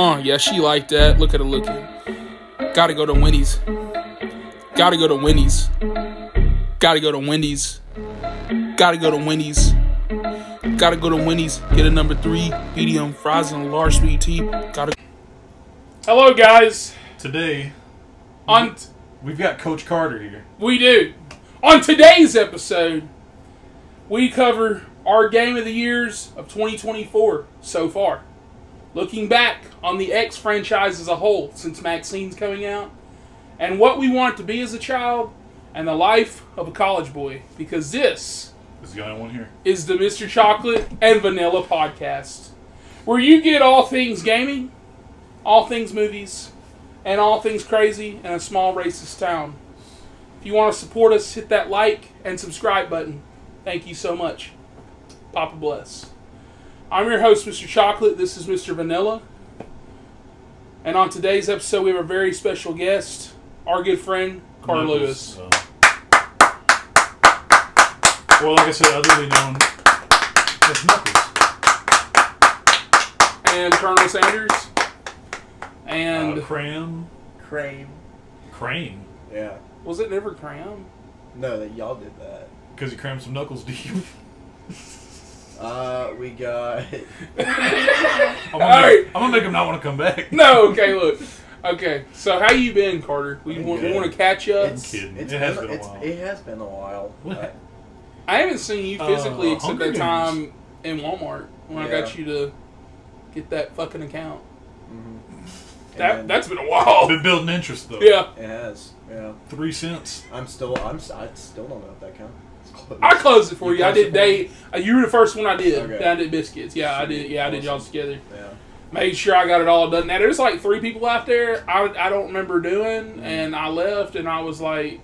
Yeah, she like that. Look at her looking. Gotta go to Wendy's. Gotta go to Wendy's. Gotta go to Wendy's. Gotta go to Wendy's. Gotta go to Wendy's. Get a number 3 medium fries and a large sweet tea. Gotta. Hello, guys. Today, we've got Coach Carter here. We do. On today's episode, we cover our game of the years of 2024 so far. Looking back on the X franchise as a whole since Maxxine's coming out, and what we want to be as a child, and the life of a college boy. Because this is the only one here. Is the Mr. Chocolate and Vanilla podcast, where you get all things gaming, all things movies, and all things crazy in a small racist town. If you want to support us, hit that like and subscribe button. Thank you so much. Papa bless. I'm your host, Mr. Chocolate. This is Mr. Vanilla. And on today's episode, we have a very special guest, our good friend, Carter Lewis. Well, like I said, otherly known as Knuckles. And Colonel Sanders. And... Crane. Yeah. Was it never Cram? No, that y'all did that. Because he crammed some knuckles deep. We got... I'm gonna make him not want to come back. No, okay, look. Okay, so how you been, Carter? We want to catch up. I'm kidding. It has been a while. I haven't seen you physically except Hunger that time in Walmart when I got you to get that fucking account. Mm-hmm. That's been a while. Been building interest though. Yeah, it has. Yeah, 3 cents. I still don't know if that counts. I closed it for you. I did day. You were the first one I did. Okay. I did biscuits. Yeah, I did. Yeah, I did y'all together. Yeah. Made sure I got it all done. Now there's like 3 people out there I don't remember doing, and I left, and I was like,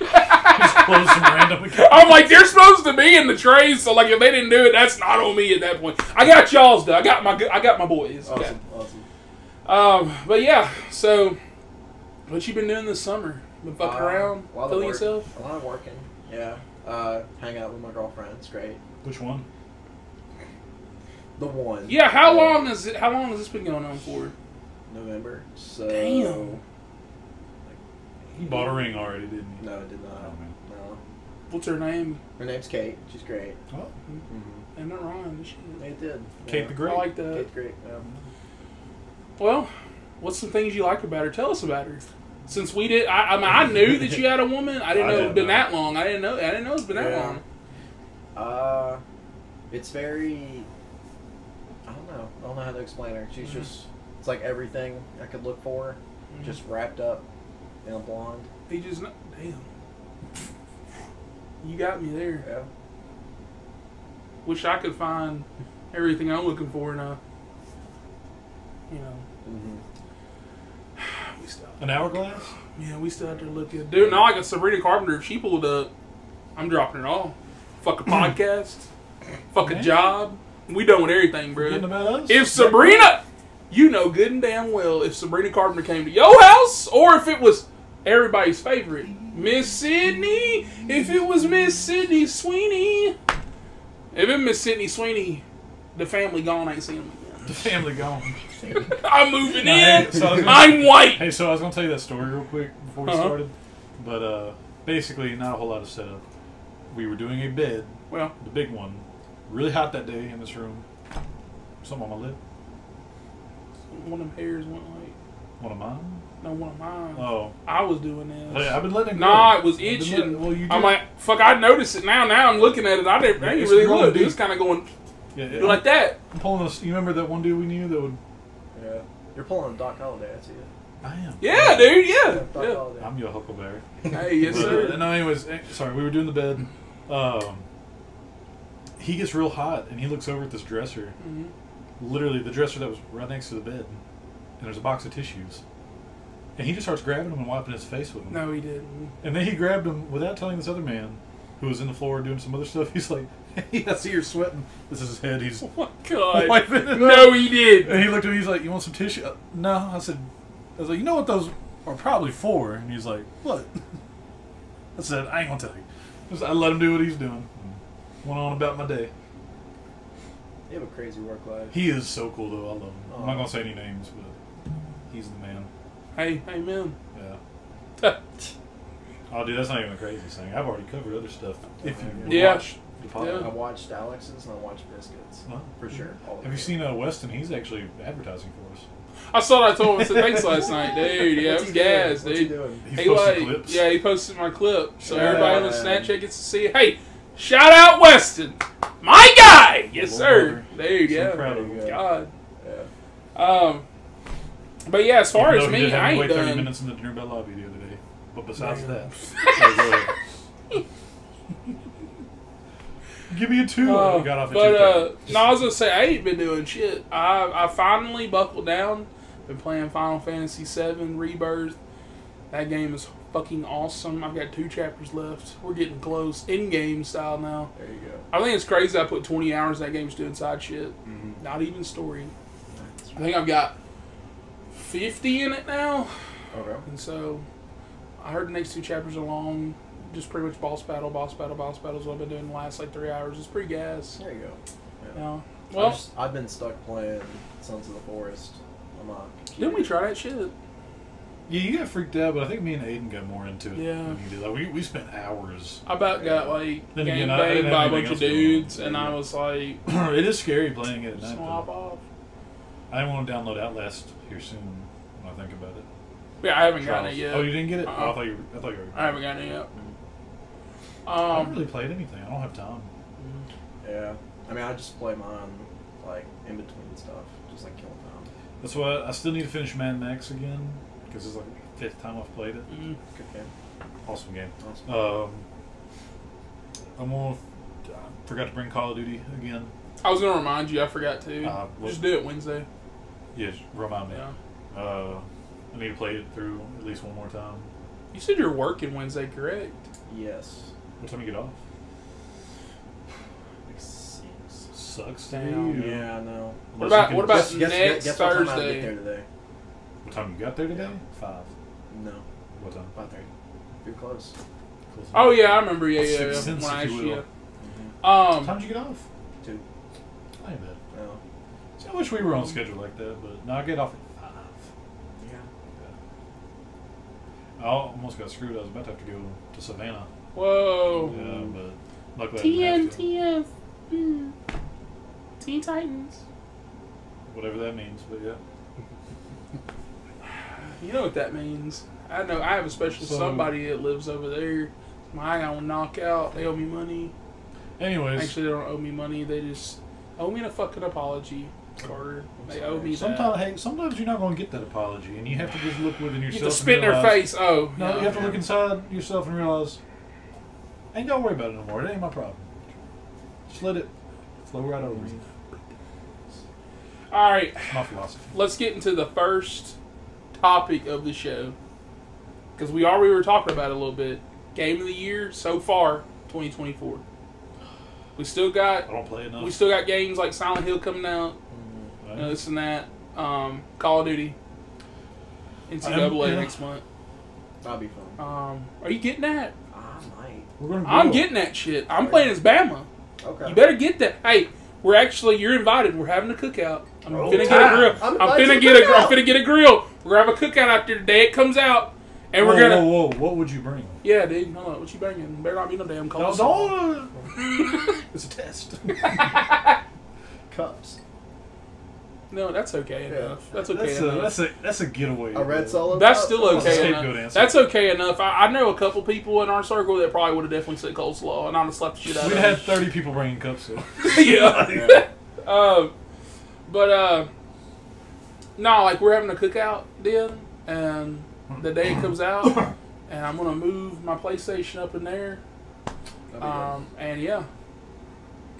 Just close some random accounts. I'm like, they're supposed to be in the trays, so like if they didn't do it, that's not on me at that point. I got y'all's though. I got my boys. Awesome. But yeah, so what you been doing this summer? Been fucking around, feeling yourself? A lot of working. Yeah. Hang out with my girlfriend. It's great. Which one? The one. Yeah. How long has this been going on for? November. So. Damn. He bought a ring already, didn't he? No, it did not. Oh, man. No. What's her name? Her name's Kate. She's great. Oh. Mm-hmm. Ain't that wrong? Did she? It did. Kate the Great. I like that. Kate the Great. Yeah. Well, what's some things you like about her? Tell us about her. Since we did, I knew that you had a woman. I didn't know it had been that long. I didn't know it's been that long. It's very. I don't know how to explain her. She's just. It's like everything I could look for, just wrapped up in a blonde. He just damn. You got me there. Yeah. Wish I could find everything I'm looking for in a. You know. Mm-hmm. We still. An hourglass? Yeah, we still out there looking. Dude, now like a Sabrina Carpenter, if she pulled up, I'm dropping it all. Fuck a podcast. Fuck a job. We done with everything, bro. If Sabrina, you know good and damn well, if Sabrina Carpenter came to your house, or if it was everybody's favorite, Miss Sydney, if it was Miss Sydney Sweeney, if it was Miss Sydney Sweeney, the family gone, I ain't seen them again. The family gone. I'm moving in. Hey, I'm white. Hey, so I was going to tell you that story real quick before we started. But basically, not a whole lot of setup. We were doing a bed. Well, the big one. Really hot that day in this room. Something on my lip. One of them hairs went like. One of mine? No, one of mine. Oh. I was doing this. Hey, I've been letting it go. Nah, it was itching. Well, you I'm like, fuck, I noticed it now. Now I'm looking at it. I didn't really look. It was kind of going like that. I'm pulling this. You remember that one dude we knew that would. Yeah. You're pulling a Doc Holliday, I see it. I am. Yeah, dude, yeah. Doc Holliday. I'm your Huckleberry. Hey, yes, sir. No, anyways, sorry, we were doing the bed. He gets real hot, and he looks over at this dresser. Mm-hmm. Literally, the dresser that was right next to the bed. And there's a box of tissues. And he just starts grabbing them and wiping his face with them. No, he didn't. And then he grabbed them without telling this other man, who was in the floor doing some other stuff. He's like, hey, I see you're sweating. This is his head. He's oh my God. wiping it. No, he did. And he looked at me. He's like, you want some tissue? No. I was like, you know what those are probably for? And he's like, what? I said, I ain't going to tell you. I let him do what he's doing. Went on about my day. You have a crazy work life. He is so cool, though. I love him. I'm not Aw. going to say any names, but he's the man. Hey, man. Yeah. Oh, dude, that's not even the craziest thing. I've already covered other stuff. If you Yeah. watch the pod. Yeah. I watched Alex's and I watched Biscuits. Huh? For sure. All of Have you it. seen Weston? He's actually advertising for us. I saw that. I told him. I said thanks last night, dude. Yeah, it What's was he doing? gas, What's he dude. doing? He's He posted clips. yeah, he posted my clip, so Yeah. everybody on Snapchat gets to see it. Hey, shout out Weston, my guy. Yes, sir, dude. So Yeah, proud of him. God. Yeah. But yeah, as far Even as though he me, did have I to ain't wait 30 done. minutes in the dinner bell lobby the other day. But besides Damn. that, so go ahead. Give me a 2. I got off at 2:30. No, I was gonna say I ain't been doing shit. I finally buckled down. Been playing Final Fantasy VII Rebirth. That game is fucking awesome. I've got 2 chapters left. We're getting close, in-game style now. There you go. I think it's crazy. I put 20 hours in that game just doing side shit. Mm-hmm. Not even story. I think I've got 50 in it now. Okay. And so I heard the next 2 chapters are long. Just pretty much boss battle is what I've been doing the last like 3 hours. It's pretty gas. There you go. Yeah. Yeah. Well, I've been stuck playing Sons of the Forest on my computer. didn't we try that shit? Yeah, you got freaked out, but I think me and Aiden got more into it Yeah. than you did. Like, we spent hours. I about got like Then game again, I banged didn't by a have bunch anything of else going on. dudes, and I was like, It is scary playing it at night, swap though. off. I didn't want to download Outlast here soon when I think about it. Yeah, I haven't gotten it yet. Oh, you didn't get it? Uh-uh. Oh, I thought you were. I haven't gotten it yet. I haven't really played anything. I don't have time. Yeah. I mean, I just play mine, like, in between stuff. Just, like, killing time. That's why I still need to finish Mad Max again, because it's like the 5th time I've played it. Mm. Good game. Awesome game. Awesome. I forgot to bring Call of Duty again. I was gonna remind you. I forgot to. Well- Just do it Wednesday. Yeah, remind me. Yeah. I need to play it through at least one more time. You said you're working Wednesday, correct? Yes. What time you get off? Like 6. Sucks. Damn. dude. Yeah, I know. What Unless about you what can- about next guess what time I Thursday? get there today? What time you got there today? 5. No. What time? 5:30. You're close. Close Oh enough. yeah, I remember. Yeah, Sixth yeah. sense, When I if asked you you. will. Mm-hmm. What time did you get off? 2. I ain't bad. No. See, I wish we were on schedule like that, but no, I get off at 5. Yeah. I almost got screwed. I was about to have to go to Savannah. Whoa. Yeah, but luckily I didn't have to. TNTF. Teen Titans. Whatever that means, but yeah. You know what that means. I know. I have a special So- somebody that lives over there. My guy will knock out. They owe me money. Anyways, Actually, they don't owe me money. They just owe me a fucking apology, Carter. They owe me that. sometimes you're not going to get that apology, and you have to just look within You yourself. have to spit in and their realize- face. Oh. No, yeah. you have to look inside yourself and realize, ain't got to worry about it no more. It ain't my problem. Just let it flow right over you. All right. It's my philosophy. Let's get into the first topic of the show. Because we were talking about it a little bit. Game of the year so far, 2024. We still got I don't play enough. games like Silent Hill coming out, Right? this and that. Call of Duty, NCAA next month. That'll be fun. Are you getting that? I might. We're gonna I'm go. getting that shit. I'm playing as Bama. Okay. You better get that. Hey, you're invited. We're having a cookout. I'm Oh, finna get a grill. I'm I'm invited finna to get the a. I'm cookout. finna get a grill. We're gonna have a cookout out there the day it comes out, and we're gonna. Whoa! What would you bring? Yeah, dude. Hold on. What you bringing? Better not be no damn No, coleslaw. it's a test. Cups. No, that's okay Yeah. enough. That's okay enough. That's a getaway. A red solo. That's cup? still okay Scapegoat enough. answer. That's okay enough. I know a couple people in our circle that probably would have definitely said coleslaw, and I'd have slapped the shit out We'd of had them. 30 people bringing cups. So. Yeah. Yeah. No, like we're having a cookout then, and the day it comes out, and I'm gonna move my PlayStation up in there. That'd be good. And yeah,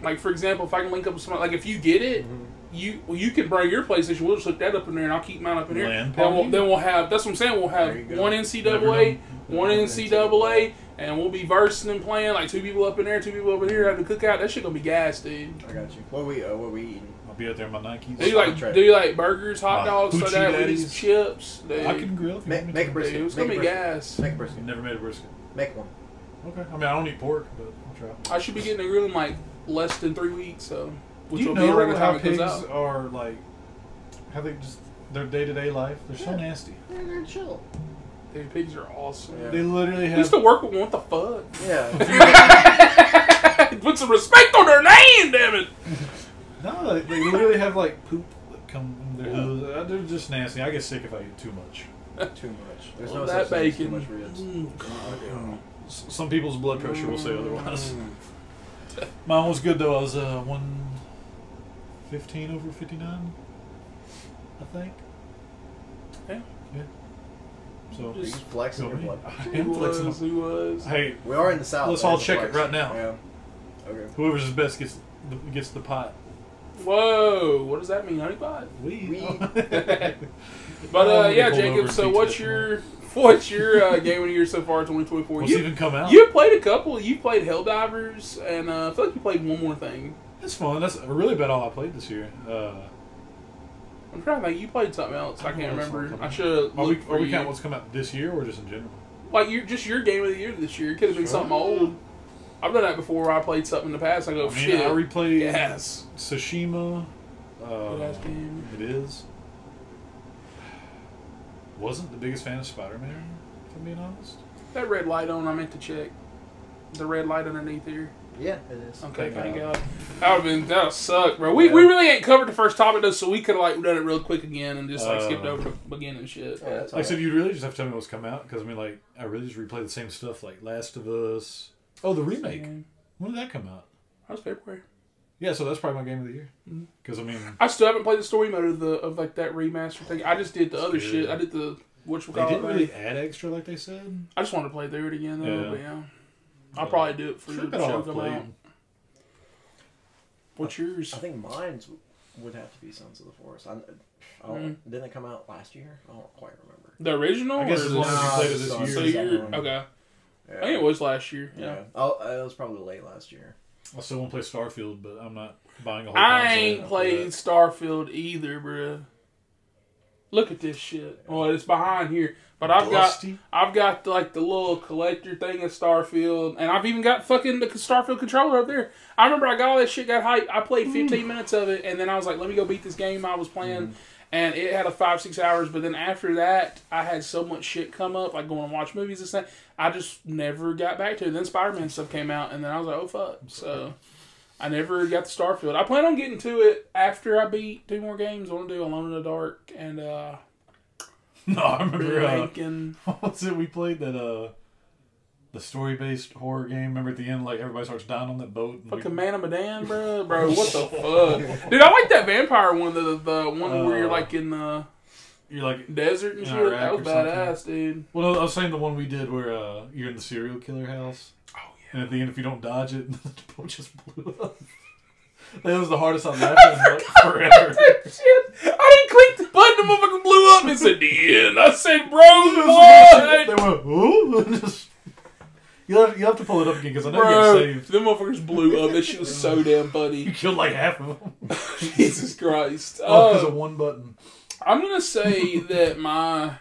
like for example, if I can link up with somebody, like if you get it, you can bring your PlayStation. We'll just hook that up in there, and I'll keep mine up in here. Land Then we'll have. That's what I'm saying. We'll have There you go. one Never NCAA, know. one NCAA, and we'll be versing and playing like 2 people up in there, 2 people over here having a cookout. That shit gonna be gas, dude. I got you. What we eating? I'll be out there in my Nikes. Do you like burgers, hot My dogs, like hoochie that with daddies. these chips? Dude. I can grill if you Make, want me make a to. brisket. Dude, it's Make gonna a be brisket. gas. Make a brisket. I've never made a brisket. Make one. Okay. I mean, I don't eat pork, but I'll try. I should be getting a grill in like less than 3 weeks, so which Do you will be around know the how time it comes pigs out. are like? How they just their day-to-day life? They're so nasty. They're chill. Dude, pigs are awesome. Yeah. They literally We used have. to work with one. What the fuck? Yeah. Put some respect on their name, damn it. No, they literally have like poop that come in their hooves. They're just nasty. I get sick if I eat too much. Too much. There's Well, no that such thing as too bacon. much ribs. Some people's blood pressure will say otherwise. Mine was good though. I was 115 over 59, I think. Yeah. So He's flexing your blood. I He am flexing. was. He was. Hey, We are in the South. Let's so all it's check it flex. right now. Yeah. Okay. whoever's the best gets the pot. Whoa, what does that mean, honey pot? We- But yeah, Jacob. So what's your game of the year so far, 2024? What's even come out? You played a couple. You played Helldivers, and I feel like you played one more thing. It's fun. That's really about all I played this year. I'm trying to think. You played something else. I can't remember. I should have Are looked for we you. counting what's come out this year or just in general? Like your game of the year this year. It could have been something old. I've done that before where I played something in the past. I go, shit. I replayed Yes. Tsushima. Good-ass game. It is. Wasn't the biggest fan of Spider-Man, if I'm being honest. That red light on, I meant to check. The red light underneath here. Yeah, it is. Okay, thank God. God. That would suck, bro. We really ain't covered the first topic though, so we could have like done it real quick again and just like skipped over the beginning and shit. Yeah, that's Like I said, you really just have to tell me what's come out because I mean, like I really just replayed the same stuff, like Last of Us. Oh, the remake. When did that come out? That was February. Yeah, so that's probably my game of the year. Because I mean, I still haven't played the story mode of like that remaster thing. I just did the other shit. I did the they didn't it. really add extra like they said. I just wanted to play through it again though. Yeah. But yeah, I'll probably do it for Sure, the that all show I've come played. out. What's yours? I think mine's would have to be Sons of the Forest. Didn't it come out last year? I don't quite remember. The original? I guess or as long as you played it this Sons year. So of you're something. okay. Yeah. I think it was last year. Yeah. Oh, it was probably late last year. I still want to play Starfield, but I'm not buying a whole I console ain't for played that. Starfield either, bruh. Look at this shit. Well, it's behind here, but I've Dusty? got like the little collector thing of Starfield, and I've even got fucking the Starfield controller up there. I remember I got all that shit, got hyped. I played 15 minutes of it, and then I was like, let me go beat this game I was playing. And it had a 5-6 hours, but then after that, I had so much shit come up, like going to watch movies and stuff. I just never got back to it. Then Spider-Man stuff came out, and then I was like, oh fuck. So I never got to Starfield. I plan on getting to it after I beat 2 more games. I want to do Alone in the Dark and No, I remember. Remake and What was it? We played that the story-based horror game. Remember at the end, like everybody starts dying on that boat. And fucking Man of Medan, bro. Bro, what the fuck? Dude, I like that vampire one, the one where you're like in the you're like desert and in shit. Iraq That was or something. badass, dude. Well, I was saying the one we did where you're in the serial killer house. Oh, yeah. And at the end, if you don't dodge it, the boat just blew up. That was the hardest I've laughed in like, forever. Shit. I didn't click the button, the motherfucker blew up. It said the end. I said, bro, what? They went, ooh. Just, you have to pull it up again because I know Bro, you're saved. them motherfuckers blew up. That shit was so damn You funny. killed like half of them. Jesus Christ. Oh, because of one button. I'm gonna say that my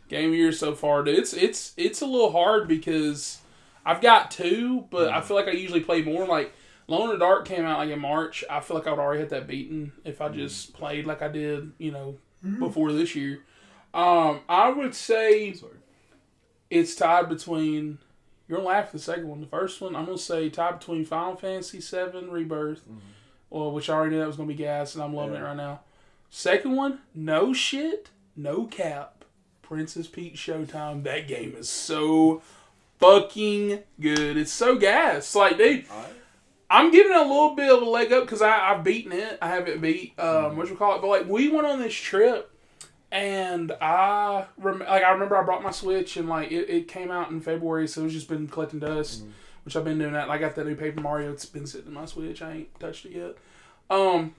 game year so far, dude, it's a little hard because I've got 2, but I feel like I usually play more. Like Alone in the Dark came out like in March. I feel like I would already hit that beaten if I just played like I did, before this year. I would say it's tied between. You're gonna laugh at the second one. The first one, I'm gonna say tied between Final Fantasy VII Rebirth, well, which I already knew that was gonna be gas, and I'm loving it right now. Second one, no shit, no cap, Princess Peach Showtime. That game is so fucking good. It's so gas. Like, dude, I'm giving it a little bit of a leg up because I've beaten it. I haven't beat what you call it, but like we went on this trip. And I remember I brought my Switch and like it came out in February, so it's just been collecting dust, which I've been doing that. And I got that new Paper Mario. It's been sitting in my Switch. I ain't touched it yet. And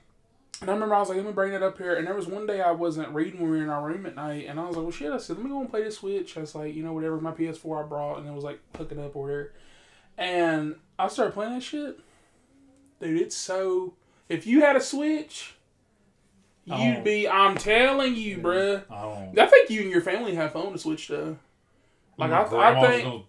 I remember I was like, let me bring it up here. And there was one day I wasn't reading when we were in our room at night, and I was like, well, shit. I said, let me go and play this Switch. I was like, whatever, my PS4 I brought, and it was like hooking up or whatever. And I started playing that shit. Dude, it's so. If you had a Switch. You'd be, I'm telling you, bruh. I think you and your family have phone to Switch though. Like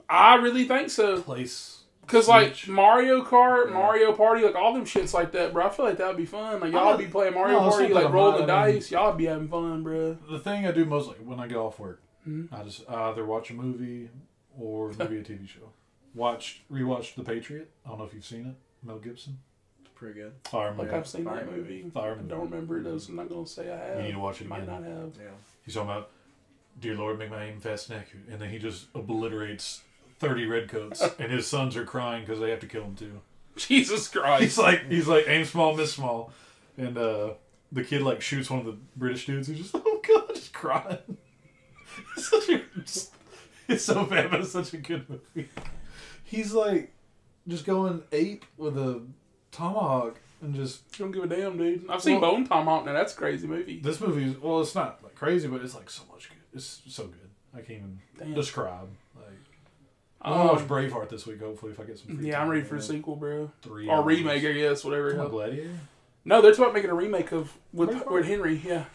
I really think so. Place Because, like, Switch. Mario Kart, Yeah. Mario Party, like, all them shits like that, bro. I feel like that would be fun. Like, y'all be playing Mario no, Party, something like, like rolling the that, I mean- dice. Y'all be having fun, bro. The thing I do most, like, when I get off work, Mhm. I just either watch a movie or maybe a TV show. Rewatched The Patriot. I don't know if you've seen it. Mel Gibson. It's pretty good. Fire Like, movie. I've seen that Fire movie. Fire I movie. don't remember it, though, so I'm not going to say I have. You need to watch it Might again. not have. Yeah. He's talking about, dear Lord, make my aim fast and accurate. And then he just obliterates 30 redcoats. And his sons are crying because they have to kill him too. Jesus Christ. He's like, aim small, miss small. And the kid like shoots one of the British dudes who's just, oh God, just crying. It's so bad, but it's such a good movie. He's like, just going ape with a tomahawk and just... Don't give a damn, dude. I've seen Bone Tomahawk now. That's a crazy movie. This movie is, well, it's not like crazy, but it's like so much good. It's so good. I can't even describe. Like, I'm gonna watch Braveheart this week, hopefully, if I get some free time. I'm ready for a sequel, bro. 3 Or hours. remake, I guess, whatever. Come on, Gladiator? No, they're talking about making a remake of with Braveheart? Henry, yeah.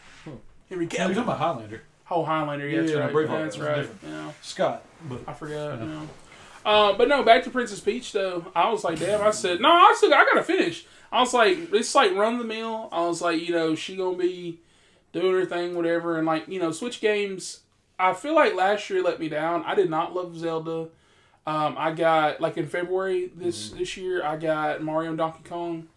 Henry Yeah, you're talking Cavill. about Highlander. Oh, Highlander, yeah, that's Yeah, right. Braveheart, That's that's right. different. Yeah. Scott. But I forgot, Yeah. you know. But no, back to Princess Peach, though. I was like, damn, I said, no, I gotta finish. I was like, it's like run the mill. I was like, you know, she gonna be doing her thing, whatever. And like, you know, Switch games, I feel like last year let me down. I did not love Zelda. I got, like in February this year, I got Mario and Donkey Kong.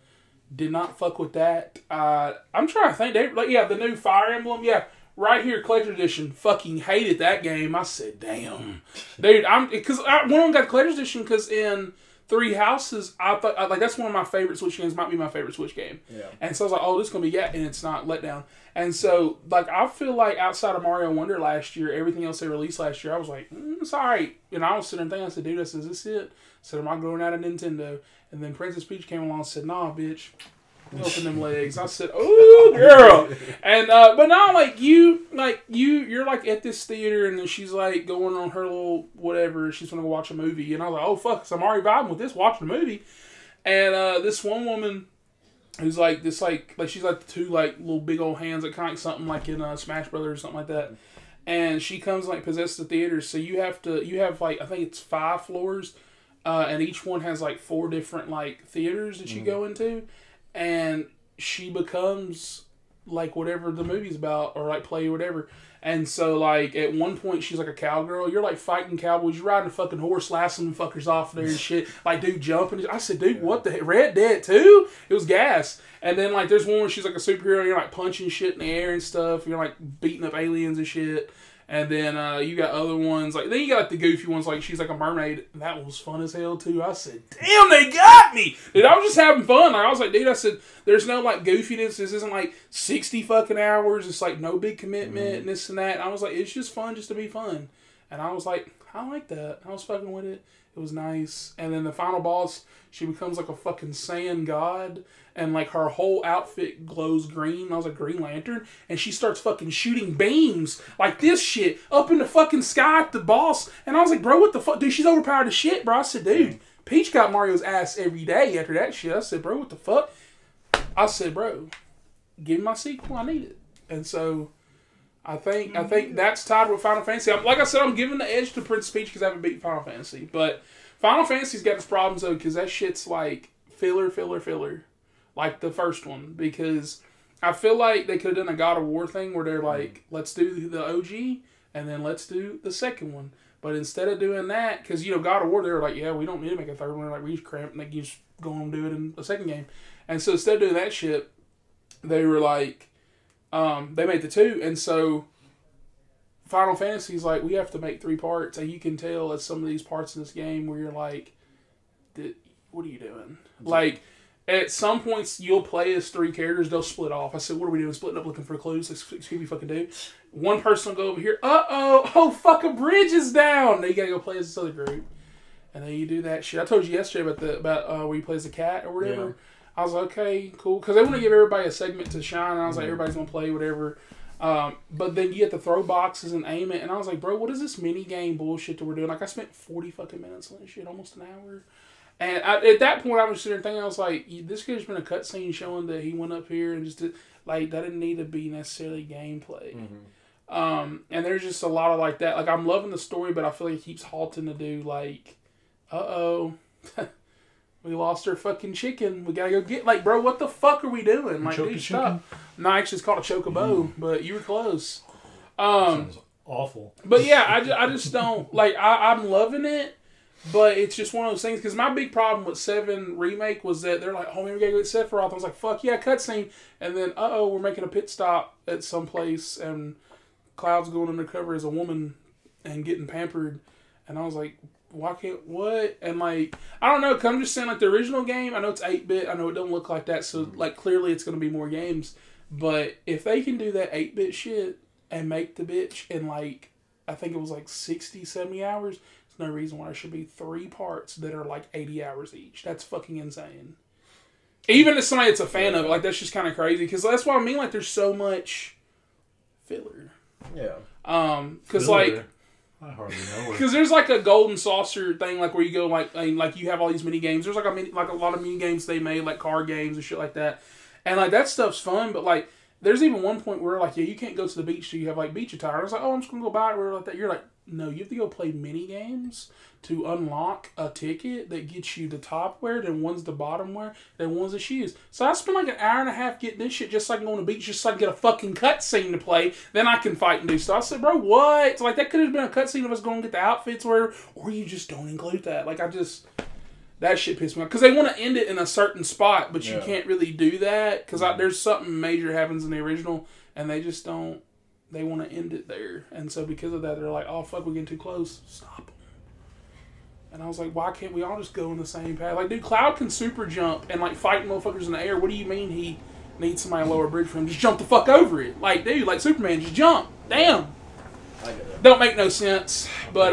Did not fuck with that. I'm trying to think. The new Fire Emblem, yeah. Right here, Collector Edition. Fucking hated that game. I said, damn. Dude, one of them got Collector Edition because in Three Houses, I thought, like, that's one of my favorite Switch games. Might be my favorite Switch game. Yeah. And so I was like, oh, this is going to be, and it's not let down. And so, like, I feel like outside of Mario Wonder last year, everything else they released last year, I was like, it's alright. And I was sitting there thinking, I said, dude, is this it? I said, am I growing out of Nintendo? And then Princess Peach came along and said, nah, bitch. Open them legs. I said, "Oh, girl," and but now you're like at this theater, and then she's like going on her little whatever. She's gonna go watch a movie, and I was like, "Oh fuck!" So I'm already vibing with this, watching a movie, and this one woman who's like this, like she's like the two like little big old hands, like kind of like something like in Smash Brothers or something like that, and she comes like possess the theater. So you have like I think it's 5 floors, and each one has like 4 different like theaters that you go into. And she becomes like whatever the movie's about, or like play whatever. And so like at one point she's like a cowgirl. You're like fighting cowboys. You're riding a fucking horse, lasting them fuckers off there and shit. Like dude jumping. I said, dude, what the heck? Red Dead 2? It was gas. And then like there's one where she's like a superhero. And you're like punching shit in the air and stuff. You're like beating up aliens and shit. And then you got other ones like then you got like the goofy ones like she's like a mermaid. That was fun as hell too. I said, damn, they got me. Dude, I was just having fun. Like, I was like, dude, I said, there's no like goofiness. This isn't like 60 fucking hours. It's like no big commitment and this and that. And I was like, it's just fun just to be fun. And I was like, I like that. I was fucking with it. It was nice. And then the final boss, she becomes like a fucking sand god. And like her whole outfit glows green. I was like, Green Lantern. And she starts fucking shooting beams like this shit up in the fucking sky at the boss. And I was like, bro, what the fuck? Dude, she's overpowered as shit, bro. I said, dude, Peach got Mario's ass every day after that shit. I said, bro, what the fuck? I said, bro, give me my sequel. I need it. And so I think that's tied with Final Fantasy. Like I said, I'm giving the edge to Princess Peach because I haven't beat Final Fantasy. But Final Fantasy's got its problems though because that shit's like filler. Like the first one, because I feel like they could have done a God of War thing where they're like, let's do the OG and then let's do the second one. But instead of doing that, because God of War, they were like, yeah, we don't need to make a third one. Like we just cramp and they can just go on and do it in the second game. And so instead of doing that shit, they were like, they made the 2, and so Final Fantasy's like, we have to make 3 parts, and you can tell at some of these parts in this game where you're like, what are you doing? Like. At some points, you'll play as 3 characters. They'll split off. I said, what are we doing? Splitting up looking for clues? Like, Scooby fucking do. One person will go over here. Oh, fuck, a bridge is down. Now you gotta go play as this other group. And then you do that shit. I told you yesterday about where you play as a cat or whatever. Yeah. I was like, okay, cool. Because they want to give everybody a segment to shine. And I was like, everybody's going to play whatever. But then you have to throw boxes and aim it. And I was like, bro, what is this mini game bullshit that we're doing? Like, I spent 40 fucking minutes on this shit. Almost an hour. And at that point, I was sitting there thinking, I was like, this could have been a cutscene showing that he went up here and just did, like, that didn't need to be necessarily gameplay. And there's just a lot of like that. Like, I'm loving the story, but I feel like it keeps halting to do, like, We lost our fucking chicken. We gotta go get, like, bro, what the fuck are we doing? Like, dude, stop. No, actually, it's called a chocobo, but you were close. Sounds awful. But yeah, I just don't, like, I'm loving it, but it's just one of those things, because my big problem with 7 Remake was that they're like, oh, man, we gotta go get Sephiroth. I was like, fuck yeah, cutscene. And then, we're making a pit stop at some place, and Cloud's going undercover as a woman and getting pampered. And I was like, why can't, what? And like, I don't know, because I'm just saying, like, the original game, I know it's 8-bit, I know it doesn't look like that, so, like, clearly it's going to be more games. But if they can do that 8-bit shit and make the bitch in, like, I think it was like 60, 70 hours, there's no reason why there should be 3 parts that are like 80 hours each. That's fucking insane. Even as somebody that's a fan of it, like, that's just kind of crazy, because that's what I mean, like, there's so much filler. Yeah. Because, like, I hardly know it. because there's like a golden saucer thing, like where you go, like you have all these mini games. There's like a lot of mini games they made, like card games and shit like that, and like that stuff's fun. But like, there's even one point where like, yeah, you can't go to the beach, so you have like beach attire. I was like, oh, I'm just gonna go buy it or like that. You're like, no, you have to go play mini games to unlock a ticket that gets you the top wear, then one's the bottom wear, then one's the shoes. So I spent like an hour and a half getting this shit just so I can go on the beach, just so I can get a fucking cutscene to play. Then I can fight and do stuff. I said, bro, what? It's like, that could have been a cutscene of us going to get the outfits or whatever, or you just don't include that. Like, that shit pissed me off. Because they want to end it in a certain spot, but you can't really do that. Because there's something major happens in the original, and they just don't, they want to end it there. And so because of that, they're like, oh, fuck, we're getting too close. Stop them. And I was like, why can't we all just go in the same path? Like, dude, Cloud can super jump and, like, fight motherfuckers in the air. What do you mean he needs somebody to lower a bridge for him? Just jump the fuck over it. Like, dude, like Superman, just jump. Damn. I get it. Don't make no sense. But,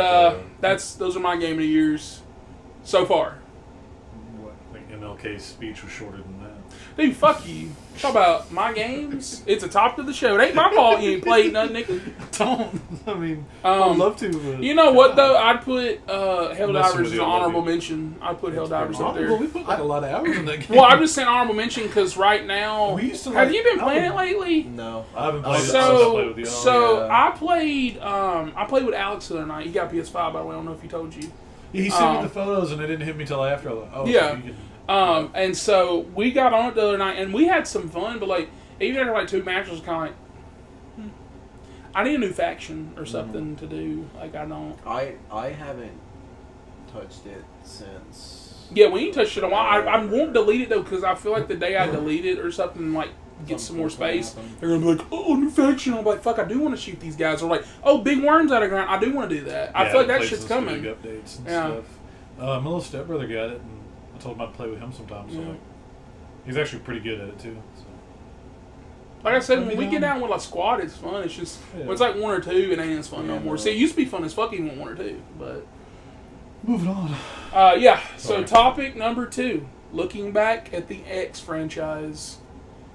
those are my game of the years so far. I think MLK's speech was shorter than that. Dude, fuck you. Talk about my games. It's a top of the show. It ain't my fault you ain't played nothing, nigga. Don't. I mean, I'd love to. But you know what, though? I'd put Helldivers as an honorable mention. I'd put Helldivers up there. We put like a lot of hours in that game. Well, I'm just saying honorable mention because right now... Have you been playing it lately? No. I haven't played it since So, I played with you. I played with Alex the other night. He got PS5, by the way. I don't know if he told you. He sent me the photos and it didn't hit me till after. I was like, oh, Yeah. So you can, and so we got on it the other night, and we had some fun, but like, even after like 2 matches, kind of like, I need a new faction or something to do. Like, I don't. I haven't touched it since. Yeah, we ain't touched it in a while. I won't delete it though, because I feel like the day I delete it or something, like, get some more space, they're gonna be like, oh, new faction. I'm like, fuck, I do want to shoot these guys. Or like, oh, big worms out of ground. I do want to do that. I feel like that shit's coming. Big updates and stuff. My little stepbrother got it, and I told him I'd play with him sometimes. So like, he's actually pretty good at it too. So. Like I said, when we get down with a squad, it's fun. It's just when it's like 1 or 2, it ain't as fun no more. See, it used to be fun as fuck even with 1 or 2, but moving on. So topic number 2, looking back at the X franchise.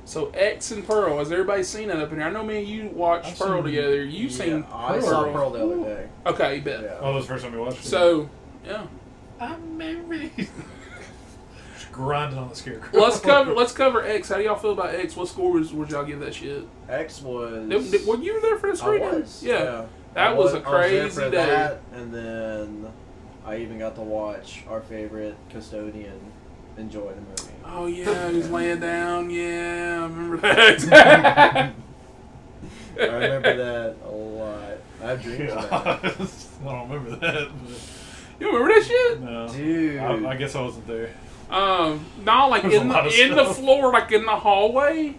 So X and Pearl, has everybody seen that up in here? I know me and you watched Pearl together. You've seen Pearl. I saw Pearl the other day. Okay, you bet. Yeah. Oh, that was the first time we watched it. So, yeah. I'm married. Just grinding on the scarecrow. Let's cover X. How do y'all feel about X? What score would y'all give that shit? X was. Were you there for the screening? I was. Yeah. That was a crazy day. That, and then I even got to watch our favorite custodian enjoy the movie. Oh yeah, he's laying down. Yeah, I remember that. I remember that a lot. I have dreams about it. I don't remember that. But you remember that shit? No, dude. I guess I wasn't there. No, like in the floor, like in the hallway,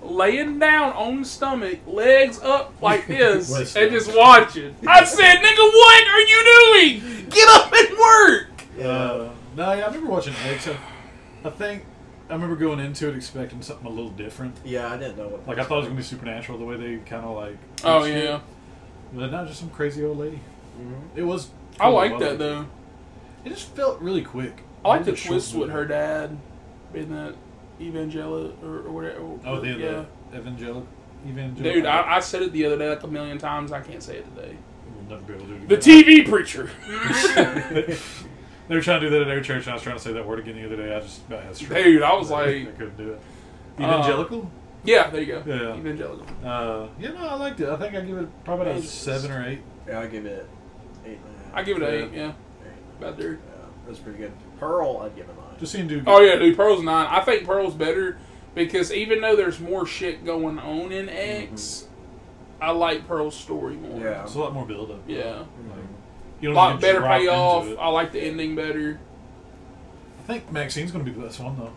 laying down on the stomach, legs up like this, and just watching. I said, "Nigga, what are you doing? Get up and work." I remember watching X. I think I remember going into it expecting something a little different. Yeah, I didn't know what. Like I thought it was gonna be supernatural the way they kind of like. Oh yeah. But not just some crazy old lady. Mm-hmm. It was. I like that though. It just felt really quick. I like the twist with her dad being that evangelical or whatever. The evangelical. Dude, I said it the other day like a million times. I can't say it today. We'll never be able to do it The again. TV preacher. They were trying to do that at their church, and I was trying to say that word again the other day. I just about had straight. Dude, I was like, I couldn't do it. Evangelical. Yeah, there you go. Yeah. Evangelical. I liked it. I think I give it probably a 7 or 8. Yeah, I give it 8.5. I give it an 8. Yeah, about there. It was pretty good. Pearl, I'd give a 9. Just seeing dude. Oh yeah, dude, Pearl's 9. I think Pearl's better because even though there's more shit going on in X, I like Pearl's story more. Yeah. It's a lot more build up. Yeah. Like, you A don't lot get better dropped payoff. into it. I like the ending better. I think Maxxine's going to be the best one, though.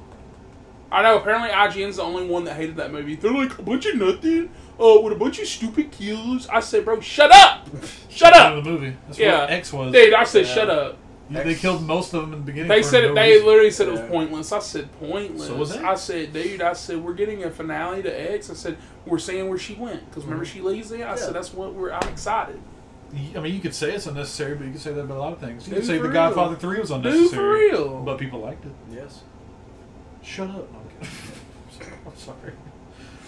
I know, apparently IGN's the only one that hated that movie. They're like, a bunch of nothing, with a bunch of stupid kills. I said, bro, shut up! Shut That's up! the movie. That's Yeah. what X was. Dude, I said, shut up. They killed most of them in the beginning. They for said no it. They reason. literally said it was pointless. I said pointless. So was it? I said, dude. I said we're getting a finale to X. I said we're seeing where she went because remember she leaves there. I said that's what I'm excited. I mean, you could say it's unnecessary, but you could say that about a lot of things. You Dude, could say for The real. Godfather 3 was unnecessary. Dude, for real. But people liked it. Yes. Shut up. No, I'm kidding. I'm sorry.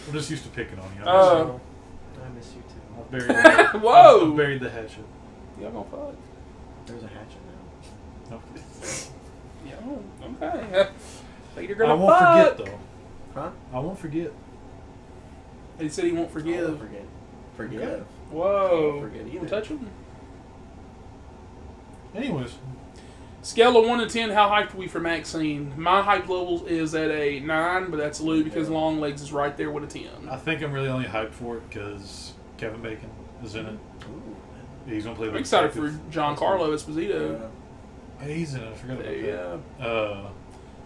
I'm just used to picking on you. I miss you too. I've buried the, Whoa. I've buried the hatchet. Y'all gonna fuck? There's a hatchet now. No. Yeah. Okay. Think you're gonna I won't fuck? forget, though. Huh? I won't forget. He said he won't I forgive. won't forget. Forgive. Okay. Whoa. Won't forget You either. touch him? Anyways, Scale of 1 to 10, how hyped are we for Maxxine? My hype level is at a 9, but that's low because Longlegs is right there with a 10. I think I'm really only hyped for it because Kevin Bacon is in it. Ooh. He's going to play I'm the excited for detective. Giancarlo Esposito. Yeah, he's in it. I forgot about Yeah. that.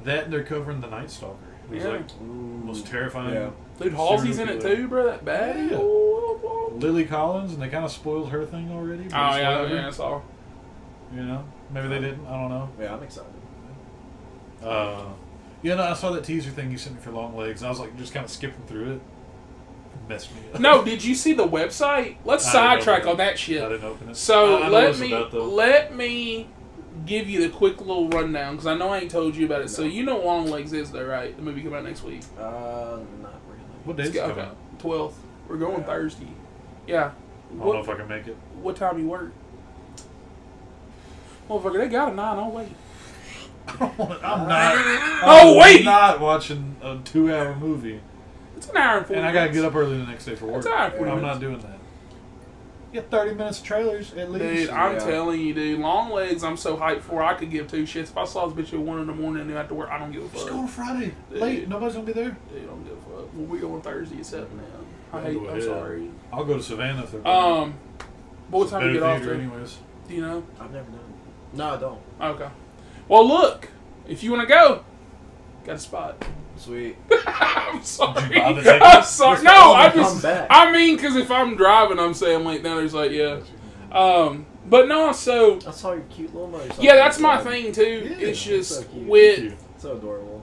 That and they're covering the Night Stalker. Who's Yeah. like most terrifying. Yeah. Dude, Halsey's in it too, bro. That baddie. Yeah. Oh, Lily Collins, and they kind of spoiled her thing already. but it's yeah, whatever. yeah, that's all. You know, maybe they didn't. I don't know. Yeah, I'm excited. Yeah, no, I saw that teaser thing you sent me for Longlegs, and I was like, just kind of skipping through it. Messed me up. No, did you see the website? Let's I didn't sidetrack open it. on that I shit. didn't open it. So I know what let it's me about, though. let me give you the quick little rundown because I know I ain't told you about it. So you know what Longlegs is though, right? The movie come out next week. Not really. What days it come Okay, out? 12th. We're going Thursday. Yeah. I don't know if I can make it. What time you work? Motherfucker, they got a 9:08. I'm not. Oh, wait! I'm not watching a 2-hour movie, It's an hour and 40 and I gotta minutes. get up early the next day for work. It's an hour and 40 I'm minutes. not doing that. Get 30 minutes of trailers at least. Dude, I'm Yeah. telling you, dude. Longlegs, I'm so hyped for. I could give two shits. If I saw this bitch at 1 in the morning and after work, I don't give a fuck. Just go on Friday. Dude. Late. Nobody's gonna be there. Dude, I don't give a fuck. Well, we go on Thursday at 7 now. Yeah, I'm go ahead. sorry. I'll go to Savannah if they're But what time you get off theater to? anyways. Do you know? I've never done it. No, I don't. Okay. Well, look. If you want to go, got a spot. Sweet. I'm sorry. Did you buy the ticket? I'm sorry. Just No, call I and come just. back. I mean, because if I'm driving, I'm saying like now there's like but no. So I saw your cute little motorcycle. yeah, that's my thing too. Yeah, It's just so cute. with So adorable.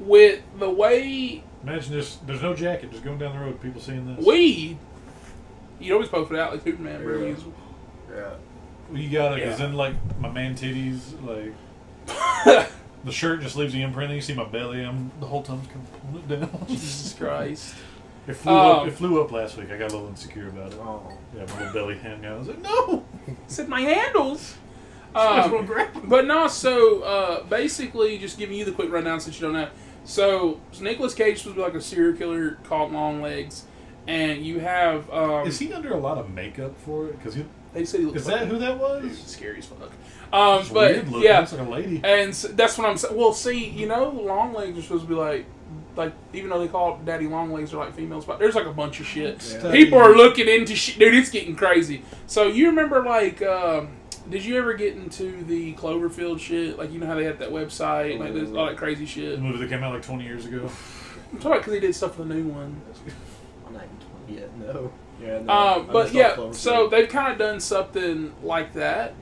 the way Imagine there's no jacket, just going down the road, people seeing this. weed. You always post it out like Superman, bro. Yeah. He's- Yeah. Well, you got it, because Yeah. then, like, my man titties, like, the shirt just leaves the imprint, and you see my belly, the whole time's kind of pulling it down. Jesus Christ. It flew up last week. I got a little insecure about it. Oh. Yeah, my little belly hanging out. I was like, no! Said my handles. Someone's gonna grab them. But no, so basically, just giving you the quick rundown since you don't know. So Nicolas Cage is supposed to be like a serial killer called Longlegs, and you have Is he under a lot of makeup for it? Because they say he looks is that who that was? Dude, scary as fuck. It's But weird looking. yeah, Looks like a lady. and that's what I'm saying. Well, see, you know, Longlegs are supposed to be like even though they call it Daddy Longlegs, they're like females, but there's like a bunch of shit. Yeah. People are looking into shit, dude. It's getting crazy. So you remember like. Did you ever get into the Cloverfield shit? Like, you know how they had that website and like this, all that crazy shit? The movie that came out like 20 years ago. I'm talking about because they did stuff for the new one. I'm not even 20 yet. No. Yeah, no. I But just yeah, thought so Cloverfield. they've kind of done something like that,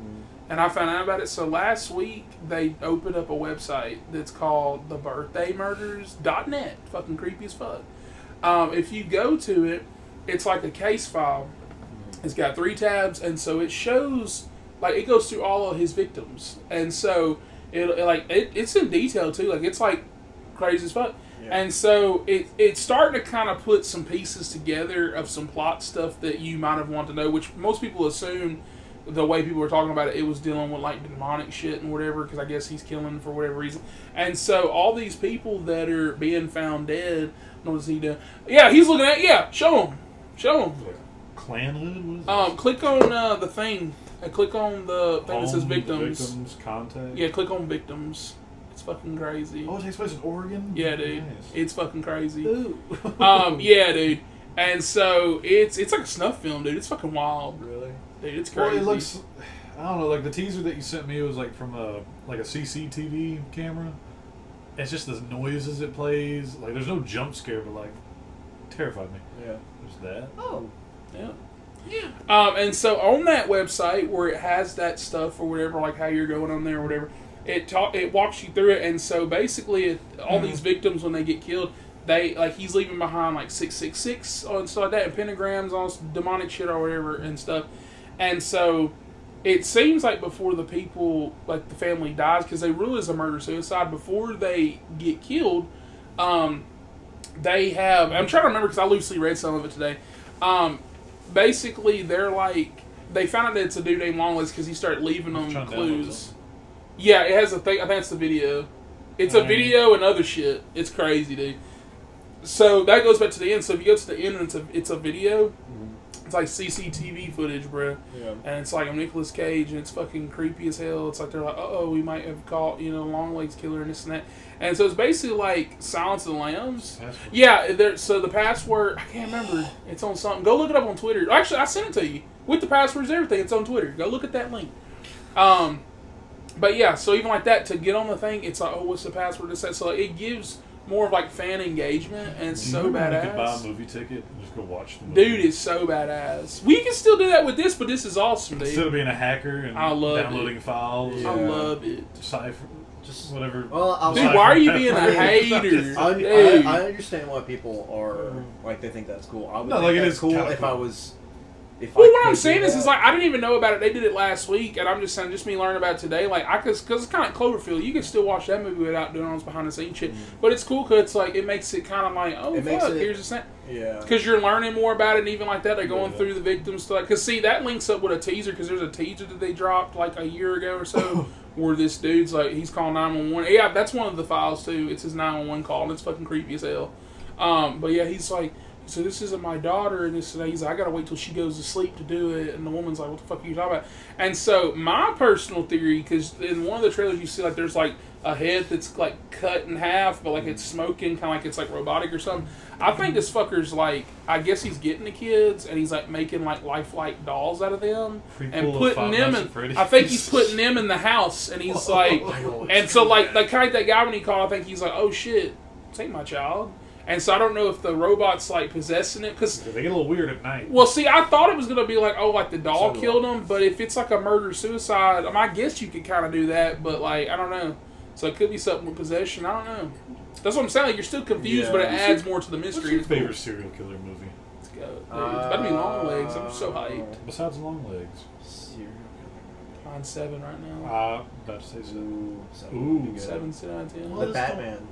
and I found out about it. So last week they opened up a website that's called thebirthdaymurders.net. Fucking creepy as fuck. If you go to it, it's like a case file. It's got 3 tabs, and so it shows. Like, it goes through all of his victims. And so, it's in detail, too. Like, it's, like, crazy as fuck. Yeah. And so, it's starting to kind of put some pieces together of some plot stuff that you might have wanted to know, which most people assume, the way people were talking about it, it was dealing with, like, demonic shit and whatever, because I guess he's killing for whatever reason. And so, all these people that are being found dead, what is he doing? Yeah, he's looking at, show him. Show him. Clan Hood? What is this? Click on the thing. And click on the thing that says victims. Victims, contact. Yeah, click on victims. It's fucking crazy. Oh, it takes place in Oregon? Yeah, dude. Nice. It's fucking crazy. Ooh. Yeah, dude. And so it's like a snuff film, dude. It's fucking wild. Really? Dude, it's crazy. Well, it looks, I don't know, like the teaser that you sent me was like from a CCTV camera. It's just the noises it plays. Like, there's no jump scare, but like, terrified me. Yeah. There's that. Oh. Yeah. Yeah. And so on that website where it has that stuff or whatever, like how you're going on there or whatever, it walks you through it. And so basically, all these victims when they get killed, he's leaving behind like 666 and stuff like that, and pentagrams on demonic shit or whatever and stuff. And so it seems like before the people, like the family dies, because they rule as a murder suicide, before they get killed, they have. I'm trying to remember because I loosely read some of it today. Basically, they're like, they found out that it's a dude named Longlegs because he started leaving them clues. Yeah, it has a thing. I think it's the video. It's a video and other shit. It's crazy, dude. So that goes back to the end. So if you go to the end, and it's a video. It's like CCTV footage, bro. Yeah. And it's like a Nicolas Cage, and it's fucking creepy as hell. It's like they're like, oh, we might have caught, Longlegs killer and this and that. And so it's basically like Silence of the Lambs. Password. Yeah, so the password, I can't remember. It's on something. Go look it up on Twitter. Actually, I sent it to you. With the passwords and everything, it's on Twitter. Go look at that link. But yeah, so even like that, to get on the thing, it's like, oh, what's the password? So it gives more of like fan engagement, and it's so badass. You could buy a movie ticket and just go watch the movie. Dude, it's so badass. We can still do that with this, but this is awesome, dude. Instead of being a hacker and downloading files. Yeah. I love it. Cipher, just whatever. Well, dude, why are you being a hater? I understand why people are like, they think that's cool. I would think that's cool if I was. Well, what I'm saying is like, I didn't even know about it. They did it last week, and I'm just saying, just me learning about it today. Like, because it's kind of Cloverfield. You can still watch that movie without doing all this behind the scenes shit. But it's cool because it's like, it makes it kind of like, oh, fuck, here's the thing. Yeah. Because you're learning more about it, and even like that, they're going through the victims stuff. Because see, that links up with a teaser. Because there's a teaser that they dropped like a year ago or so, where this dude's like, he's calling 911. Yeah, that's one of the files too. It's his 911 call, and it's fucking creepy as hell. But yeah, he's like, so this isn't my daughter, and this and that. He's like, I gotta wait till she goes to sleep to do it. And the woman's like, what the fuck are you talking about? And so my personal theory, because in one of the trailers you see like there's like a head that's like cut in half, but like it's smoking, kind of like it's like robotic or something. I think this fucker's like, I guess he's getting the kids, and he's like making like lifelike dolls out of them and putting them in. I think he's putting them in the house, and he's like, and so like kind of that guy when he called, I think he's like, oh shit, take my child. And so I don't know if the robot's like possessing it, because they get a little weird at night. Well, see, I thought it was gonna be like, oh, like the doll killed him, but if it's like a murder suicide, I guess you could kind of do that, but like I don't know. So it could be something with possession. I don't know. That's what I'm saying. Like, you're still confused, but it adds more to the mystery. What's your favorite serial killer movie? Let's go. Dude, it's about to be Longlegs. I'm so hyped. Besides Longlegs, serial killer. Mine's 7 right now. About to say so. Ooh, 7 out of 10. The Batman.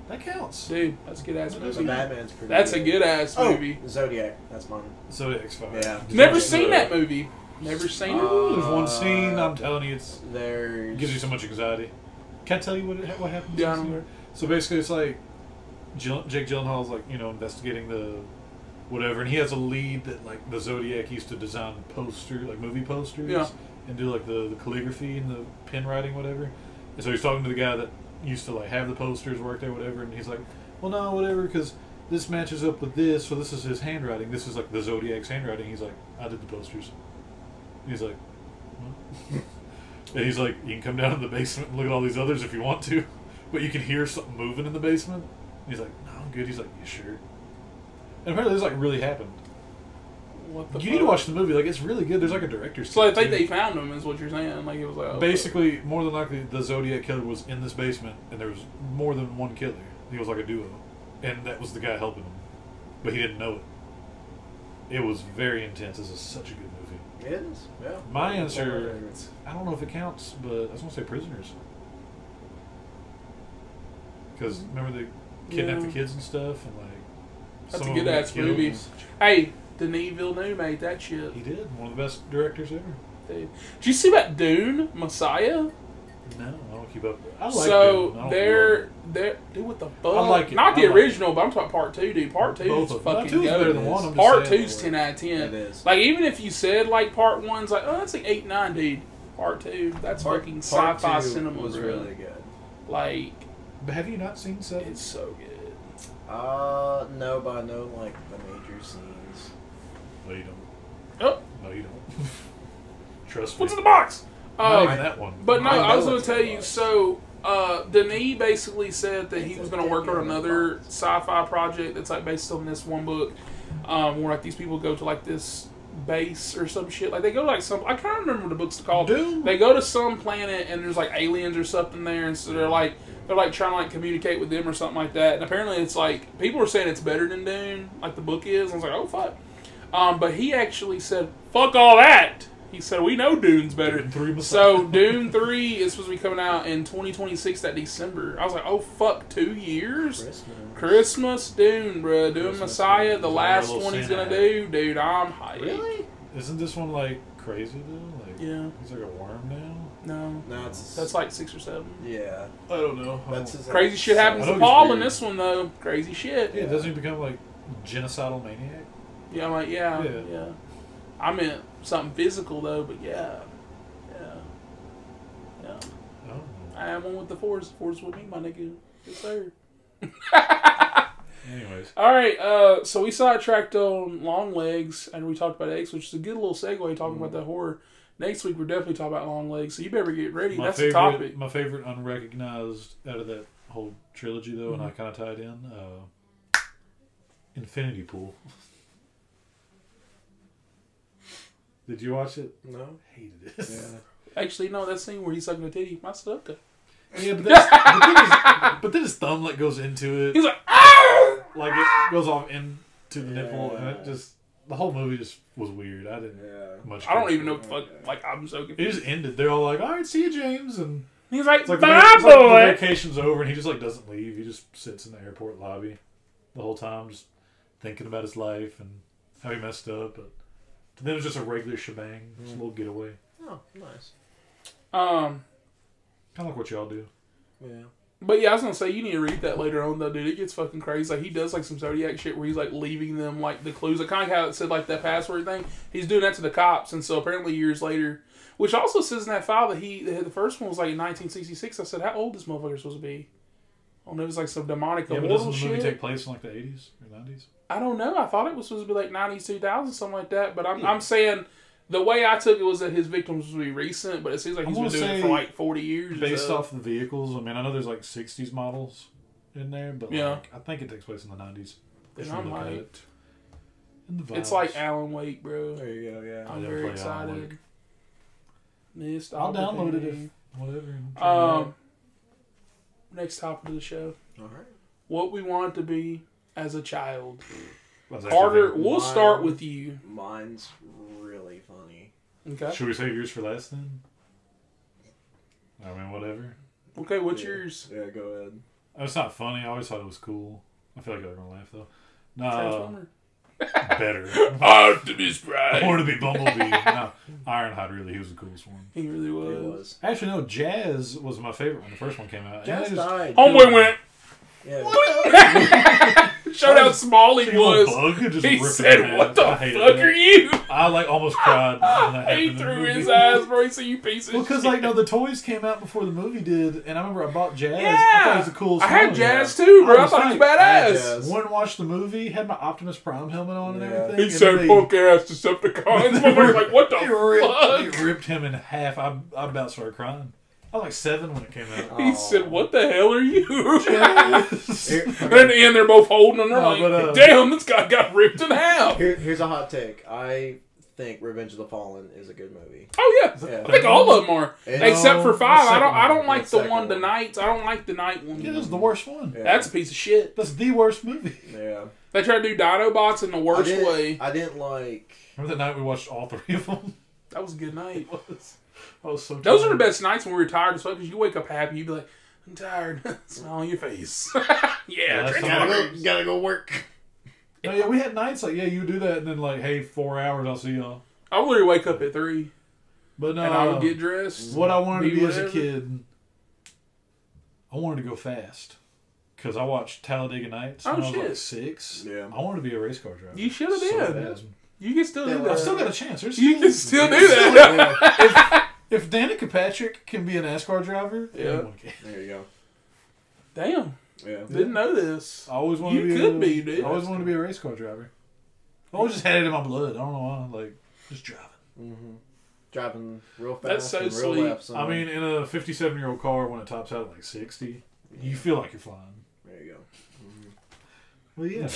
That counts. Dude, that's a good ass movie. The Batman's pretty That's good. a good ass movie. Zodiac. That's mine. Zodiac's fine. Yeah. Never seen that movie. Never seen it. There's one scene, I'm telling you, it gives you so much anxiety. Can't tell you what happens. Yeah, I don't know. So basically, it's like Jake Gyllenhaal's like, investigating the whatever, and he has a lead that like the Zodiac used to design movie posters, and do like the calligraphy and the pen writing, whatever. And so he's talking to the guy that used to like have the posters, work there, whatever, and he's like, well, no, whatever, because this matches up with this, so this is his handwriting. This is like the Zodiac's handwriting. He's like, I did the posters. And he's like, what? And he's like, you can come down to the basement and look at all these others if you want to, but you can hear something moving in the basement. And he's like, no, I'm good. He's like, you sure? And apparently this like really happened. You need to watch the movie. Like, it's really good. There's like a director's So I think they found him, is what you're saying. Like, it was like, basically, more than likely, the Zodiac killer was in this basement, and there was more than one killer. He was like a duo, and that was the guy helping him, but he didn't know it. It was very intense. This is such a good movie. It is. Yeah. My answer, I don't know if it counts, but I was gonna say Prisoners, because remember they kidnapped the kids and stuff, and like that's a good ass movie. Hey. Denis Villeneuve made that shit. He did. One of the best directors ever. Dude. Did you see about Dune, Messiah? No, I don't keep up. I like So Dune. I don't they're love dude, what the fuck? I like it. Not the I like original, but I'm talking part 2, dude. Part 2 Both is of them. fucking Two's better good. than one. I'm just Part saying. 2's 10 out of 10. It is. Like even if you said like part 1's like, oh, that's like 8, 9, dude. Part 2, that's fucking Part sci-fi 2 cinema. was bro. really good. Like, But have you not seen 7? it's so good. No, but I know like the major scenes. No, you don't. Oh, No, you don't. Trust me. what's in the box? Not even that one. But no, I I was know going what's to in tell the you. box. So, Denis basically said that he was going to work on another sci-fi project that's like based on this one book, where like these people go to like this base or some shit. Like they go to like some. I can't remember what the book's called. Dune? They go to some planet and there's like aliens or something there, and so they're like trying to like communicate with them or something like that. And apparently it's like people are saying it's better than Dune, like the book is. And I was like, oh fuck. But he actually said, fuck all that. He said, we know Dune's better. Dune 3 Messiah. So, Dune 3 is supposed to be coming out in 2026, that December. I was like, oh, fuck, 2 years? Christmas Dune, bro. Dune Christmas Messiah, Dune. the Is last there a little one he's Santa going to do. Dude, I'm hyped. Really? Isn't this one like crazy though? Like, Yeah. he's like a worm now. No. No, it's That's like 6 or 7. yeah. I don't know. That's his, Crazy shit happens I to know Paul he's in weird. this one, though. Crazy shit. Yeah, doesn't he become like genocidal maniac? Yeah, I'm like, yeah. Yeah. I meant something physical, though, but yeah. Yeah. Oh. I am one with the Force. Force with me, my nigga. Yes, sir. Anyways. All right, so we sidetracked on Longlegs, and we talked about eggs, which is a good little segue talking about that horror. Next week, we're definitely talking about Longlegs, so you better get ready. That's the topic. My favorite unrecognized out of that whole trilogy, though, and I kind of tied in Infinity Pool. Did you watch it? No. Hated it. Yeah. Actually, no, that scene where he's sucking a titty, my stuff. Yeah, but then his thumb like goes into it. He's like, ah! Like it goes off into the nipple, and it just the whole movie just was weird. I didn't much. I don't care even know for what the fuck. Like, I'm so it. It confused. just ended. They're all like, "All right, see you, James," and He's like, it's like, bye, it's like the boy. vacation's over, and he just like doesn't leave. He just sits in the airport lobby the whole time, just thinking about his life and how he messed up. But then it was just a regular shebang, just a little getaway, Oh, nice. kind of like what y'all do. Yeah. But yeah, I was gonna say you need to read that later on though, dude. It gets fucking crazy. Like he does like some Zodiac shit where he's like leaving them like the clues. Like kind of how it said like that password thing. He's doing that to the cops, and so apparently years later, which also says in that file that the first one was like in 1966. I said, how old this motherfucker supposed to be? Oh, it was like some demonic Yeah, but immortal doesn't the movie shit. take place in like the 80s or 90s? I don't know. I thought it was supposed to be like 90s, 2000s, something like that. But I'm saying the way I took it was that his victims would be recent, but it seems like he's been doing it for like 40 years. Based off the vehicles, I mean, I know there's like 60s models in there, but like, I think it takes place in the 90s. Then Just I'm look at hyped. it. And the It's vibes. like Alan Wake, bro. There you go. Yeah. I'm never very played Alan excited. Wake. Missed I'll download it opportunity. if whatever. and try it out. Next topic of the show. All right. What we wanted to be as a child. That's actually Carter, very- we'll start with you. Mine's really funny. Okay. Should we save yours for last then? I mean, whatever. Okay, what's Yeah. yours? Yeah, go ahead. It's not funny. I always thought it was cool. I feel like they're gonna laugh though. No, Transformer. better. Optimus I Prime. wanted to be Bumblebee. No, Ironhide really. He was the coolest one. He really It was. was. Actually, no. Jazz was my favorite when the first one came out. Jazz And they just- died. Homeboy went. Yeah. Showed how small he See a little was. bug and just He rip it in said, half. "What the I fuck hated are that. you?" I like almost cried when that happened He in the threw movie. his eyes, bro. He said, "You piece of Well, shit." because like the toys came out before the movie did, and I remember I bought Jazz. Yeah. I thought it was the coolest. I had one. Jazz too, bro. I was thought he was hyped. I had badass. Jazz. Went and watched the movie, had my Optimus Prime helmet on and Yeah. everything. He and said, then "Punk ass Decepticons." Motherfucker's like, "What the they fuck?" ripped him in half. I about started crying. I was like 7 when it came out. He said, "What the hell are you?" Jazz. Here- And in the end, they're both holding them. They're No, like, but, "Damn, this guy got ripped in half." Here's a hot take. I think Revenge of the Fallen is a good movie. Oh yeah, Yeah. I think all of them are, It's- except for the 5. I second don't one. like The the second one, the one. Nights. I don't like the night one. Yeah, this is the worst one. Yeah. That's a piece of shit. That's the worst movie. Yeah. They try to do Dinobots in the worst way. I didn't like. Remember that night we watched all 3 of them? That was a good night. I was so Those are tired. the best nights when we were tired as fuck, because you wake up happy, you be like, "I'm tired." Smile on your face. Yeah, that's Transformers. Gotta go work. No, yeah, we had nights like, yeah, you do that, and then like, hey, 4 hours, I'll see y'all. I would literally wake up at 3, But no, and I would get dressed. what I wanted to be be as a whatever. kid I wanted to go fast. Because I watched Talladega Nights when I was like 6. Yeah. I wanted to be a race car driver. You should have so been. bad. You can still do that. I've still got a chance. You can still do that. If Danica Patrick can be a NASCAR driver, anyone can. There you go. Damn. Yeah. Didn't know this. I always wanted You to could be, dude. I always wanted to be a race car driver. I always just had it in my blood. I don't know why. Like, just driving. Mm-hmm. Driving real fast. That's so and real sweet. left. I mean, in a 57-year-old car, when it tops out at like 60, you feel like you're flying. There you go. Mm-hmm. Well, yeah.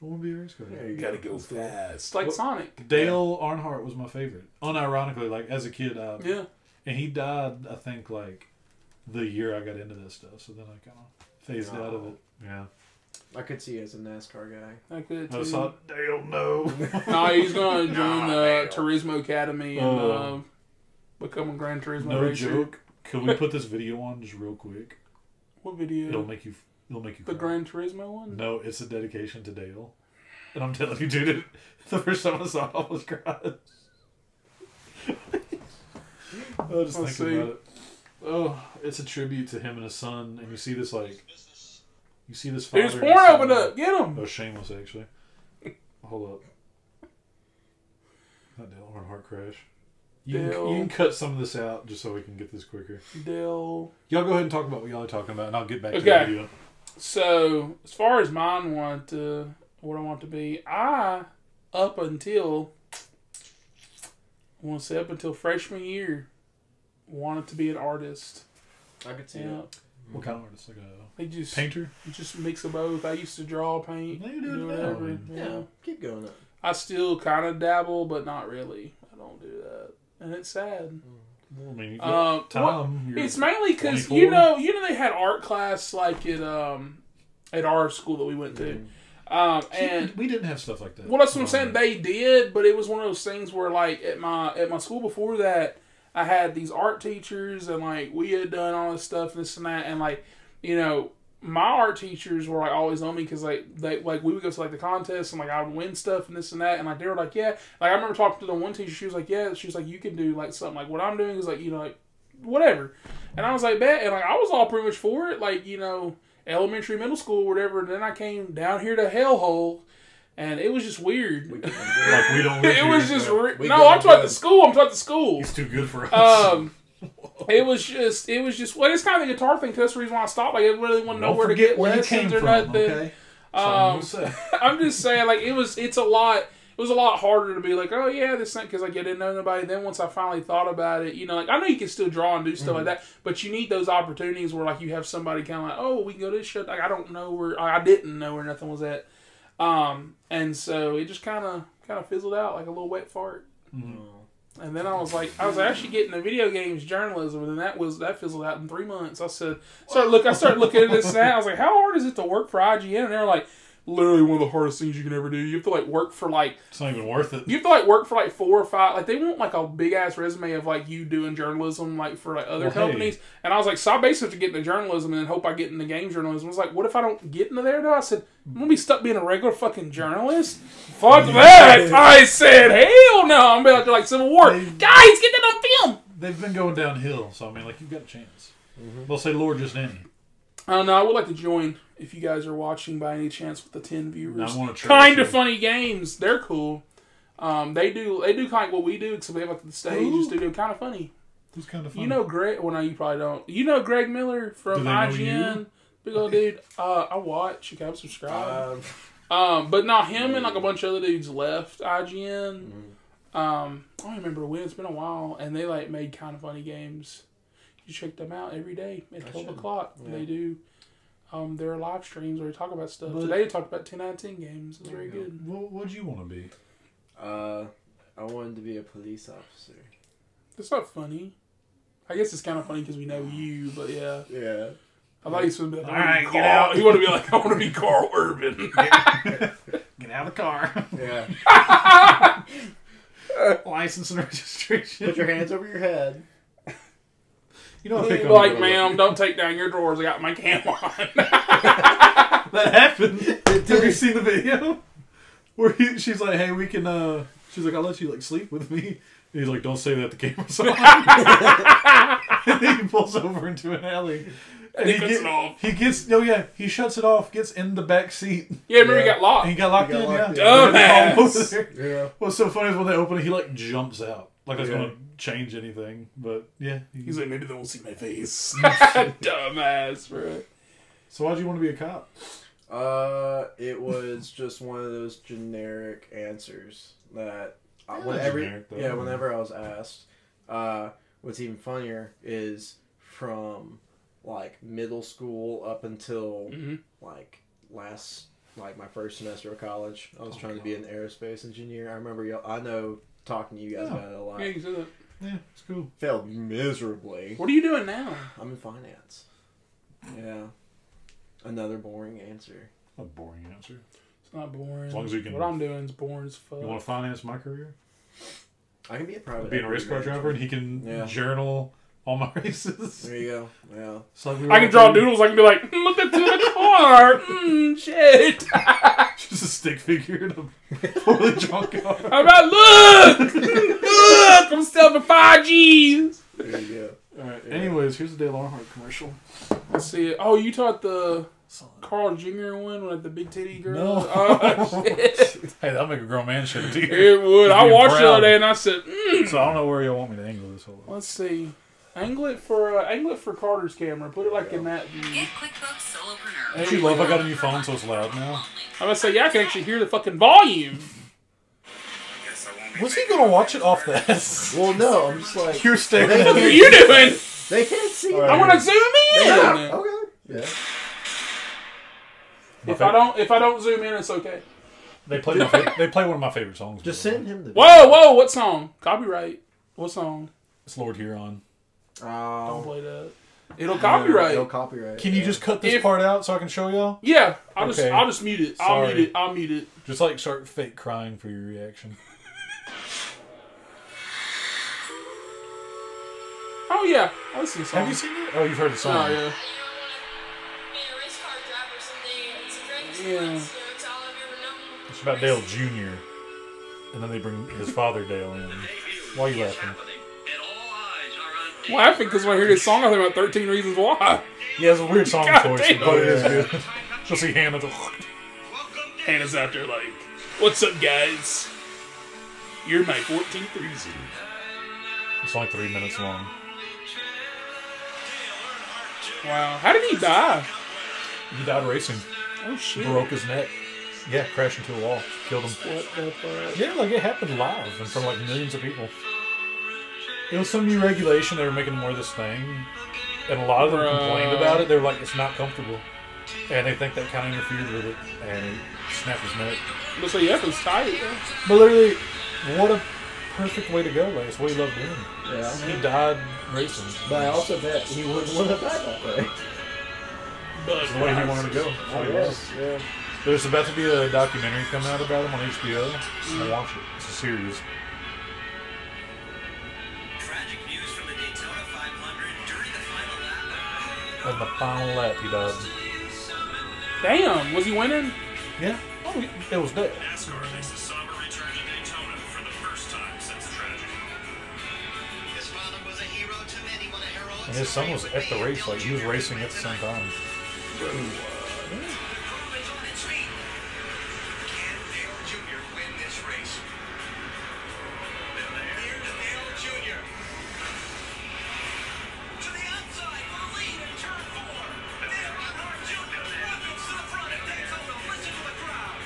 I want to be a race car driver. There you Gotta go fast. Like Sonic. Dale Earnhardt was my favorite. Unironically, like, as a kid, Yeah. and he died, I think, like, the year I got into this stuff. So then I kind of phased out of it. Yeah. I could see you as a NASCAR guy. I could too. I thought, Dale, no. No, he's going to join the Turismo Academy and become a Gran Turismo No racer. joke. Can we put this video on just real quick? What video? It'll make you the cry. Gran Turismo one? No, it's a dedication to Dale. And I'm telling you, dude, the first time I saw it, I was crying. Oh, just Let's thinking see. about it. Oh, it's a tribute to him and his son, and you see this father. There's and porn his son. opened up. Get him. Oh, shameless, actually. Hold up. Not Dale Earnhardt crash. You can cut some of this out just so we can get this quicker. Dale. Y'all go ahead and talk about what y'all are talking about, and I'll get back to the video. So, as far as mine what I want to be, up until freshman year, wanted to be an artist. I could see Yeah. it. What kind of artist? Like a Painter? painter? Just mix of both. I used to draw, paint, No, you do it do now, whatever. man. Yeah. Keep going up. I still kind of dabble, but not really. I don't do that, and it's sad. Well, I mean, you got time. You're It's mainly because 24. you know they had art class like at our school that we went to, and we didn't have stuff like that. well, that's what I'm saying. They did, but it was one of those things where like at my school before that, I had these art teachers, and like we had done all this stuff, this and that, and like my art teachers were like always on me because like we would go to like the contests and like I would win stuff and this and that, and like they were like, yeah, like I remember talking to the one teacher, she was like, you can do like something like what I'm doing is like like whatever, and I was like, bet, and like I was all pretty much for it, like elementary, middle school, whatever. And then I came down here to hellhole, and it was just weird. Like we don't. Live It was here, just so. no. I'm talking about the school. I'm talking about the school. He's too good for us. It was just. Well, it's kind of the guitar thing. 'Cause that's the reason why I stopped. Like, I really want to know where to get lessons or nothing. Okay? I'm just saying, like, it's a lot. It was a lot harder to be like, oh yeah, this thing, because like I didn't know nobody. Then once I finally thought about it, like I know you can still draw and do stuff like that, but you need those opportunities where like you have somebody kind of like, oh, we can go to this shit. Like I don't know where, I didn't know where nothing was at, and so it just kind of fizzled out like a little wet fart. Mm-hmm. And then I was actually getting into video games journalism, and then that fizzled out in 3 months. I started looking at this and that. I was like, how hard is it to work for IGN? And they're like, literally one of the hardest things you can ever do. You have to like work for like, it's not even worth it. you have to like work for like 4 or 5. Like they want like a big ass resume of like you doing journalism like for like other companies. Hey. And I was like, so I basically have to get into journalism and then hope I get into game journalism. I was like, what if I don't get into there though? I said, I'm gonna be stuck being a regular fucking journalist. Fuck that! I said, hell no! I'm gonna be like Civil War. Guys, get that on film. They've been going downhill, so I mean, like you've got a chance. They'll say Lord just any. No, I would like to join if you guys are watching by any chance with the 10 viewers. Kind of funny games. They're cool. They do kind of like what we do, except we have like the stages to do kind of funny. Who's kind of funny? You know Greg? Well, no, you probably don't. You know Greg Miller from IGN? Big old dude. I watch. You can subscribe. But not him and like a bunch of other dudes left IGN. I don't remember when. It's been a while, and they like made kind of funny games. You check them out every day at 12 o'clock. Yeah. They do their live streams where they talk about stuff. Today they talked about 10/10 games. It's very good. What'd you want to be? I wanted to be a police officer. That's not funny. I guess it's kind of funny because we know you, but yeah. Yeah. I thought he was going to be like, all right, get out. He want to be like, I want to be Carl Urban. Get out of the car. Yeah. License and registration. Put your hands over your head. You know, I like, ma'am, don't take down your drawers. I got my cam on. That happened. Have you seen the video? Where she's like, hey, we can, she's like, I'll let you, like, sleep with me. And he's like, don't say that, the camera's on. And then he pulls over into an alley. And he cuts it off. He shuts it off, gets in the back seat. Yeah, remember he got locked. And he got locked in, Dumbass. Yeah. What's so funny is when they open it, he like jumps out. Like it's going to change anything. But yeah. He's like, maybe they won't see my face. Dumbass, bro. So why'd you want to be a cop? It was just one of those generic answers that generic, though. whenever I was asked. What's even funnier is from like middle school up until like my first semester of college, I was trying to be an aerospace engineer. I remember I know talking to you guys about it a lot. Yeah, you said that. Yeah, it's cool. Failed miserably. What are you doing now? I'm in finance. Yeah. Another boring answer. A boring answer. It's not boring. As long as you can. What I'm doing is boring as fuck. You want to finance my career? I can be a private. Being a race car driver, and he can journal all my races. There you go. Yeah. So like I can draw doodles. I can be like, look at the car. Shit. Just a stick figure in a poorly drawn car. How about look? I'm selling for 5 G's. There you go. All right. Anyways, here's the Dale Earnhardt commercial. Let's see it. Oh, you taught the Carl Jr. one with the big titty girl? No. Oh, shit. Hey, that'll make a grown man shed a tear. It would. I watched it the other day and I said, So I don't know where you want me to angle this whole. Let's see. Angle it for Carter's camera. Put it like in that view. Get QuickBooks Solopreneur. Don't you love I got a new phone so it's loud now? I was say, yeah, I can actually hear the fucking volume. Was he gonna watch it off that? Well, no, I'm just like You're staring What at are me. you doing? they can't see. All right. I want to zoom in. Yeah. Okay. Yeah. If I don't zoom in, it's okay. They play one of my favorite songs. Just send him the. Whoa! What song? Copyright. What song? It's Lord Huron. Don't play that. It'll copyright. It'll copyright. Can you just cut this part out so I can show y'all? Yeah, I'll Okay. just mute it. Sorry. I'll mute it. Just like start fake crying for your reaction. Oh yeah, I listen to the song. Have you seen it? Oh, you've heard the song. Oh yeah. Yeah. It's about Dale Jr. And then they bring his father Dale in. Why are you laughing? Laughing because when I hear this song, I think about 13 Reasons Why. Yeah, it's a weird song God choice, damn. but it is good. You'll see Hannah. Hannah's out there like, "What's up, guys? You're my 14th reason." It's only 3 minutes long. Wow, how did he die? He died racing. Oh shit! Broke his neck. Yeah, crashed into a wall. Killed him. What the fuck? Yeah, like it happened live in front of like millions of people. It was some new regulation. They were making more of this thing. And a lot of them complained about it. They were like, it's not comfortable. And they think that kind of interfered with it. And he snapped his neck. Looks like yeah, it's tight. Yeah. But literally, what a perfect way to go. Like, it's what he loved doing. Yeah. He died racing. But I also bet he wouldn't want to die that way. That's the way he wanted to go. Yeah. There's about to be a documentary coming out about him on HBO. I'll watch it. It's a series. Tragic news from the Daytona 500 during the final lap. On the final lap, he died. Damn, was he winning? Yeah. Oh, it was dead. NASCAR makes a somber return to Daytona for the first time since the tragedy. His father was a hero to many when a heroic. And his son was at the race. Like, he was racing at the same time. Improvements on its feet. Can Dale Jr. win this race? Here's Dale Jr. To the outside for the lead in turn 4. Dale Earnhardt Jr. welcomes to the front at Daytona. Listen to the crowd.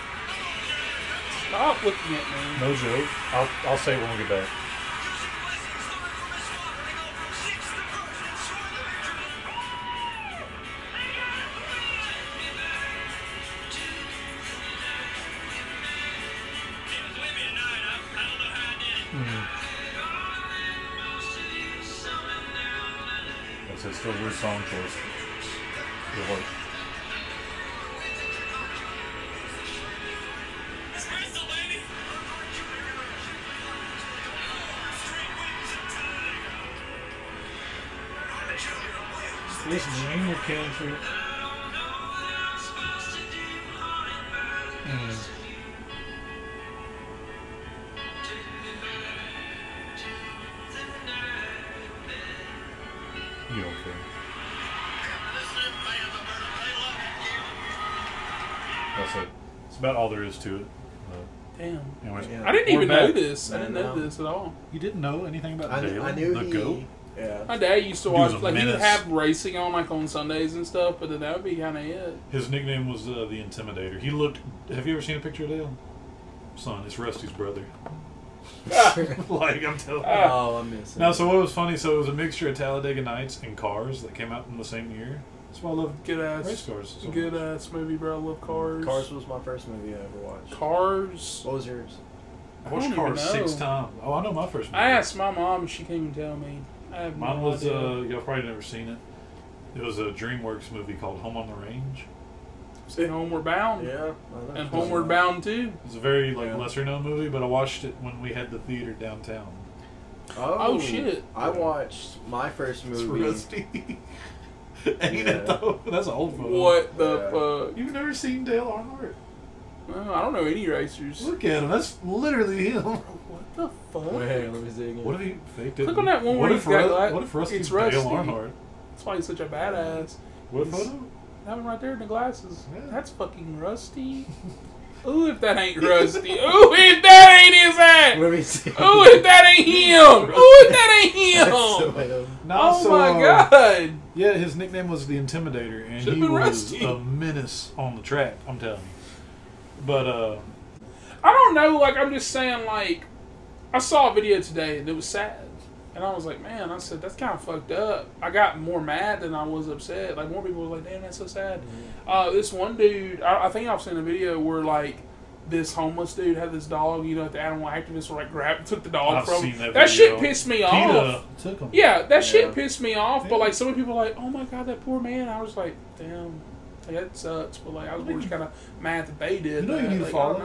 Stop looking at me. No joke. I'll say it when we get back. Using lessons learned from his father to go from 6th to 1st and soar the victory. That's still a weird song choice. Good work. This junior country. You don't care. That's it. It's about all there is to it. Damn. Anyways, Yeah. I didn't even We're back. know this. I didn't know know. this at all. You didn't know anything about Dale, I knew the he. goat? Yeah. My dad used to Dude was watch, a like, he would menace. have racing on, like, on Sundays and stuff, but then that would be kind of it. His nickname was the Intimidator. He looked. Have you ever seen a picture of Dale? Son, it's Rusty's brother. Like, I'm telling you. Oh, I miss it. Now, so what was funny? So it was a mixture of Talladega Nights and Cars that came out in the same year. That's why I love Good race ass. cars. So Good much. ass movie, bro. I love Cars. Cars was my first movie I ever watched. Cars. What was yours? I I watched don't Cars even know. 6 times. Oh, I know my first movie. I asked my mom, and she can't even tell me. I have Mine no was, idea. y'all probably never seen it. It was a DreamWorks movie called Home on the Range. Say Homeward Bound. Yeah. I know. And Homeward Bound, too. It's a very, like, Yeah. lesser known movie, but I watched it when we had the theater downtown. Oh, shit. I watched my first It's movie. Rusty. Ain't Yeah. it though? That's an old photo. What the Yeah. fuck? You've never seen Dale Earnhardt? Well, I don't know any racers. Look at him. That's literally him. What the fuck? Wait, let me see again. What if he faked it? Click on that one what where if he's got Ru- like- What if Rusty's it's Dale Rusty. Earnhardt? That's why he's such a badass. What He's- photo? That one right there in the glasses. Yeah. That's fucking Rusty. Ooh, if that ain't Rusty. Ooh, if that ain't his ass. Let me see. Ooh, if that ain't him. Ooh, if that ain't him. Oh my god. Yeah, his nickname was the Intimidator, and Should've he been was Rusty. a menace on the track. I'm telling you. But I don't know, like, I'm just saying, like, I saw a video today that was sad. And I was like, man, I said, that's kind of fucked up. I got more mad than I was upset. Like, more people were like, damn, that's so sad. This one dude, I think I've seen a video where, like, this homeless dude had this dog, you know, the animal activists were, like, took the dog I've from seen him. that Shit video. pissed me PETA off. took him. Yeah, that shit Yeah. pissed me off. But, Yeah. like, so many people were like, oh my god, that poor man. I was like, damn, like, that sucks. But, like, I was more just kind of mad that they did You know that. you need to Like, follow?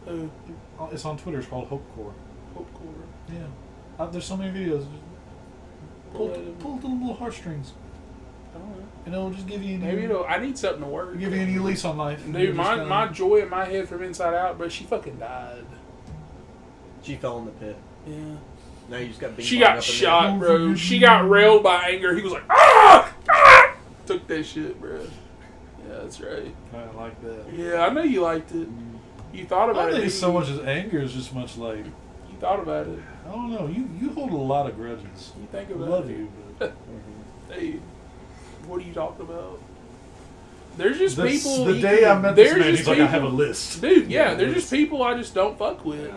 I don't know. It's on Twitter. It's called Hope Corps. Hope Corps. Yeah. There's so many videos. Pull the little heartstrings, I don't know. and it'll just give you any, Maybe it'll. I need something to work. give you any lease on life. Dude, You're just my gonna- joy in my head from inside out, bro. She fucking died. She fell in the pit. Yeah. Now you just got bing She bong got up in shot, bro. She got railed by anger. He was like, ah, ah! Took that shit, bro. Yeah, that's right. I like that. Yeah, I know you liked it. You thought I about don't it. think it's didn't so you? much as anger is just much like, You thought about it. I don't know. You hold a lot of grudges. You think I about love it. you, but Hey, what are you talking about? There's just That's people. the day I met this there's man, just he's like, I have a people- list. Dude, yeah, Yeah, there's there's- just people I just don't fuck with. Yeah.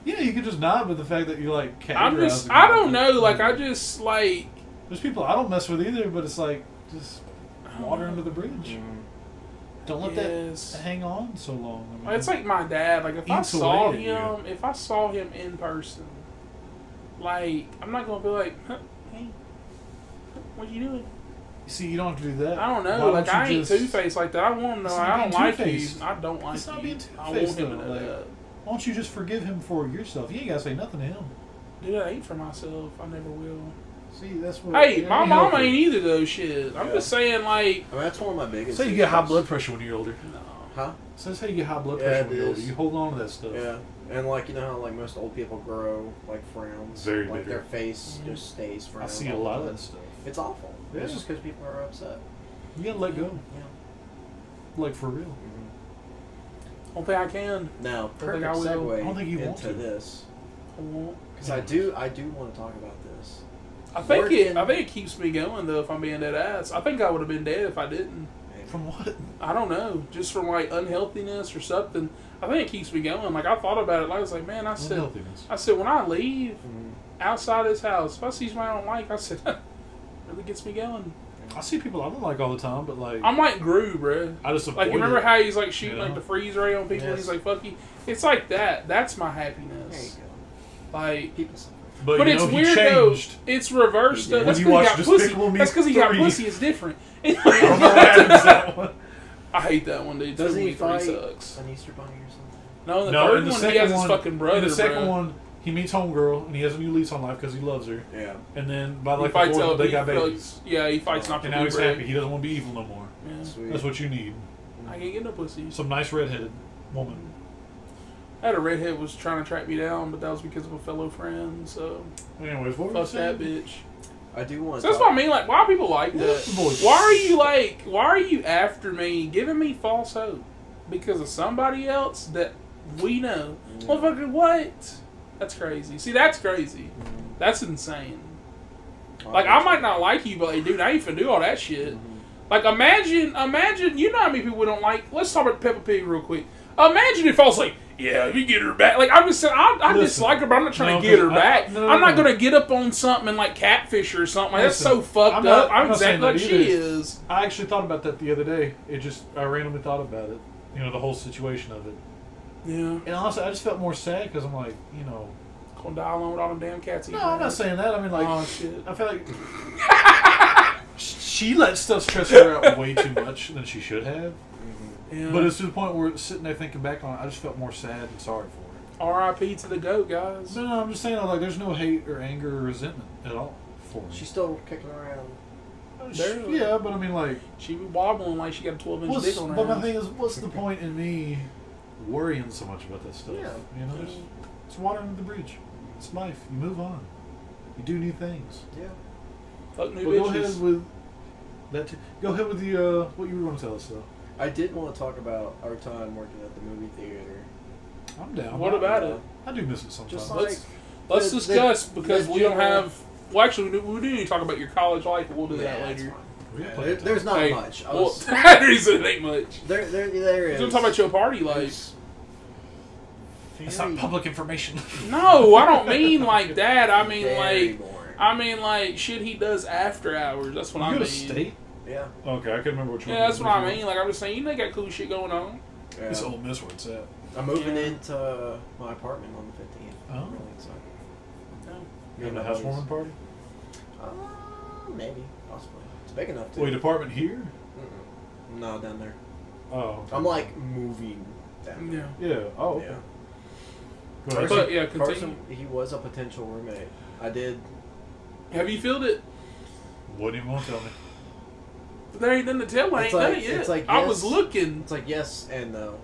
Yeah, you could just nod with the fact that you're like. I'm categorizing just, I don't people. know, like, I just, like, There's people I don't mess with either, but it's like just water under the bridge. Don't let Yes. that hang on so long. I mean, It's like my dad. Like, if I saw Insulated, him, if I saw him in person, like, I'm not gonna be like, huh, hey, what you doing? see, you don't have to do that. I don't know. Why Like, don't you I ain't just- Two-Faced like that. I want him to know It's I not don't being like you. two-faced. I don't like It's not you. being I want two-faced, him to though, know like- that. Why don't you just forgive him for yourself? You ain't gotta say nothing to him. Dude, I ain't for myself. I never will. See, that's what. Hey, yeah, my you mom help ain't her. either, though, shit. I'm Yeah. just saying, like, I mean, that's one of my biggest. Say you get high issues. blood pressure when you're older. no. Huh? So that's how you get high blood Yeah, pressure it when you're older. is. You hold on to that stuff. Yeah, and like you know how like most old people grow like frowns. Very like bitter. their face Mhm. just stays I frowned. see a all the lot of time. that stuff. It's awful. Yeah. It's just because people are upset. You gotta let go, Yeah. like for real. Don't think I can. Now, think perfect I will. segue I don't think you want into to. this I won't. because I do want to talk about this. I think Working- I think it keeps me going though. If I'm being dead ass, I think I would have been dead if I didn't. From what? I don't know, just from like unhealthiness or something. I think it keeps me going. Like I thought about it. Like, I was like, man, I said when I leave outside this house, if I see somebody I don't like, I said, really gets me going. I see people I don't like all the time, but like I'm like Gru, bro. I just Like avoid you remember it. how he's like shooting Yeah. like the freeze ray on people, and he's Yes. like, "Fuck you." It's like that. That's my There you happiness. go. Like. People suffer. But, But you it's know, he weird though. changed. It's reversed though. When That's you because he watch got pussy. Despicable Me That's because he got 3. pussy. It's different. I don't know what happens to that one. I hate that one, dude. Doesn't he Despicable Me 3 fight sucks. an Easter bunny or something? No, the No, third in the one second he has his one, fucking brother. in the second bro. one, he meets homegirl and he has a new lease on life because he loves her. Yeah. And then by He like the fights fourth, one, they LB, got babies. Yeah, he fights not to And now he's be happy. brave. He doesn't want to be evil no more. Yeah. Sweet. That's what you need. I can't get no pussy. Some nice redheaded woman. I had a redhead was trying to track me down, but that was because of a fellow friend. So Anyways, what were you fuck that saying? bitch. I do want. So that's what I mean. Like, why are people like that? Why are you after me, giving me false hope because of somebody else that we know? Motherfucker, what? That's crazy. See, that's crazy. That's insane. Like, I might not like you, but like, dude, I ain't finna do all that shit. Like, imagine, you know how many people we don't like? Let's talk about Peppa Pig real quick. Imagine if I was like, yeah, if you get her back. Like, I'm just saying, I dislike her, but I'm not trying to get her back. I'm not going to get up on something and, like, catfish her or something. Like, that's so fucked up. I'm exactly like she is. I actually thought about that the other day. I randomly thought about it. You know, the whole situation of it. Yeah. And honestly, I just felt more sad because I'm like, you know. Gonna die alone with all them damn cats. No, I'm not saying that. I mean, like, oh, shit. I feel like she let stuff stress her out way too much than she should have. Yeah. But it's to the point where sitting there thinking back on it, I just felt more sad and sorry for her. R.I.P. to the goat, guys. No, I'm just saying, like, there's no hate or anger or resentment at all for her. She's still kicking around. Yeah, but I mean, like, she be wobbling like she got a 12-inch dick on her. But my thing is, what's the point in me worrying so much about that stuff? Yeah. You know, it's water under the bridge. It's life. You move on. You do new things. Yeah. Fuck new bitches. Go ahead with that. Go ahead with the what you were going to tell us, though. I did want to talk about our time working at the movie theater. I'm down. What about it? I do miss it sometimes. Just like, let's discuss because we don't have. Well, actually, we do need to talk about your college life, but we'll do that later. There's not much. That reason it ain't much. There is. We're going to talk about your party life. It's not public information. No, I don't mean like that. I mean boring. Shit he does after hours. That's what I mean. You go to state? Yeah. Okay, I can remember what you. Yeah, that's what I mean. Like I'm just saying, you know, got cool shit going on. Yeah. It's Ole Miss where it's at. I'm moving into my apartment on the 15th. Oh. I'm really excited. You having a housewarming party? Maybe, possibly. It's big enough to. Wait, apartment here? No, down there. Oh. Okay. I'm like moving down there. Yeah. Oh. Okay. Yeah. Go ahead. But yeah, continue. He was a potential roommate. I did. Have you filled it? What do you want to tell me? There ain't nothing to tell. I ain't done it yet. It's like I yes, was looking. It's like yes and no.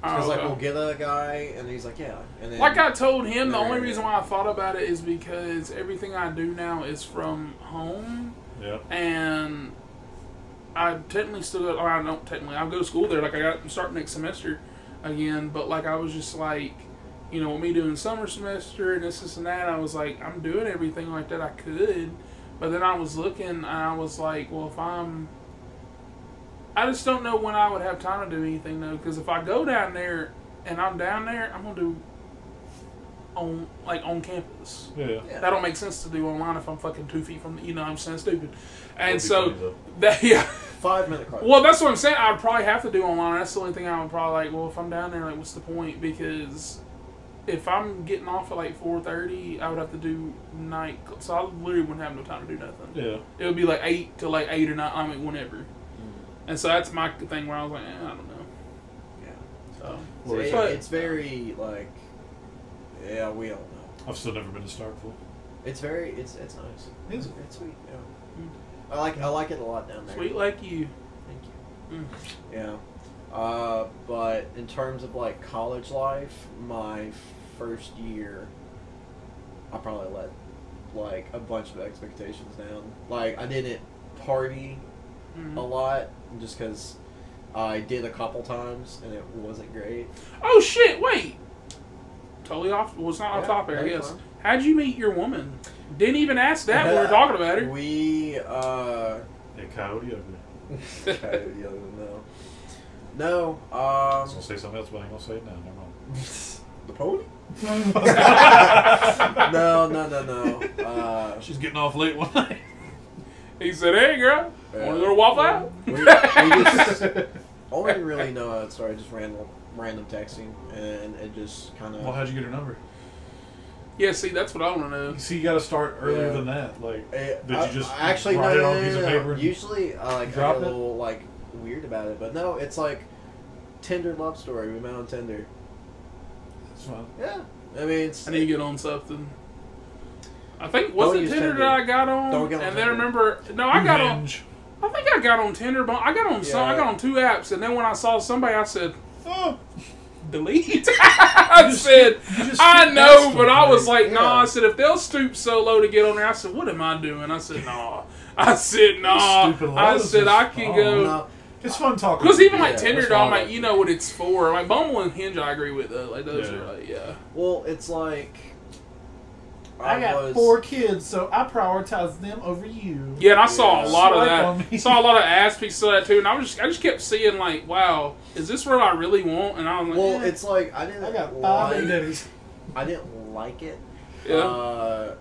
Oh, Because okay. like we'll get a guy, and he's like yeah. And then, like I told him, the only There. reason why I thought about it is because everything I do now is from home. Yeah. And I technically still go, or I don't technically, I go to school there. Like I'm starting next semester again. But like I was just like, you know, with me doing summer semester and this and that, I was like, I'm doing everything like that I could. But then I was looking and I was like, well, I just don't know when I would have time to do anything though. Because if I go down there and I'm down there, I'm gonna do on campus. Yeah. That don't make sense to do online if I'm fucking 2 feet from, you know what I'm saying, stupid. And That'd be so funny, that 5-minute car. well, that's what I'm saying. I'd probably have to do online. That's the only thing I would probably like. Well, if I'm down there, like, what's the point? Because if I'm getting off at like 4:30, I would have to do night. So I literally wouldn't have no time to do nothing. Yeah. It would be like 8 to like 8 or 9. I mean, whenever. And so that's my thing where I was like, I don't know. Yeah. So it's very like, yeah, we don't know. I've still never been to Starkville. It's very, it's nice. Is it? It's sweet. Yeah. I like it a lot down there. Sweet like you. Thank you. Yeah. But in terms of like college life, my first year, I probably let like a bunch of expectations down. Like I didn't party a lot just because I did a couple times and it wasn't great. Oh shit! Wait. Totally off. Well, it's not off topic, I guess. Fun. How'd you meet your woman? Didn't even ask that when we were talking about her. We Hey, Coyote ugly. Coyote other no. I was gonna say something else, but I ain't gonna say it now. Never mind. The pony? No. She's getting off late one night. He said, "Hey, girl, want to go to Waffle House?" We just only really know how it started, just random texting, and it just kind of. Well, how'd you get her number? Yeah, see, that's what I want to know. See, you got to start earlier than that. Like, did you just actually write it on a piece of paper? Usually, I drop get a it? little like weird about it, but no, it's like Tinder love story. We met on Tinder. That's fine. Yeah, I mean, I need to get on something. I think was Don't it use Tinder Tinder. that I got on, Don't get on and then Tinder. remember, no, I got on. Hinge. I think I got on Tinder, but I got on some. I got on 2 apps, and then when I saw somebody, I said, "Oh, delete. I said, I know, but I was like, nah. I said, if they'll stoop so low to get on there, I said, what am I doing? I said, nah. I said, nah. I said, I can go. No. It's fun talking. Because even like Yeah, Tinder, that's dog, why I like, like you know what it's for. Like Bumble and Hinge, I agree with though. Like those Yeah. are like, yeah. Well, it's like I got 4 kids, so I prioritize them over you. Yeah, and I saw a lot of Swipe on me. that. Saw a lot of ass pics of that too, and I just kept seeing like, wow, is this what I really want? And I was like, Well, eh. it's like I didn't. I got 5 like, Big Daddies. I didn't like it. Yeah.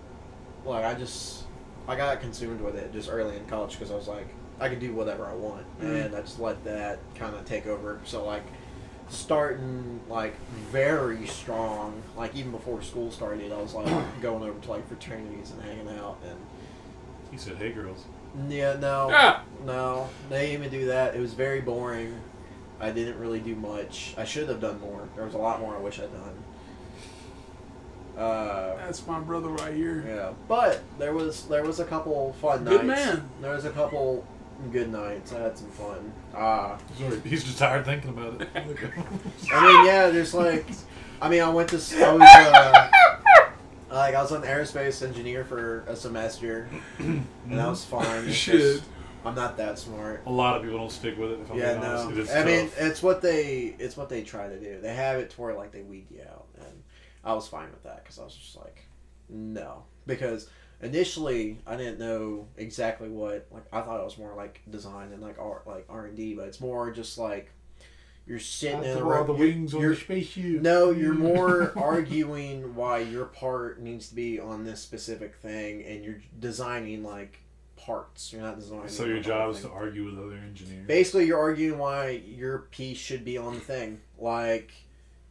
Like I got consumed with it just early in college because I was like, I could do whatever I want, and I just let that kind of take over. So like, starting like very strong, like even before school started, I was like going over to like fraternities and hanging out, and He said, "Hey, girls." yeah, Yeah. no, they didn't even do that. It was very boring. I didn't really do much. I should have done more. There was a lot more I wish I'd done. That's my brother right here. Yeah, but there was a couple fun Good nights. man. There was a couple good nights. I had some fun. He's just tired thinking about it. I mean, yeah, there's like, I mean, I was like, I was an aerospace engineer for a semester, and that was fine. It's Shit. just, I'm not that smart. A lot of people don't stick with it. If I'm Yeah, being honest. no. It is I mean, tough. it's what they try to do. They have it to where like they weed you out, and I was fine with that because I was just like, no, because initially I didn't know exactly what, like I thought it was more like design and like R&D, but it's more just like you're sitting in After all the wings on you're- your spaceship. No, you're more arguing why your part needs to be on this specific thing, and you're designing like parts. You're not designing. So your the job whole is to thing. argue with other engineers. Basically, you're arguing why your piece should be on the thing. Like,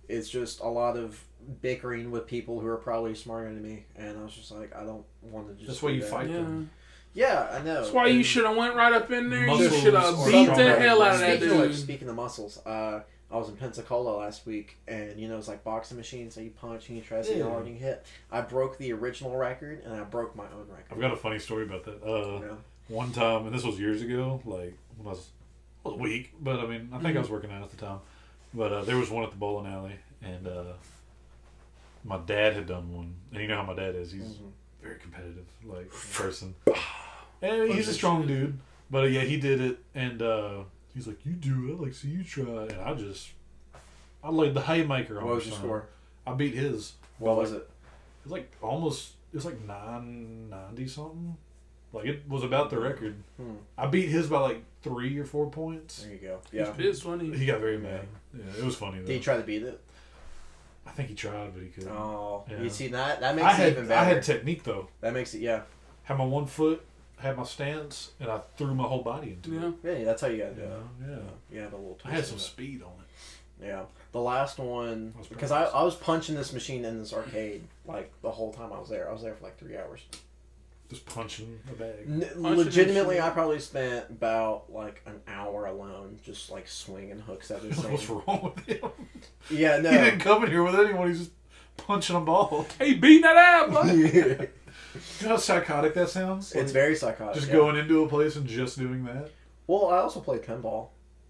it's just a lot of bickering with people who are probably smarter than me, and I was just like, I don't want to just. That's why do you that. fight Yeah. them. Yeah, I know. That's why you And should have went right up in there. You Muscles should have are beat stronger. the hell out of that dude. Speaking of muscles, I was in Pensacola last week, and you know it's like boxing machines. So you punch and you try to see how hard you can hit. I broke the original record, and I broke my own record. I've got a funny story about that. Yeah. One time, and this was years ago, like when I was weak, but I mean, I think I was working out at the time. But there was one at the bowling alley, and my dad had done one, and you know how my dad is. He's very competitive, like person. And he's a strong dude, but yeah, he did it, and he's like, "You do it, like, so you try." And I laid the haymaker on. What was him, your son. score? I beat his. What by, was like, it? It was like almost. It was like 990 something. Like it was about the record. I beat his by like 3 or 4 points. There you go. Yeah. It's funny. He got very mad. Yeah, it was funny though. Did you try to beat it? I think he tried, but he couldn't. Oh, Yeah. you see that? That makes it even better. I had technique though. That makes it, yeah. Had my one foot, had my stance, and I threw my whole body into Yeah. it. Yeah, that's how you gotta do Yeah, it. yeah. You have a little twist. I had in some it. speed on it. Yeah. The last one, I was because proud. I was punching this machine in this arcade like the whole time I was there. I was there for like 3 hours. Just punching a bag. Legitimately, machine. I probably spent about like an hour alone just like swinging hooks at this What's thing. wrong with him? Yeah, no. He didn't come in here with anyone. He's just punching a ball. Hey, beating that out, bud. You know how psychotic that sounds? It's very psychotic. Just yeah. going into a place and just doing that. Well, I also played pinball.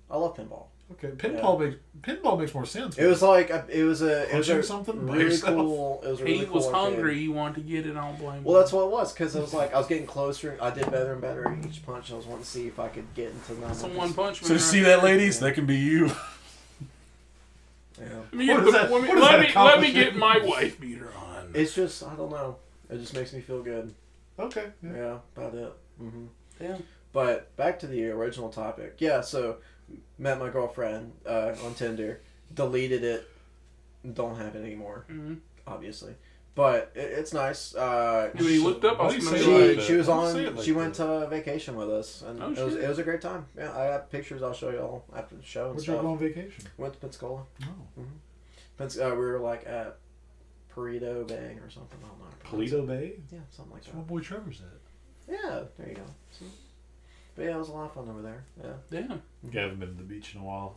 I love pinball. Okay, pinball makes more sense. It was like it was a Punching something by really yourself? cool. It was a really He cool was arcade. hungry. He wanted to get it on blame. Well, that's what it was, because it was like I was getting closer. I did better and better at each punch. I was wanting to see if I could get into the Some one punch man. So see that, ladies? That can be you. Yeah. Let me get, What is that- let me, what is let that me, let me accomplishment? get my wife beater on. It's just I don't know. It just makes me feel good. Okay. Yeah, about it. Yeah. But back to the original topic. Yeah, so met my girlfriend on Tinder, deleted it, don't have it anymore, obviously. But it's nice. When he looked up, I was Why do you gonna say be it like, like She was Why do you say on. it like She went that? to vacation with us, and Oh, it shit. was a great time. Yeah, I have pictures. I'll show y'all after the show and Where'd you stuff. go on vacation? Went to Pensacola. Oh. We were like at Perito Bay or something. I don't know. how to pronounce Toledo Bay? it. Yeah, something like That's that. where my boy Trevor's at. Yeah, there you go. See? But yeah, it was a lot of fun over there. Yeah. yeah. Yeah, I haven't been to the beach in a while.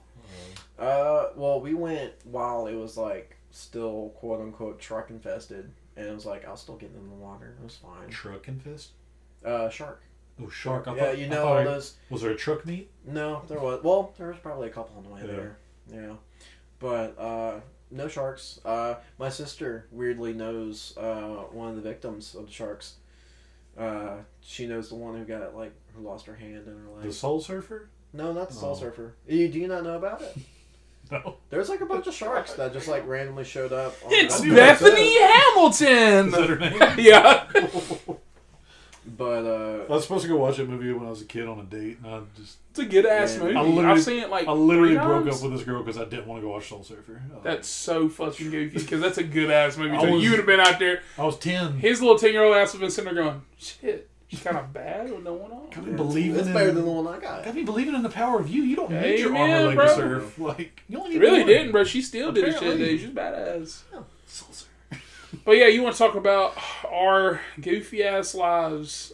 Well, we went while it was like still quote unquote truck infested, and it was like I was still getting in the water. It was fine. Truck infest? Shark. Oh, shark. I Yeah, thought, you I know thought all those. Was there a truck meet? No, there was. Well, there was probably a couple on the way Yeah. there. Yeah, But no sharks. My sister weirdly knows one of the victims of the sharks. She knows the one who lost her hand and her leg. The Soul Surfer? No, not the Soul Surfer. Do you not know about it? No. There's a bunch of sharks that just randomly showed up. It's Bethany Hamilton. Is that her name? Yeah. But I was supposed to go watch that movie when I was a kid on a date, and I just... It's a good ass movie. I've seen it I literally 3 broke times. up with this girl because I didn't want to go watch Soul Surfer. That's so fucking goofy because that's a good ass movie. I Too. was- You would have been out there. I was 10. His little 10-year-old ass would have been sitting there going, "Shit, she's kind of bad with no one on." Got me believing it's in... better than the one I got. Got me believing in the power of you. You don't need your Amen, armor leg bro. to surf. You only She need really one. didn't, bro. She still did a shit. Apparently. Dude. She's badass. Soul Surfer. But yeah, you want to talk about our goofy ass lives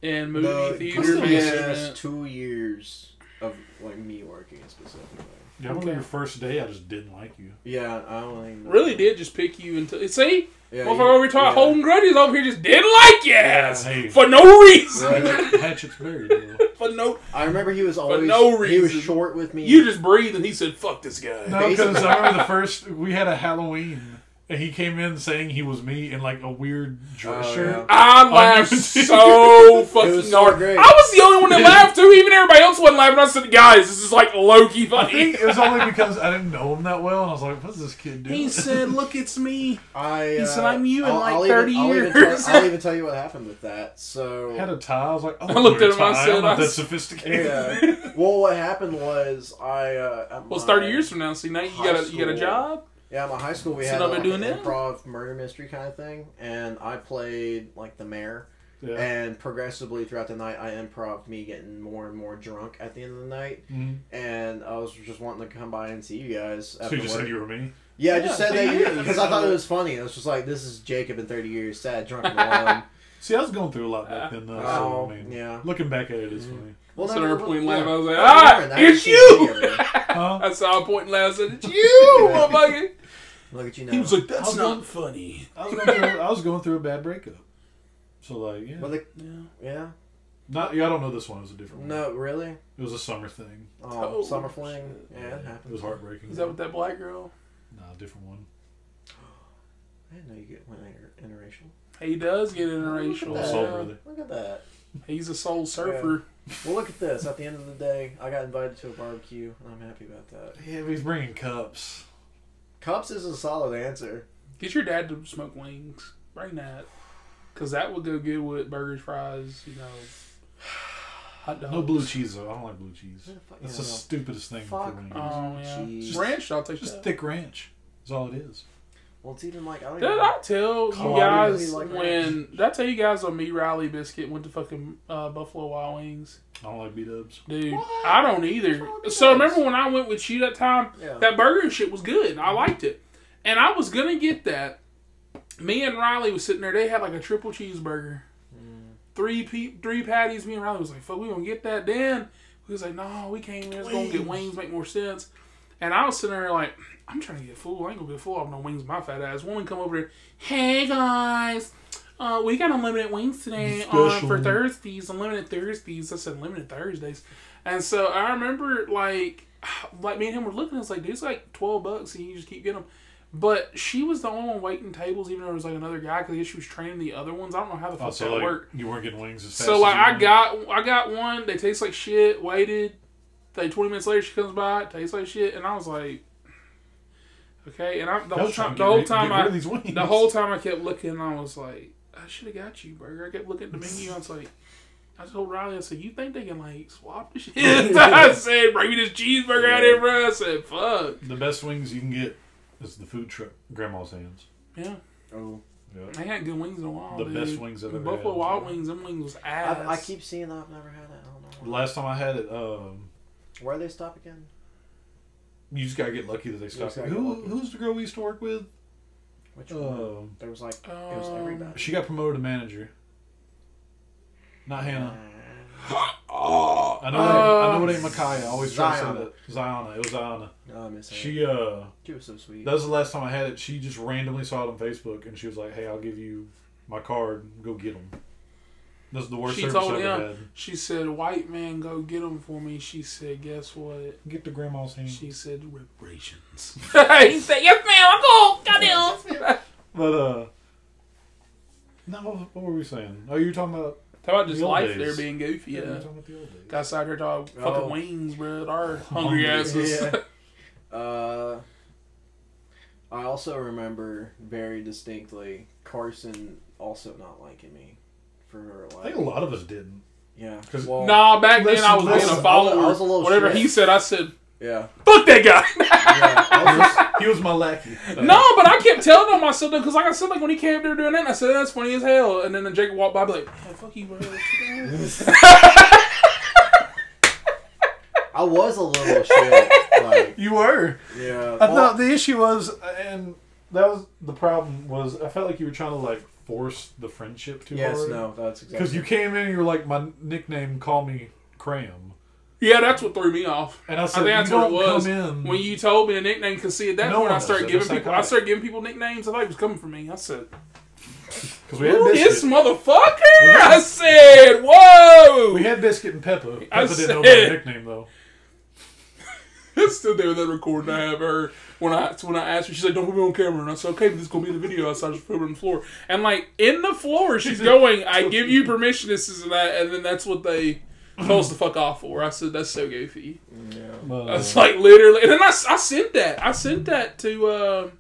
in movie The theater previous management. 2 years of me working specifically. Yeah, I remember your first day, I just didn't like you. Yeah, I don't even know. Really did just pick you until see. Yeah, Motherfucker over here talking holding grudges over here just didn't like your ass Hey. for no reason. Right. Hatchet's buried, bro. For no, I remember he was always no he was reason. short with me. you just breathed and he said, "Fuck this guy." No, because I remember the first... We had a Halloween, and he came in saying he was me in, a weird dress Oh, shirt. yeah. I laughed so fucking was so hard. great. I was the only one that laughed too. Even everybody else wasn't laughing. I said, "Guys, this is low-key I funny." think it was only because I didn't know him that well, and I was like, what's this kid doing? He said, "Look, it's me." He said, "I'm you in, I'll 30 even years." I'll even tell you what happened with that. So I had a tie. I was like, oh, I looked at him, I tie. said, I'm not I that s- sophisticated. yeah. Well, what happened was Well, it's 30 years from now. See, now you got a job. Yeah, my high school we So had nobody an doing that? improv murder mystery kind of thing, and I played the mayor. Yeah. And progressively throughout the night, I improv'd me getting more and more drunk at the end of the night. Mhm. And I was just wanting to come by and see you guys. So after you just work. said you were me? Yeah, I just said that yeah. because I thought it was funny. It was just this is Jacob in 30 years, sad, drunk, and alone. See, I was going through a lot back then, though. So, I mean, yeah. looking back at it, it's funny. Well, So they're pointing laugh. I was like, Yeah, "Ah, now it's you you!" see it together. Huh? I saw a point and laugh. I said, "It's you, motherfucker." Look at you now. He was like, I "That's was not going- funny." I was going through a bad breakup. So, yeah. Well, Yeah. yeah. I don't know this one. It was a different one. No, really? It was a summer thing. Oh, Oh, summer fling. shit. Yeah, it It happens. was heartbreaking. Is that with that black girl? Nah, different one. I didn't know you went interracial. He does get interracial. Look at Soul that. brother. Look at that. He's a soul surfer. Well, look at this. At the end of the day, I got invited to a barbecue, and I'm happy about that. Yeah, but he's bringing cups. Cups is a solid answer. Get your dad to smoke wings. Bring that. Because that would go good with burgers, fries, hot dogs. No blue cheese, though. I don't like blue cheese. Yeah, fuck That's yeah, the no. stupidest thing Fuck. for me. Oh, yeah. Cheese. Ranch, I'll take Just that. thick ranch. That's all it is. Well, it's even I don't Did even I tell you Colorado guys really like when... Did I tell you guys when me, Riley Biscuit went to fucking Buffalo Wild Wings? I don't like B-dubs. Dude, What? I don't either. wrong with So those? remember when I went with you that time? Yeah. That burger and shit was good. I liked it. And I was going to get that. Me and Riley was sitting there. They had a triple cheeseburger. Three patties. Me and Riley was like, fuck, we going to get that then? We was like, no, we can't. We're just going to get wings. Make more sense. And I was sitting there like, I'm trying to get full. I ain't going to get full off no wings with my fat ass. Woman come over there. Hey, guys. We got unlimited wings today for Thursdays. Unlimited Thursdays. I said unlimited Thursdays. And so I remember me and him were looking. I was like, dude, it's $12 and you just keep getting them. But she was the only one waiting tables, even though there was another guy, because I guess she was training the other ones. I don't know how the fuck So, that worked. you weren't getting wings as fast So as you I wanted? got one. They taste like shit. Waited. 20 minutes later, she comes by. It tastes like shit, and I was like, okay. And the whole time I kept looking. And I was like, I should have got you, burger. I kept looking at the menu. I was like, I told Riley, I said, you think they can swap the shit? I said, bring me this cheeseburger out here, bro. I said, fuck. The best wings you can get is the food truck, Grandma's Hands. Yeah. Oh. Yep. They had good wings in a while. The dude. best wings I've ever Buffalo had. Wild Wings, them wings was ass. I keep seeing that. I've never had it. I don't know The why. last time I had it, Where do they stop again? you just gotta get lucky that they stopped. just gotta get lucky. Who's the girl we used to work with? Which one? There was it was everybody. She got promoted to manager. Not Hannah. I know it ain't Micaiah. I always try to say Zion. that. Ziona. It was Ziona. Oh, I miss her. She was so sweet. that was the last time I had it. She just randomly saw it on Facebook and she was like, "Hey, I'll give you my card. Go get them." That's the worst She service told I've ever him, had. she said, "White man, go get them for me." She said, "Guess what?" Get the grandma's hand. She said, "Reparations." He said, "Yes, ma'am. I'm going. Goddamn." But no, what were we saying? Oh, you were talking about Talk about just the old life days. there being goofy. We Yeah. were talking about the old days. Guys out here talking Oh. fucking wings, bro. Our hungry asses. Yeah. I also remember very distinctly Carson also not liking me for I like. think a lot of us didn't. Yeah. 'Cause- Well, Nah, back then I was Listen, being a follower. I was a little Whatever shit. he said, I said, yeah. "Fuck that guy." Yeah. I was just, He was my lackey. No, but I kept telling him, I said, because like I said, like when he came up there doing that, I said, "That's funny as hell." And then Jacob walked by, I'd be like, "Yeah, fuck you, bro." I was a little shit. Like, You were. yeah. I thought the issue was, and that was the problem, was I felt like you were trying to like force the friendship too Yes. hard. No. That's exactly. Because you came in and you were like, my nickname, call me Cram. Yeah, that's what threw me off. And I I said, think that's you what it don't was. come in. When you told me a nickname, because see, at that No point one I does started that. giving That's people, psychotic. I started giving people nicknames. I thought he was coming for me. I said, Because we had "Who this Biscuit. motherfucker?" I said, "Whoa!" We had Biscuit and Peppa. I Peppa didn't know said- my nickname, though. It's still there with that recording I have her. When I asked her, she's like, "Don't put me on camera." And I said, "Okay, but this is going to be the video." So I just put her on the floor. And like, in the floor, she's going, "I give you permission, this is that." And then that's what they told us to fuck off for. I said, "That's so goofy." Yeah. It's like literally. And then I sent that. I sent that to,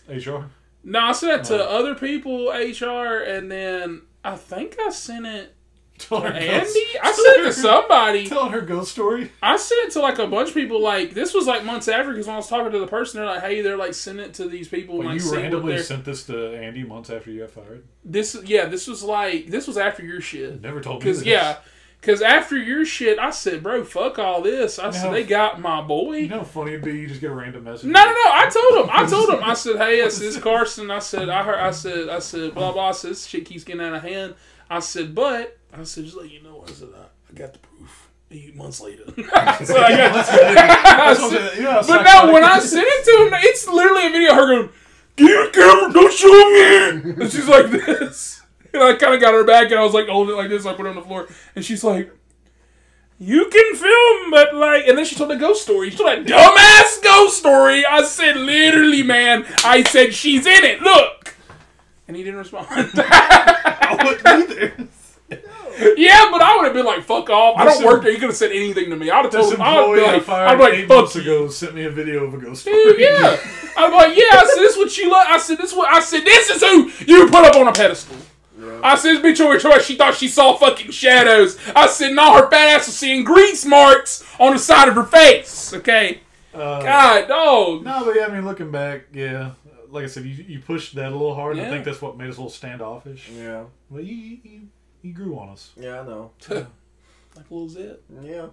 HR? no, I sent that to other people, HR. And then I think I sent it Telling to her Andy. ghost- I sent it to somebody. Telling her ghost story? I sent it to like a bunch of people. Like this was like months after, because when I was talking to the person, they're like, "Hey," they're like, "Send it to these people." Well, and, like, you see what randomly they're- sent this to Andy months after you got fired? This was after your shit. Never told me Because this. because after your shit, I said, "Bro, fuck all this." I said, No. "They got my boy." You know how funny it'd be? You just get a random message. No. I told him. I said, "Hey, I said, this is Carson." I said, I said, blah blah. I said, "This shit keeps getting out of hand." I said, "But," I said, "just let you know," I said, "I got the proof." 8 months later. So I got, I said, but no, when I sent it to him, it's literally a video of her going, "Get your camera, don't show me." And she's like this. And I kind of got her back, and I was like holding it like this, I put it on the floor. And she's like, "You can film, but like," and then she told a ghost story. She told a dumbass ghost story. I said, "Literally, man," I said, "She's in it, look." And he didn't respond. I wouldn't either. Yeah, but I would have been like, "Fuck off." I don't work there. You could have said anything to me. I'd have This told him. I'd employee be I like, fired 8 "Fuck months you." ago sent me a video of a ghost story. Dude, yeah. I'm like, "Yeah." I said, "This is what you like." I said, "This is who you put up on a pedestal." Yeah. I said, "This bitch over here, she thought she saw fucking shadows." I said, "No, her fat ass was seeing grease marks on the side of her face." Okay. God, dog. No, but yeah, I mean, looking back, yeah. Like I said, you pushed that a little hard. Yeah. I think that's what made us a little standoffish. Yeah. Well, you grew on us. Yeah, I know. Like a little zit. Yeah.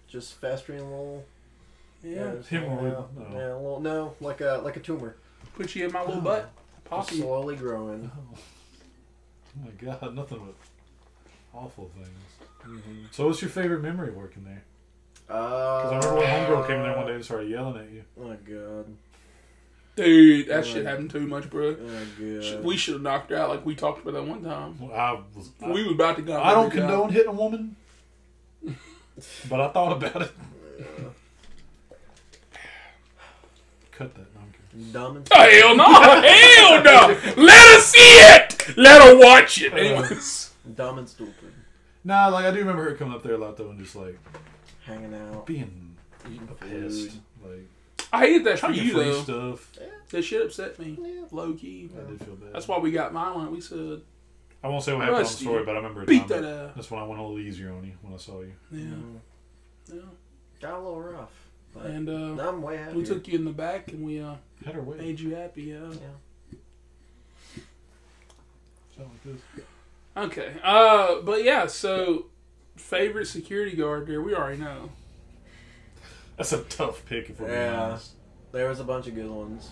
Just festering a little. Yeah. just Hemorrhoid. out. No. Yeah, a little. No, like a tumor. Put you in my little butt. Just Pop you. slowly growing. Oh my god, nothing but awful things. So, what's your favorite memory working there? Because I remember when Homegirl came in there one day and started yelling at you. Oh god. Dude, that shit happened too much, bro. Oh god. We should have knocked her out like we talked about that one time. Well, We were about to go. I don't condone hitting a woman, but I thought about it. Cut that. No, I'm kidding. Dumb and Oh, hell no! Hell no! Let her see it! Let her watch it! Anyways. dumb and stupid. Nah, like I do remember her coming up there a lot though and just like Hanging out. being Eating pissed. food. Like I hated that for trying to you, get free though. stuff. That shit upset me. Yeah. Low key. I did feel bad. That's why we got violent. We said, I won't say what happened on the Rusty, story, but I remember a beat time that ass. that's when I went a little easier on you when I saw you. yeah. Yeah. Got a little rough. But And now I'm way happy. we took you in the back and we Had her way. made you happy, yeah. Sound like this. Okay. But yeah, so favorite security guard there, we already know. That's a tough pick if we're being Yeah. honest. There was a bunch of good ones.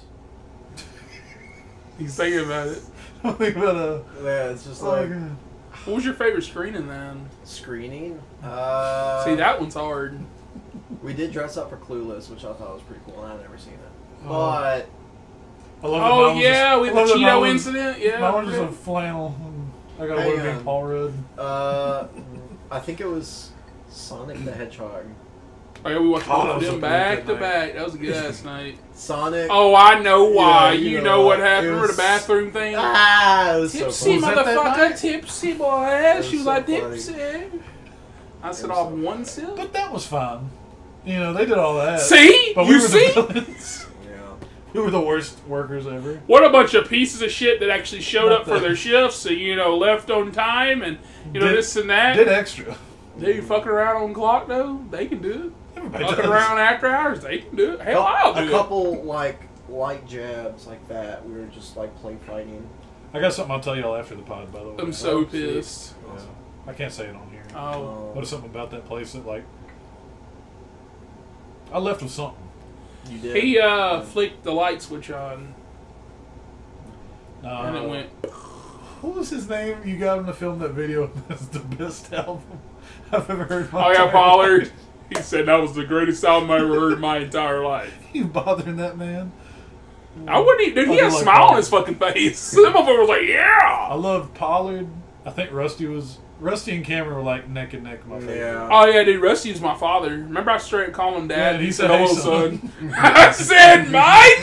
He's thinking about it. Think about Yeah, it's just oh like my god. What was your favorite screening then? screening. See, that one's hard. We did dress up for Clueless, which I thought was pretty cool, and I've never seen it. Oh. But I love that Oh mine was yeah, just- with I the love that mine Cheeto was- incident. Yeah. Mine was just a flannel. I got Hang one being on. Paul Rudd. I think it was Sonic the Hedgehog. Oh, yeah, we watched both that of was a them pretty back good to night. back. That was a good ass night. Sonic. Oh, I know why. Yeah, you know what happened. it Remember the was- bathroom thing? Ah, it was so Tipsy, funny. Was that that motherfucker, night? tipsy boy. was She was so like, funny. tipsy. I said, was off so one sip. But that was fun. You know, they did all that. See? But You we were see? the villains. Yeah. We were the worst workers ever. What a bunch of pieces of shit that actually showed up for Nothing. their shifts and, you know, left on time and, you know, Did- this and that. Did extra. They fucking around on clock, though. They can do it. Everybody Fucking does. around after hours, they can do it. Hell, I'll do A it. couple like light jabs like that. We were just like play fighting. I got something I'll tell y'all after the pod, by the way. I'm so Oh, pissed. Yeah. I can't say it on here. Oh. What is something about that place that, like... I left with something. You did. He flicked the light switch on No. and it went. What was his name? You got him to film that video. That's the best album I've ever heard. in my Oh yeah, entire Pollard. life. He said that was the greatest album I ever heard in my entire life. You bothering that man? I wouldn't even. Dude, he I had a do like smile on Pollard. his fucking face. Some motherfucker was like, I "Yeah." love Pollard. I think Rusty and Cameron were like neck and neck. My favorite. Yeah. Oh yeah, dude. Rusty's my father. Remember, I straight called him Yeah, dad. and He he said, said, "Hello, "Hey, son." I said, "My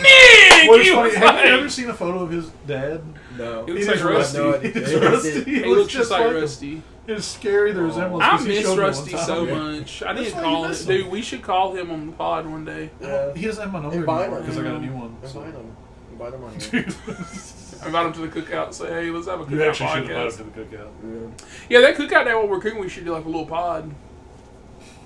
Nick." What's He funny? was Have you like- ever seen a photo of his dad? No. He looks He like is Rusty. No, He is he Rusty. did. He looks just like him. Rusty. It's scary. The resemblance. I 'cause he miss showed me one Rusty time. so Yeah. much. I That's didn't why call you him. miss him. Dude, we should call him on the pod one day. Yeah. He doesn't have my number Invite anymore him. because I got a new one. Invite So. him. Invite him on here. Invite him to the cookout and say, "Hey, let's have a You cookout actually should invite podcast." him to the cookout. Yeah, that cookout day while we're cooking, we should do like a little pod.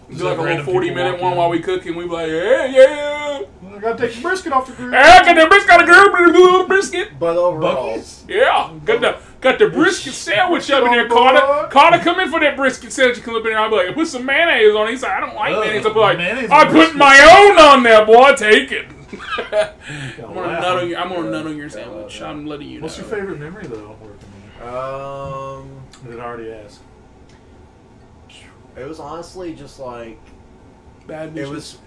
Just Do like a have little random 40-minute people one walk while in. we cooking. We be like, yeah. I gotta take the brisket off the grill. I got the brisket, got a little brisket. But overall, Buc-ee's? Yeah, got the brisket sandwich up in there. Carter, come in for that brisket sandwich. You come up in there. I'll be like, put some mayonnaise on it. He's like, I don't like Ugh, mayonnaise. I'll be like, mayonnaise I on put brisket. my own on there, boy. Take it. I'm gonna Wow. nut on your. I'm gonna nut on your sandwich. I'm letting you know. What's your favorite memory though? Working there? Did I already ask? it was honestly just like Bad it bitches. was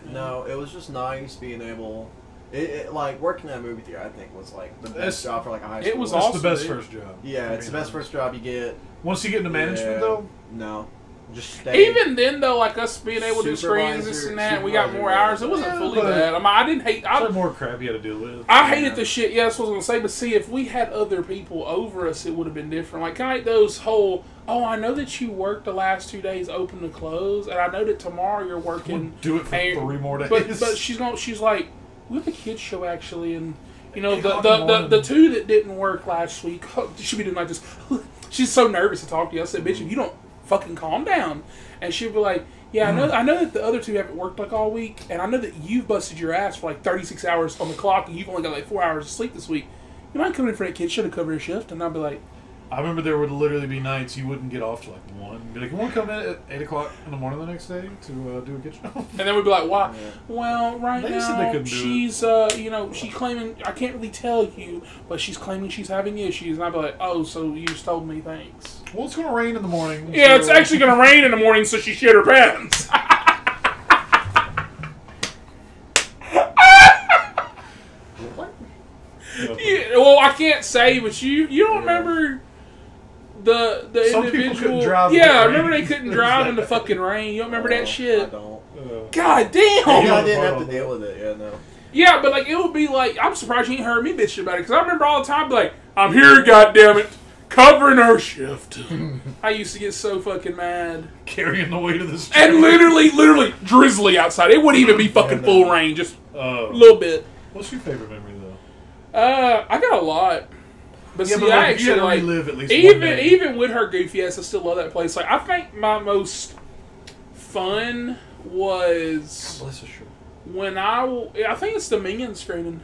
it was just nice being able. It like working at a movie theater. I think was like the It's- best job for like a high school. It was That's awesome, the best dude. first job. Yeah, it's the best first job you get. Once you get into management Yeah. though, No, just stay. Even then, though, like us being able to do screens, this and that, we got more Supervisor, hours. It wasn't yeah, fully but- bad. I mean, I didn't hate. it's I, like more crap you had to deal with. I hated the shit. Yeah, that's what I was gonna say. But see, if we had other people over us, it would have been different. Like kind of like those whole. Oh, I know that you worked the last 2 days open to close, and I know that tomorrow you're We'll working. do it for and- 3 more days. But she's like, we have a kids show actually, and you know 8 o'clock in the the morning. 2 that didn't work last week. She'd be doing like this. She's so nervous to talk to you. I said, bitch, if you don't fucking calm down, and she'd be like. Yeah, I know that the other 2 haven't worked like all week, and I know that you've busted your ass for like 36 hours on the clock, and you've only got like 4 hours of sleep this week. You mind coming in for that kid? Should have covered your shift, and I'd be like, I remember there would literally be nights you wouldn't get off till like 1. Be like, you want to come in at 8 o'clock in the morning the next day to do a kitchen? and then we'd be like, why? Yeah. Well, right They said they now couldn't do she's she's claiming I can't really tell you, but she's claiming she's having issues, and I'd be like, oh, so you just told me, thanks. Well, it's gonna rain in the morning. Yeah, so- it's actually gonna rain in the morning, so she shit her pants. Yeah, well, I can't say, but you don't remember the Some people individual. couldn't drive in Yeah, the I remember rain. they couldn't drive in the fucking rain. You don't remember that I shit? don't. God damn. Yeah, I don't didn't have follow to deal with it. Yeah, no. Yeah, but like it would be like I'm surprised you ain't heard me bitch about it because I remember all the time be like I'm here, goddammit, covering her shift. I used to get so fucking mad carrying the weight of the street. and literally drizzly outside. It wouldn't even be fucking full rain, just a little bit. What's your favorite memory though? I got a lot, but Yeah, see, but I like, if you actually had to like relive at least one day. even with her goofy ass, I still love that place. Like I think my most fun was. Bless her shirt. When I think it's the Minions screening.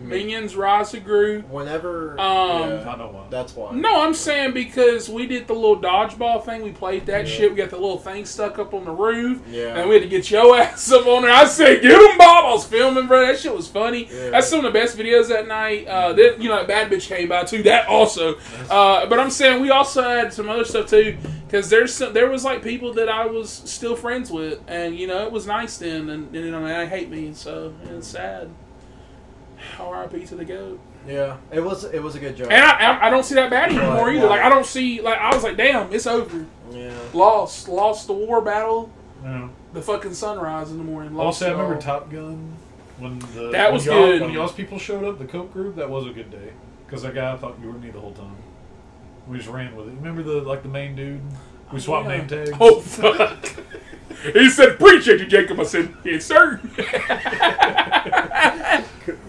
Minions Rise of Gru. Whenever. Um, yeah, I know why. that's why. No, I'm saying because we did the little dodgeball thing. We played that Yeah. shit. We got the little thing stuck up on the roof. Yeah. And we had to get your ass up on there. I said, get him, Bob. I was filming, bro. That shit was funny. Yeah. That's some of the best videos that night. Then, that bad bitch came by, too. That also. But I'm saying we also had some other stuff, too. Because there was, like, people that I was still friends with. And, it was nice then. And I hate me. So, it's sad. R.I.P. to the GOAT. Yeah, it was a good joke. And I don't see that bad anymore Right, either. right. Like I don't see I was like, damn, it's over. Yeah. Lost the war battle. Yeah. The fucking sunrise in the morning. Also, I Lost it remember all. Top Gun when That was y'all, good. When y'all's people showed up, the Coke group, that was a good day because that guy thought you were me the whole time. We just ran with it. Remember the main dude? We swapped yeah. name tags. Oh fuck! He said, "Appreciate you, Jacob." I said, "Yes, sir."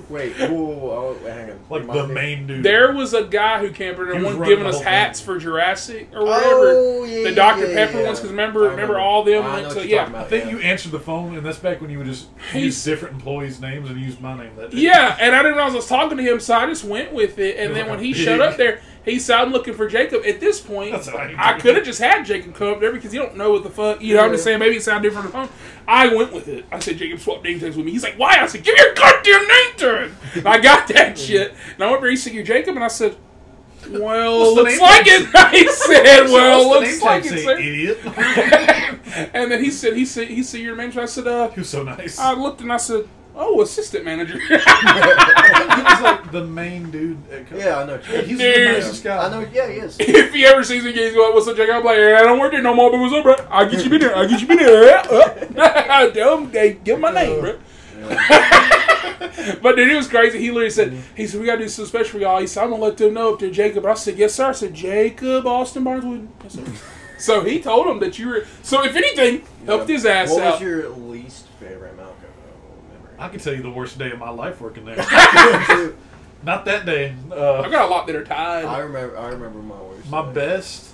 Wait, whoa, hang on. Like the main dude. There was a guy who came in He and was one running giving the us whole hats thing. for Jurassic or whatever. Oh, yeah, The Dr. yeah, Pepper yeah. ones, because I remember all them I went know to what you're talking I about, think yeah. you answered the phone, and that's back when you would just use different employees' names and used my name that day. Yeah, and I didn't realize I was talking to him, so I just went with it. And You're then like when a he pig. showed up there, he said, "I'm looking for Jacob." At this point, That's how you I do could it. have just had Jacob come up there because you don't know what the fuck. You know, I'm just saying maybe it sounded different on the phone. I went with it. I said, "Jacob, swap name tags with me." He's like, "Why?" I said, "Give me your goddamn name tag." And I got that shit. And I went there. He said, "You're Jacob," and I said, "Well, What's the looks name like tag it." He said, "Well, What's the looks name like tag it, say, sir." idiot? And then he said, "Your name." So I said, He was so nice. I looked and I said, "Oh, assistant manager." He was like the main dude at Coke. Yeah, I know. He's Dude. the nicest guy. I know. Yeah, he is. If he ever sees me, he's going, "What's up, Jacob?" I'm like, "I don't work there no more, but what's up, bro? I'll get you in there. I'll get you in there." Tell him, give him my name, bro. But dude, it was crazy. He literally said, "We gotta do something special for y'all." He said, "I'm gonna let them know if they're Jacob." I said, "Yes, sir." I said, "Jacob Austin Barneswood." I said, so he told him that you were. So if anything, helped his ass What out. was your least favorite Malcolm memory? I can tell you the worst day of my life working there. Not that day. I've got a lot that are tied. I remember my worst. My day. best,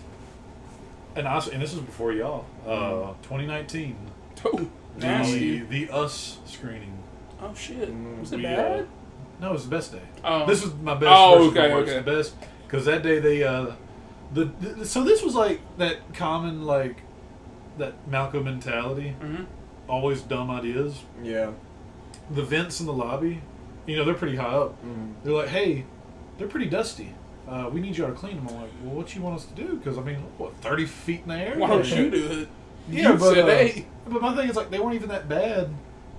and this is before y'all. 2019. Oh, nasty. The Us screening. Oh shit. Was it We, bad? No, it was the best day. Oh. This was my best. Oh, versus okay, my worst. okay. The best because that day they so this was like that common like that Malcolm mentality. Mm-hmm. Always dumb ideas. Yeah. The vents in the lobby, you know, they're pretty high up. They're like, hey, they're pretty dusty. We need y'all to clean them. I'm like, well, what you want us to do? Because I mean, what, 30 feet in the air? Why don't you do it? Yeah, You but said, "Hey." but my thing is like they weren't even that bad.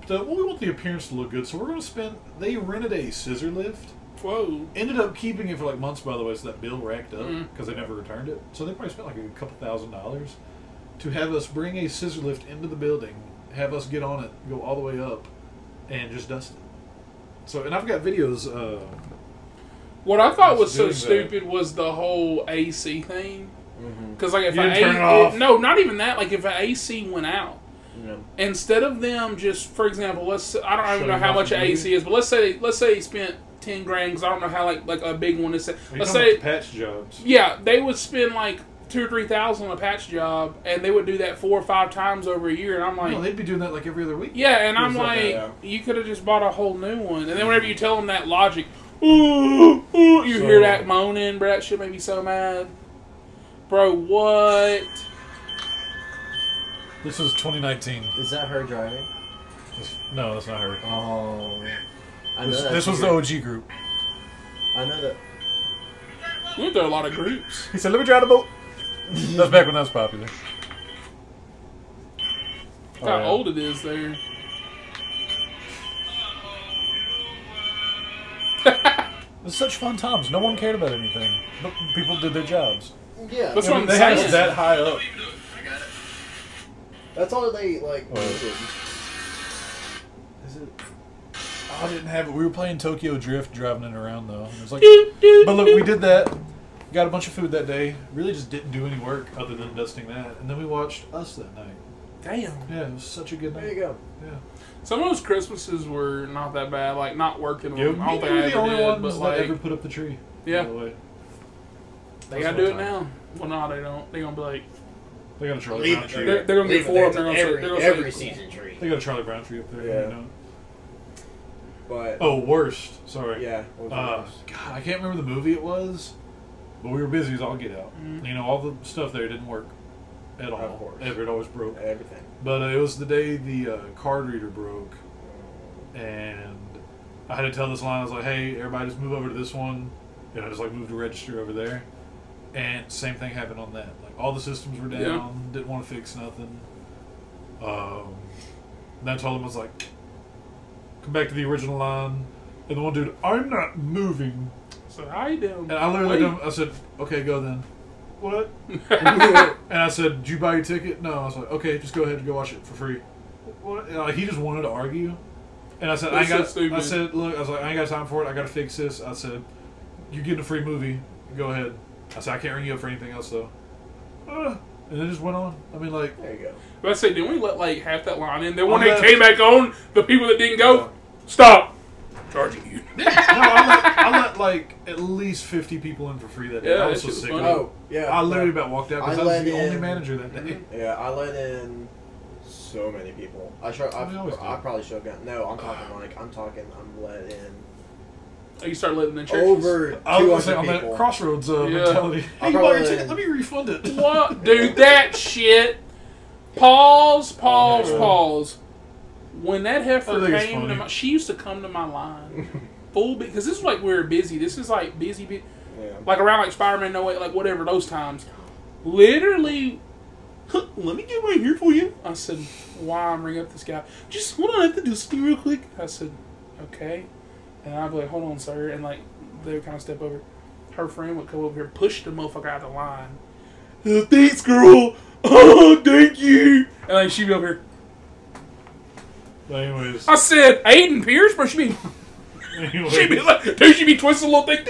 So, well, we want the appearance to look good, so we're going to spend. They rented a scissor lift. Whoa. Ended up keeping it for like months, by the way, so that bill racked up Mm. because they never returned it. So they probably spent like a couple $1,000s to have us bring a scissor lift into the building, have us get on it, go all the way up, and just dust it. So, and I've got videos. What I thought was so doing that. stupid was the whole AC thing. Because like if You an didn't turn it off? no, not even that. Like if an AC went out, Yeah. instead of them just, for example, I don't even Shutting know how off much the an AC is, but let's say he spent 10 grand. Because I don't know how like a big one is. Are you Let's talking say about the patch jobs. yeah, they would spend like 2,000 or 3,000 on a patch job, and they would do that 4 or 5 times over a year. And I'm like, No, they'd be doing that like every other week. yeah, and I'm Feels like like, that, you could have just bought a whole new one. And then whenever you tell them that logic, ooh, ooh, you hear that moaning, bro. That shit made me so mad. Bro, what? This was 2019. Is that her driving? No, that's not her. Oh. I know This was the OG group. I know that. We went through a lot of groups. He said, let me drive the boat. That's back when that was popular. Look how old it is there. It was such fun times. No one cared about anything. But people did their jobs. Yeah. That's what I'm They had us saying. that high up. That's all they like. Is it? I didn't have it. We were playing Tokyo Drift, driving it around though. And it was like, but look, we did that. Got a bunch of food that day. Really just didn't do any work other than dusting that. And then we watched Us that night. Damn. Yeah, it was such a good night. There you go. Yeah. Some of those Christmases were not that bad. Like, not working You on them. I don't think I were the ever only did, ones but that like, ever put up the tree. yeah. By the way. They gotta do it now. Well, no, they don't. They're gonna be like, They got a Charlie Leave Brown it tree. they're gonna get 4 of them. They're gonna every say, season tree. They got a Charlie Brown tree up there. Yeah. You know? But Oh, worst. Sorry. yeah. What was the God, I can't remember the movie it was, but we were busy as all get out. You know, all the stuff there didn't work at all. Of course. Ever, it always broke. worst? Everything. But it was the day the card reader broke, and I had to tell this line. I was like, "Hey, everybody, just move over to this one," and I just like moved to register over there. And same thing happened on that. Like all the systems were down. Yeah. Didn't want to fix nothing. Then I told him, I was like, "Come back to the original line. And the one dude, I'm not moving. So how you doing? And I literally looked at him, I said, okay, go then. What? And I said, did you buy your ticket? No. I was like, okay, just go ahead and go watch it for free. What? And, he just wanted to argue. And I said, I ain't got. I said, look, I was like, I ain't got time for it. I got to fix this. I said, you getting a free movie? Go ahead. I said, I can't ring you up for anything else though. And it just went on. I mean, like, there you go. But I said, didn't we let like half that line in? Then when they came back on, the people that didn't go, stop charging you. No, I let like at least 50 people in for free that day. Yeah, I was that so shit sick. was of funny. it. Oh, yeah. I literally about walked out because I was the only manager that day. Yeah, I let in so many people. I probably should have gotten. No, I'm let in Oh, you start letting the churches. over I was 200 on that people. crossroads mentality. Hey, I'll you bought your probably- ticket? Let me refund it. What? Dude, that shit. Pause. When that I heifer think it's came to funny. my, she used to come to my line. Full because this is like we were busy. This is like busy, Yeah. like around like Spider-Man, No Way, like whatever those times. Literally, let me get right here for you. I said, why I'm ringing up this guy? Just hold on, I have to do something real quick. I said, okay. And I'd be like, hold on, sir. And like they would kind of step over. Her friend would come over here, push the motherfucker out of the line. Thanks, girl. Oh, thank you. And like she'd be over here. But anyways. I said, Aiden Pierce, bro. She'd be like, dude, she'd be twisting a little thing,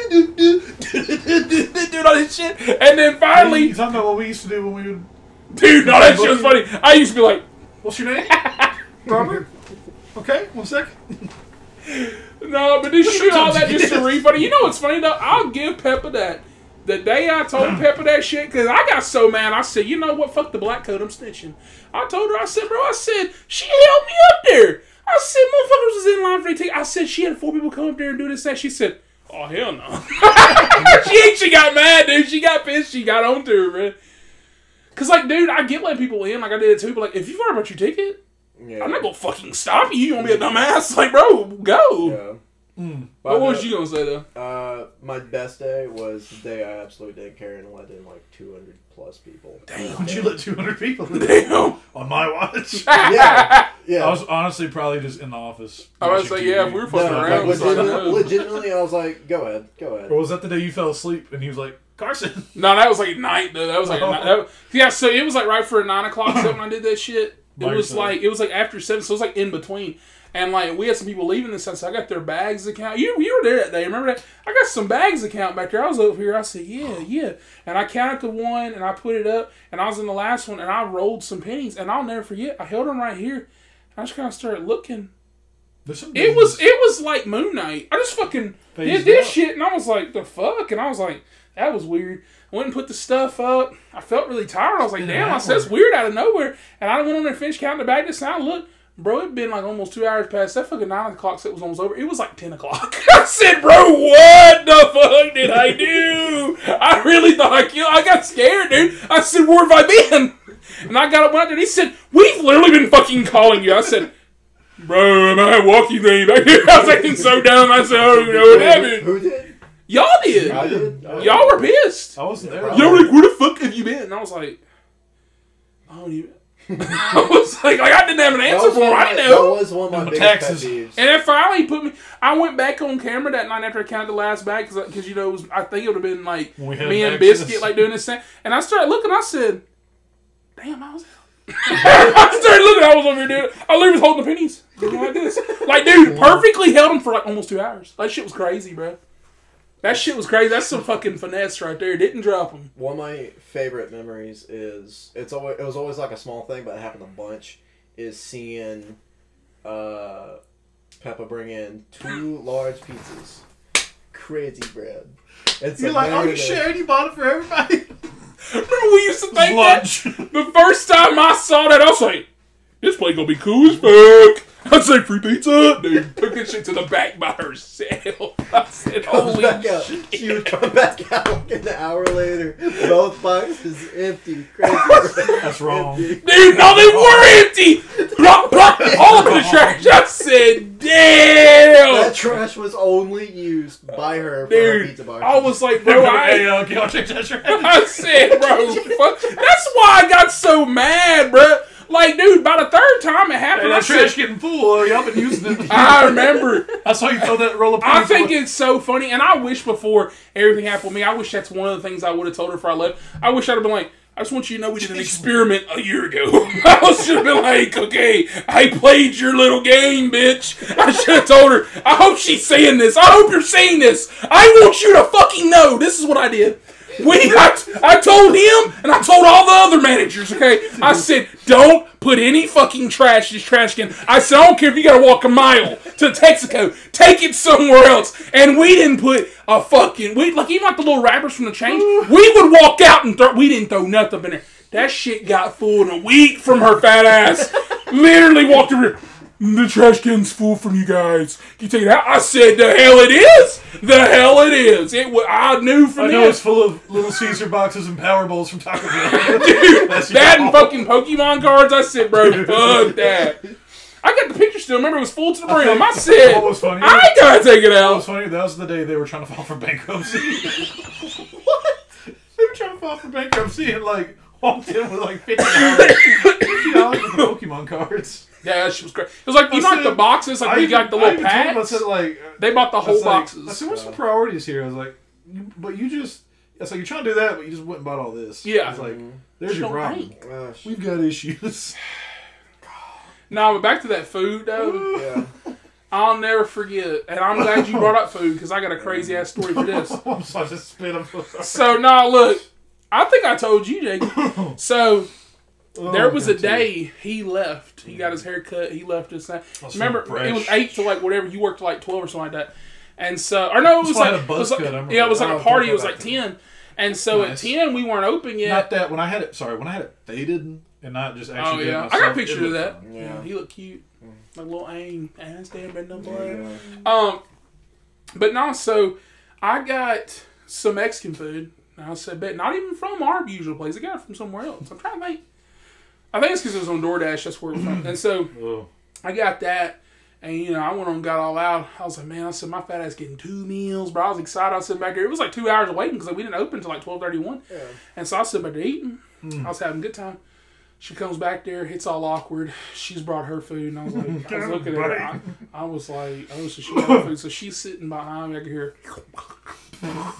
doing all this shit. And then finally, You talking about what we used to do when we would... dude, no, that shit was funny. I used to be like, What's your name? Robert? Okay, 1 sec. no, but this shit, all that just to refund. You know what's funny though? I'll give Peppa that. The day I told Peppa that shit, because I got so mad, I said, you know what? Fuck the black coat, I'm snitching. I told her, I said, bro, she held me up there. I said, motherfuckers was in line for the ticket. I said, she had 4 people come up there and do this, that. She said, oh, hell no. she got mad, dude. She got pissed. She got on to her, man. Because, like, dude, I get letting people in. Like, I did it too. But, like, if you've already bought your ticket, Yeah. I'm not going to fucking stop you. You going to be a dumbass? Like, bro, go. Yeah. What was you going to say, though? My best day was the day I absolutely didn't care and let in like 200 plus people. Damn. Would you let 200 people in? Damn. On my watch? Yeah. Yeah. I was honestly probably just in the office. I was watching like, yeah, TV. if we were fucking No, around. like, it's like, no. legitimately, I was like, go ahead. Or was that the day you fell asleep and he was like, Carson? No, that was like at night, though. That was like, yeah, so it was like right for 9 o'clock set when I did that shit. It was like after 7, so it was like in between. And like we had some people leaving this time, so I got their bags account. You were there that day, remember that? I got some bags account back there. I was over here. I said, yeah. And I counted the one, and I put it up, and I was in the last one, and I rolled some pennies, and I'll never forget. I held them right here. I just kind of started looking. It was like Moon Knight. I just fucking did this shit, and I was like, the fuck? And I was like, that was weird. I went and put the stuff up. I felt really tired. I was like, damn, I said, it's weird out of nowhere. And I went on there and finished counting the bag. This time, look. Bro, it'd been like almost 2 hours past. That fucking 9 o'clock set was almost over. It was like 10 o'clock. I said, bro, what the fuck did I do? I really thought I got scared, dude. I said, where have I been? And I got up, went out there, and he said, we've literally been fucking calling you. I said, bro, am I walking thing back here? I was acting so dumb. I said, I don't even know what happened. Who did? Y'all did. I did. Y'all were pissed. I wasn't there. Y'all were like, where the fuck have you been? And I was like, I don't even. I was like, I didn't have an answer for him. I didn't know. That was one of my biggest Taxes. pet peeves. And then finally I went back on camera that night after I counted the last bag because you know, I think it would have been like When we had me and Exodus. Biscuit like doing this thing. And I started looking, I said, damn, I was I started looking, I was over here doing it. I literally was holding the pennies. Doing like this. Like, dude, perfectly held them for like almost 2 hours. That shit was crazy, bro. That shit was crazy. That's some fucking finesse right there. Didn't drop them. One of my favorite memories is it was always like a small thing, but it happened a bunch. Is seeing Peppa bring in 2 large pizzas, crazy bread. It's You're like, oh, you shared? You bought it for everybody? Remember we used to think Lunch. that? The first time I saw that, I was like, this place gonna be cool as fuck. I said, free pizza. Dude, took this shit to the back by herself. I said, holy shit. She would come back out like an hour later. Both boxes empty. Crazy bread. That's wrong. Empty. Dude, no, they were empty. Plop, plop, all up in the trash. I said, damn. That trash was only used by her for her Dude, pizza box. I was like, bro, Hey, can I take that trash? I said, bro, fuck. That's why I got so mad, bro. Like, dude, by the 3rd time it happened, Hey, I that trash said, getting full. Y'all been using it. I remember. I saw you throw that roll of I pennies think away. it's so funny, and I wish before everything happened with me, I wish that's one of the things I would have told her before I left. I wish I'd have been like, I just want you to know we did an experiment a year ago. I should have been like, okay, I played your little game, bitch. I should have told her, I hope she's seeing this. I hope you're seeing this. I want you to fucking know this is what I did. I told him, and I told all the other managers, okay? I said, don't put any fucking trash in this trash can. I said, I don't care if you gotta walk a mile to Texaco. Take it somewhere else. And we didn't put a fucking, even like the little wrappers from the change, we would walk out and we didn't throw nothing in there. That shit got full in a week from her fat ass. Literally walked over. The trash can's full from you guys. Can you take it out? I said, the hell it is. The hell it is. I knew from I know it's full of Little Caesar boxes and Power Bowls from Taco Bell. Dude, that and fucking Pokemon cards. I said, bro, fuck that. I got the picture still. Remember, it was full to the brim. I said, what was funny? I gotta take it What out. was funny? That was the day they were trying to file for bankruptcy. What? They were trying to file for bankruptcy and like walked in with like $50 with the Pokemon cards. Yeah, that shit was great. It was like, you know, like the boxes, like we got the little packs. I said, like, they bought the whole boxes. I said, what's the priorities here? I was like, but you just, it's like, you're trying to do that, but you just went and bought all this. Yeah. It's like, there's your problem. We've got issues. No, but back to that food, though. Yeah. I'll never forget. And I'm glad you brought up food, because I got a crazy-ass story for this. I'm sorry, just spit. I'm so sorry. So, no, look. I think I told you, Jake. So... there was a day he left. He got his hair cut. He left his. Remember, it was 8 to like whatever. You worked to like 12 or something like that. And so, or no, it was like a buzz cut. yeah, it was like a party. It was like 10. And so at 10 we weren't open yet. Not that when I had it. Sorry, when I had it faded and not just actually. Oh yeah, myself, I got a picture of that. fun. Yeah, he looked cute, like little aim ass damn bend no blood. Yeah. But no, so I got some Mexican food. And I said, bet not even from our usual place. I got it from somewhere else. I'm trying to think. I think it's because it was on DoorDash. That's where it was from. And so I got that, and you know, I went on and got all out. I was like, man, I said my fat ass getting 2 meals, bro. I was excited. I was sitting back there. It was like 2 hours of waiting because we didn't open until like 12:31. Yeah. And so I was sitting back there eating. I was having a good time. She comes back there. It's all awkward. She's brought her food, and I was like, I was looking at her. I was like, oh, so she got her food. So she's sitting behind me. I could hear her.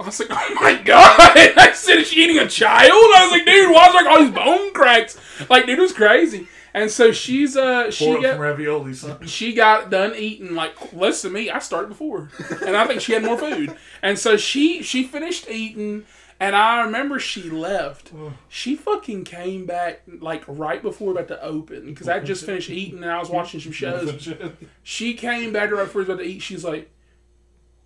I was like, oh my god! I said, is she eating a child? I was like, dude, why is there like all these bone cracks? Like, dude, it was crazy. And so she got ravioli, son. She got done eating like less than me. I started before, and I think she had more food. And so she finished eating, and I remember she left. She fucking came back like right before we were about to open because I just finished eating and I was watching some shows. She came back right before we were about to eat. She's like,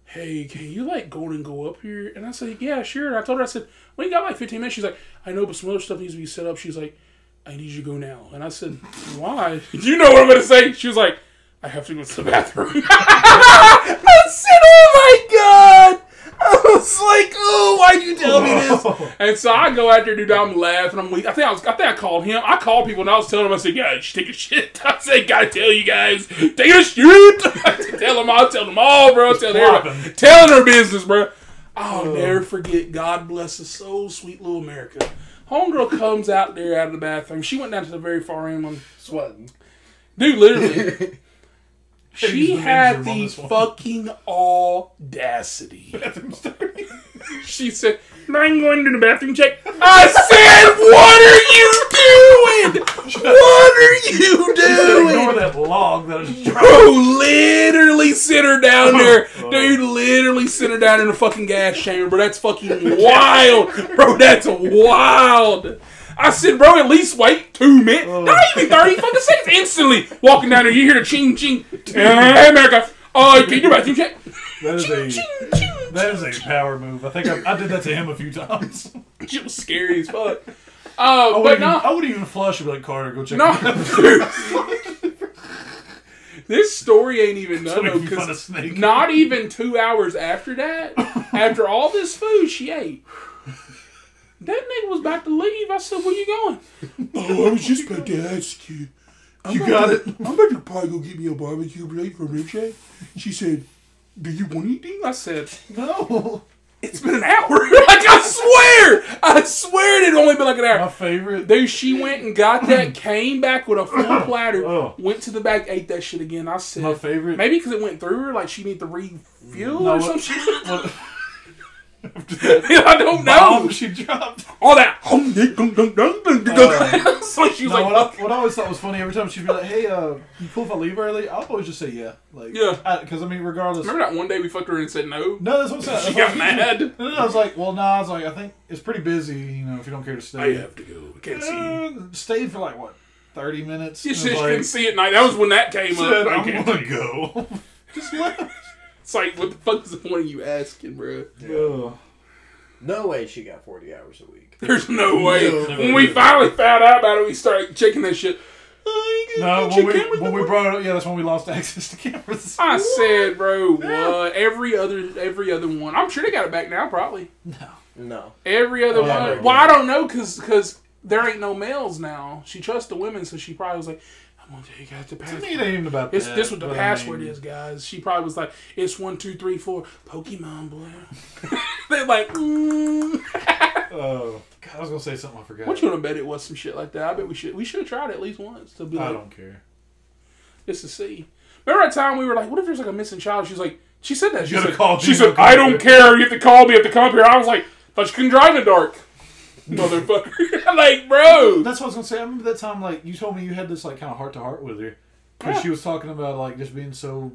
hey, can you like go up here? And I said, yeah, sure. And I told her, I said, we got like 15 minutes. She's like, I know, but some other stuff needs to be set up. She's like, I need you to go now. And I said, why? You know what I'm going to say? She was like, I have to go to the bathroom. I said, oh my God. I was like, oh, why'd you tell me this? And so I go out there, dude, I'm laughing. I'm weak. I think I called him. I called people and I was telling them, I said, guys, take a shit. I said, gotta tell you guys, take a shit. I tell them all, bro. Tell everybody. Telling her business, bro. I'll never forget. God bless us so sweet little America. Homegirl comes out there out of the bathroom. She went down to the very far end one. Sweating. Dude, literally. She had the fucking audacity. She said, I'm going to the bathroom check. I said, what are you doing? What are you doing? Ignore that log that was Bro, literally sit her down there. Dude, literally sit her down in the fucking gas chamber. Bro, that's fucking wild. Bro, that's wild. I said, bro, at least wait 2 minutes. Not even 30 fucking seconds. Instantly walking down there, you hear the ching ching. Hey, America. Can you do my bathroom check? That is a power move. I think I did that to him a few times. It was scary as fuck. I But wouldn't even flush and be like, Carter, go check no, it out. dude. This story ain't even done though, because not even 2 hours after that, after all this food she ate, that nigga was about to leave. I said, where you going? Oh, I was just about to ask you. I'm about to probably go get me a barbecue plate for ribeye. She said, do you want anything? I said, No. it's been an hour. Like, I swear it had only been like looking at her. My favorite. Dude, she went and got that, came back with a full platter, Oh. went to the back, ate that shit again. I said, My favorite. maybe because it went through her, like she need to refuel No, or what- some shit. what- I don't know. bomb she dropped. All that. So she was No, like, what I always thought was funny, every time she'd be like, "Hey, you cool if I leave early?" I'll always just say yeah. Like, Yeah. Because I mean, regardless. remember that one day we fucked her and said no? No, that's what I'm saying. She got mad. And then I was like, well, no, I was like, I think it's pretty busy, you know, if you don't care to stay. I have to go. I can't see you. Stayed for like, what, 30 minutes? You And I just was couldn't like, see at night. That was when that came said, up. I I'm can't gonna see. go. Just left. It's like, what the fuck is the point of you asking, bro? Ugh. No way she got 40 hours a week. There's no way. No. When we finally found out about it, we started checking that shit. No, Check when cameras we before- brought it up, yeah, that's when we lost access to cameras. I said, bro, what? Every other one. I'm sure they got it back now, probably. No. Every other Yeah, one. right. Well, I don't know, because there ain't no males now. She trusts the women, so she probably was like, I'm going to take out the To password. me, it ain't even about that. This what the but I password mean, is, guys. She probably was like, it's 1, 2, 3, 4, Pokemon boy. They're like, Oh, God, I was gonna say something I forgot. What you gonna bet it was some shit like that? I bet we should have tried it at least once to be like, I don't care. just to see. Remember that time we were like, what if there's like a missing child? She's like, she said that. She gotta said, call me, she you said, gotta come I up don't here." care. You have to call me. You have to come up here. I was like, thought you couldn't drive in the dark, motherfucker. Like, bro. That's what I was gonna say. I remember that time, like, you told me you had this like kind of heart to heart with her, because Yeah. she was talking about like just being so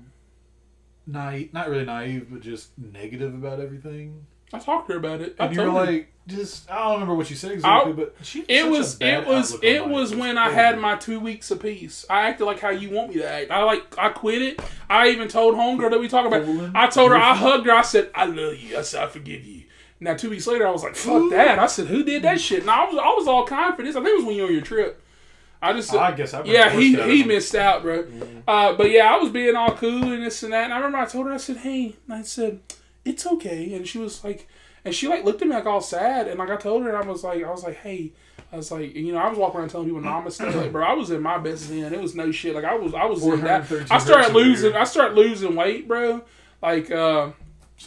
naive, not really naive, but just negative about everything. I talked to her about it. I And you were told her. like, just I don't remember what you said exactly, but she. It such was a bad outlook on life. when I had my 2 weeks apiece. I acted like how you want me to act. I quit it. I even told homegirl that we talk about. Fooling. I told her, I hugged her. I said, I love you. I said, I forgive you. Now 2 weeks later, I was like, fuck that. I said, who did that shit? And I was all confident. I think it was when you were on your trip. I guess he missed out, bro. But yeah, I was being all cool and this and that. And I remember I told her, I said, hey, and I said, it's okay. And she was like, and she like looked at me like all sad. And like I told her, and I was like, hey, I was like, you know, I was walking around telling people namaste. Like, bro, I was in my best zen. It was no shit. Like I was in that. I started losing weight, bro. Like, So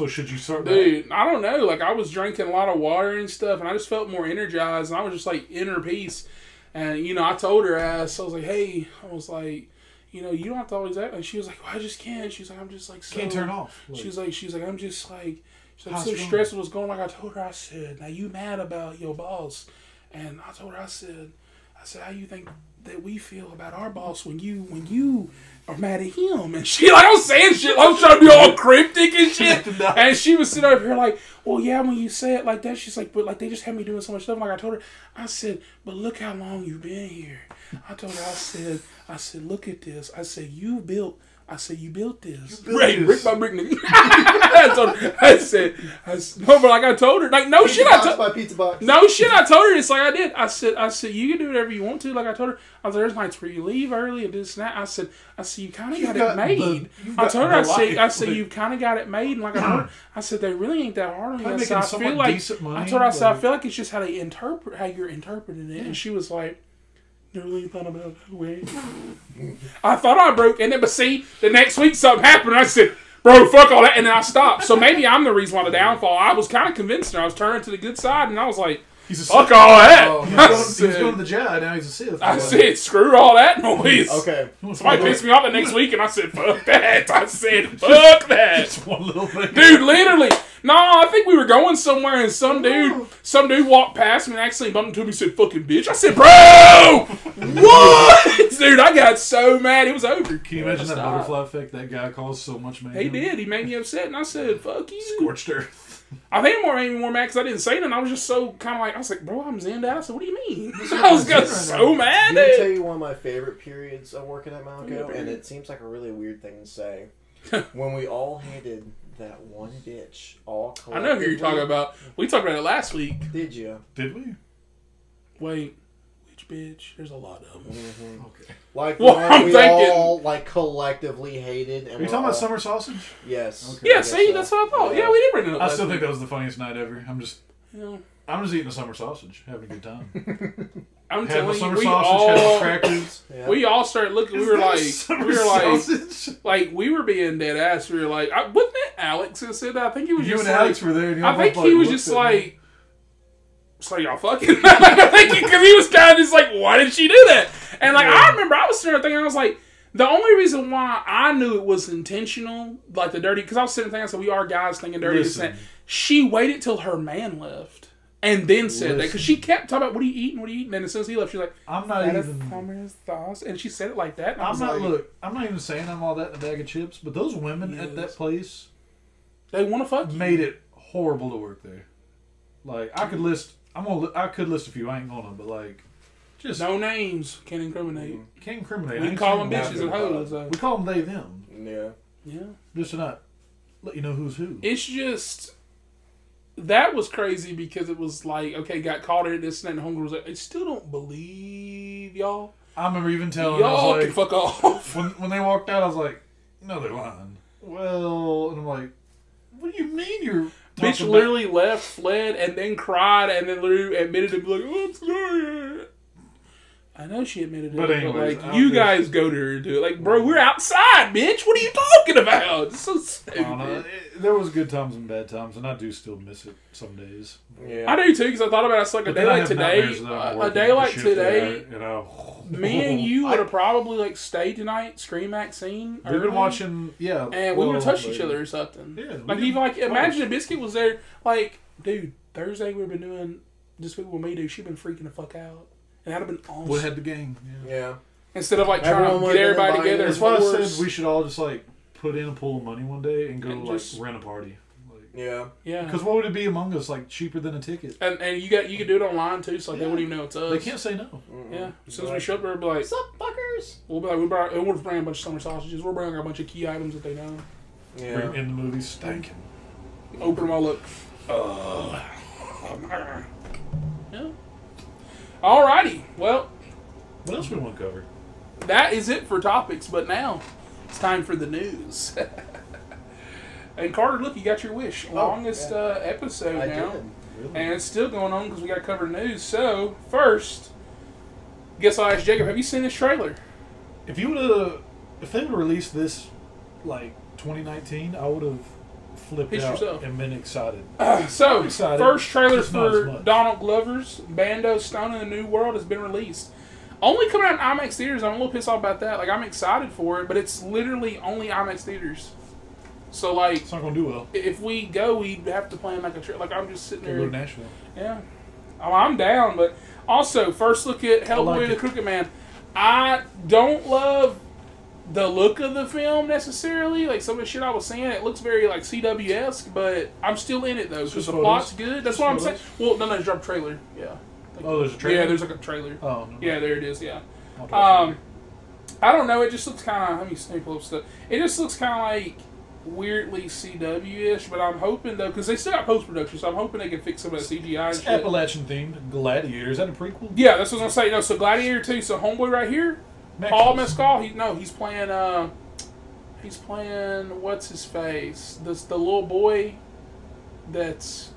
should you start back? dude, I don't know. Like I was drinking a lot of water and stuff, and I just felt more energized, and I was just like inner peace. And you know, I told her ass, I was like, hey, I was like, you know, you don't have to always act. And she was like, well, I just can't. She's like, I'm just like, so. Can't turn off. She's like, I'm just like, she's like, How's so it going? stressed with what's going on. Like I told her, I said, now you mad about your boss? And I told her, I said, how you think that we feel about our boss when you are mad at him? And she like, I was saying shit, I was trying to be all cryptic and shit. And she was sitting over here like, well, yeah, when you say it like that, she's like, but like they just had me doing so much stuff. Like I told her, I said, but look how long you've been here. I told her, I said, look at this. I said, you built this. Brick by brick, nigga. I said, no, but like I told her, like no shit. Pizza box. No shit, I told her this like I did. I said, you can do whatever you want to. Like I told her, I was like, there's nights where you leave early and this and that. I said, you kind of got it made. I told her, I said, you've kind of got it made. And like I told her, I said, they really ain't that hard on you. I said, I feel like, I told her, I said, I feel like it's just how you're interpreting it. And she was like, never really thought about it that way. I thought I broke, and then, but see, the next week something happened, and I said, bro, fuck all that, and then I stopped. So maybe I'm the reason why the downfall. I was kind of convinced her. I was turning to the good side, and I was like, fuck all that. Oh, He was going to the Jedi, now he's a Sith. I said, screw all that noise. Okay. Somebody pissed me off the next week, and I said, fuck that. I said, fuck that. Just one little thing. Dude, literally. No, I think we were going somewhere, and some dude walked past me and accidentally bumped into me and said, fucking bitch. I said, bro! What? Dude, I got so mad. It was over. Can you imagine that butterfly effect that guy caused so much mayhem? He did. He made me upset, and I said, fuck you. Scorched earth. I think it made me more mad because I didn't say nothing. I was just so kind of like, I was like, bro, I'm zenned out. I said, what do you mean? I was so mad. Let me tell you one of my favorite periods of working at Malco, and it seems like a really weird thing to say. When we all hated that one bitch, all collectively. I know who you're talking about. We talked about it last week. Did you? Did we? Wait, which bitch? There's a lot of them. Mm-hmm. Okay. Like Well, one I'm we thinking- all like collectively hated. And Are you talking about summer sausage? Yes. Okay. Yeah, I guess see, so. that's what I thought. Yeah, we did bring it up I last still think week. that was the funniest night ever. I'm just eating a summer sausage, having a good time. I'm Had my telling you, summer we sausage, had my all, crackers. Yeah. we all started looking. We were like, we were being dead ass. We were like, wasn't it Alex who said that? I think he was You just and like, Alex were there. And I think he was just like so y'all fucking? I think because he was kind of just like, why did she do that? And like, I remember I was sitting there thinking, I was like, the only reason why I knew it was intentional, like the dirty, because I was sitting there thinking, so we are guys thinking dirty. Listen. She waited till her man left and then said that, because she kept talking about, what are you eating? What are you eating? And as soon as he left, she's like, I'm not even. Sauce. And she said it like that. And I'm not. like, Look, I'm not even saying I'm all that in a bag of chips, but those women at that place, they want to fuck you. made it horrible to work there. Like I could list. I could list a few. I ain't gonna, but like. Just no names. Can't incriminate. Can't incriminate. We can call them bitches and hoes. We call them they, them. Yeah. Yeah. Just to not let you know who's who. It's just... That was crazy because it was like, okay, got caught in this and that, and homegirl was like, I still don't believe y'all. I remember even telling y'all I was can like, fuck off. When they walked out, I was like, no, they're lying. Well, and I'm like, what do you mean you're... Bitch literally left, fled, and then cried, and then literally admitted to be like, oh, I'm sorry. I know she admitted it, but anyways, like, you guys go to her and do it. Like, bro, we're outside, bitch. What are you talking about? It's so stupid. There was good times and bad times, and I do still miss it some days. Yeah, I do too, because I thought about it. It's like a day like today. A day like today, you know, me and you would have probably like stayed tonight, scream Maxxxine. We've been watching, and we would have touched each other or something. Yeah, like even like imagine if Biscuit was there. Like, dude, Thursday we've been doing this week with me, dude. She'd been freaking the fuck out. And that'd have been awesome. Would have had the gang. Yeah. Instead of like trying to get everybody together. That's why I said we should all just like put in a pool of money one day and go and like rent a party. Like, yeah. Because what would it be among us? Like cheaper than a ticket. And you could do it online too, so like they wouldn't even know it's us. They can't say no. Mm-hmm. Yeah. As soon as we show up, we'll be like, "What's up, fuckers?" We'll be like, we'll bring a bunch of summer sausages. We'll bring a bunch of key items that they know. Yeah. Bring in the movies stankin'. Open them all up. Yeah. Alrighty. Well. What else we want to cover? That is it for topics, but now it's time for the news. And Carter, look, you got your wish. Longest episode now. Really? And it's still going on because we got to cover news. So, first, guess I'll ask Jacob, have you seen this trailer? If they would have released this, like, 2019, I would have flipped out and been excited. So, excited, first trailer for Donald Glover's Bando Stone in the New World has been released. Only coming out in IMAX theaters. I'm a little pissed off about that. Like, I'm excited for it, but it's literally only IMAX theaters. So, like... It's not going to do well. If we go, we'd have to plan like a trip. Like, I'm just sitting there... Go to Nashville. Yeah. I'm down, but... Also, first look at Hellboy the Crooked Man. I don't love the look of the film, necessarily. Like, some of the shit I was seeing, it looks very, like, CW-esque, but I'm still in it, though, because the plot's good. That's what I'm saying. Well, no, there's a trailer. Yeah. Oh, there's a trailer? Yeah, there's like a trailer. Oh, no. Yeah, there it is, yeah. I don't know, it just looks kind of... Let me pull up stuff. It just looks kind of like weirdly CW-ish, but I'm hoping, though, because they still got post-production, so I'm hoping they can fix some of that CGI and shit. Appalachian-themed Gladiator. Is that a prequel? Yeah, that's what I was going to say. No, so Gladiator 2, so Homeboy right here, Paul Mescal, he's playing, what's his face? The little boy that's...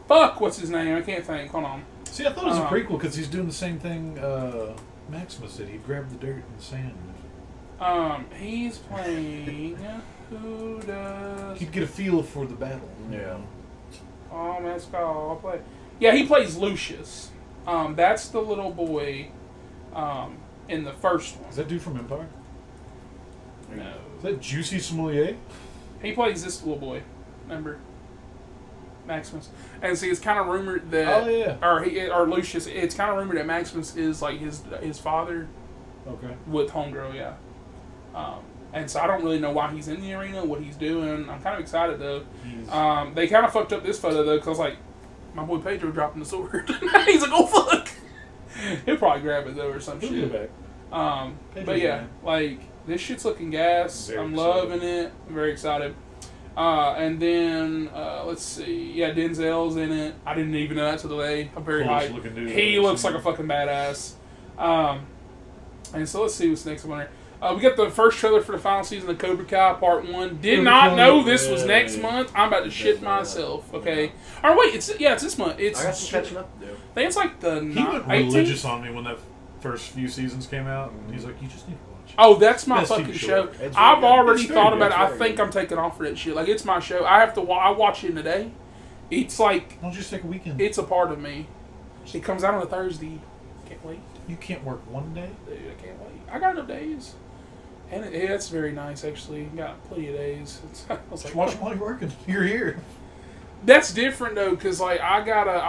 Fuck, what's his name? I can't think. Hold on. See, I thought it was a prequel because he's doing the same thing Maximus did. He grabbed the dirt and sand. He's playing... Who does... He'd get a feel for the battle. Yeah. Oh, Mescal, I'll play... Yeah, he plays Lucius. That's the little boy in the first one. Is that dude from Empire? No. Is that Juicy Sommelier? He plays this little boy. Remember? Maximus. And see, it's kind of rumored that... Oh, yeah. Or Lucius, it's kind of rumored that Maximus is like his father. Okay. With Homegirl, yeah. And so I don't really know why he's in the arena, what he's doing. I'm kind of excited, though. They kind of fucked up this photo, though, because, like, my boy Pedro dropping the sword. He's like, oh, fuck! He'll probably grab it, though, or some shit. Back. But, yeah, like, this shit's looking gas. I'm loving it. I'm very excited. And then, let's see. Yeah, Denzel's in it. I didn't even know that till today. I'm very hyped. He looks like a fucking badass. And so let's see what's next one here. We got the first trailer for the final season of Cobra Kai Part 1. Did not know this was next month. I'm about to shit myself, okay? Or wait, it's this month. I got some catching up to do. I think it's like the 18th? He went religious on me when that first few seasons came out. He's like, you just need to watch it. Oh, that's my fucking show. I've already thought about it. I think I'm taking off for that shit. Like, it's my show. I have to. I watch it in a day. It's like... Why don't you just take a weekend? It's a part of me. hours. It comes out on a Thursday. Can't wait. You can't work one day? Dude, I can't wait. I got no days. And it's very nice, actually. Got plenty of days. I was Just like, watch them while you're working. You're here. that's different, though, because, like, I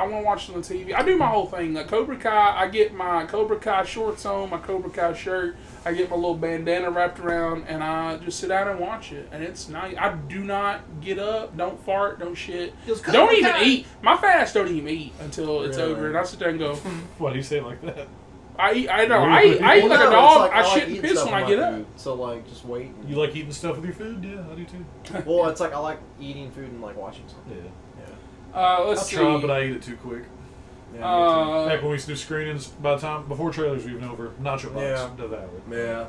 want to watch it on TV. I do my whole thing. Like, Cobra Kai, I get my Cobra Kai shorts on, my Cobra Kai shirt. I get my little bandana wrapped around, and I just sit down and watch it. And it's nice. I do not get up, don't fart, don't shit. Don't even eat. My fat ass don't even eat until it's Really? over. And I sit there and go, Why do you say it like that? I eat like a Well, no, dog. it's like, I like shit and eating piss stuff when I with get my up. food. So like, just wait. You like eating stuff with your food? Yeah, I do too. Well, it's like I like eating food and like watching something. Yeah. Let's I see. try, but I eat it too quick. Yeah, Back when we used to do screenings, by the time before trailers were even over, nacho box Yeah. devour it. yeah.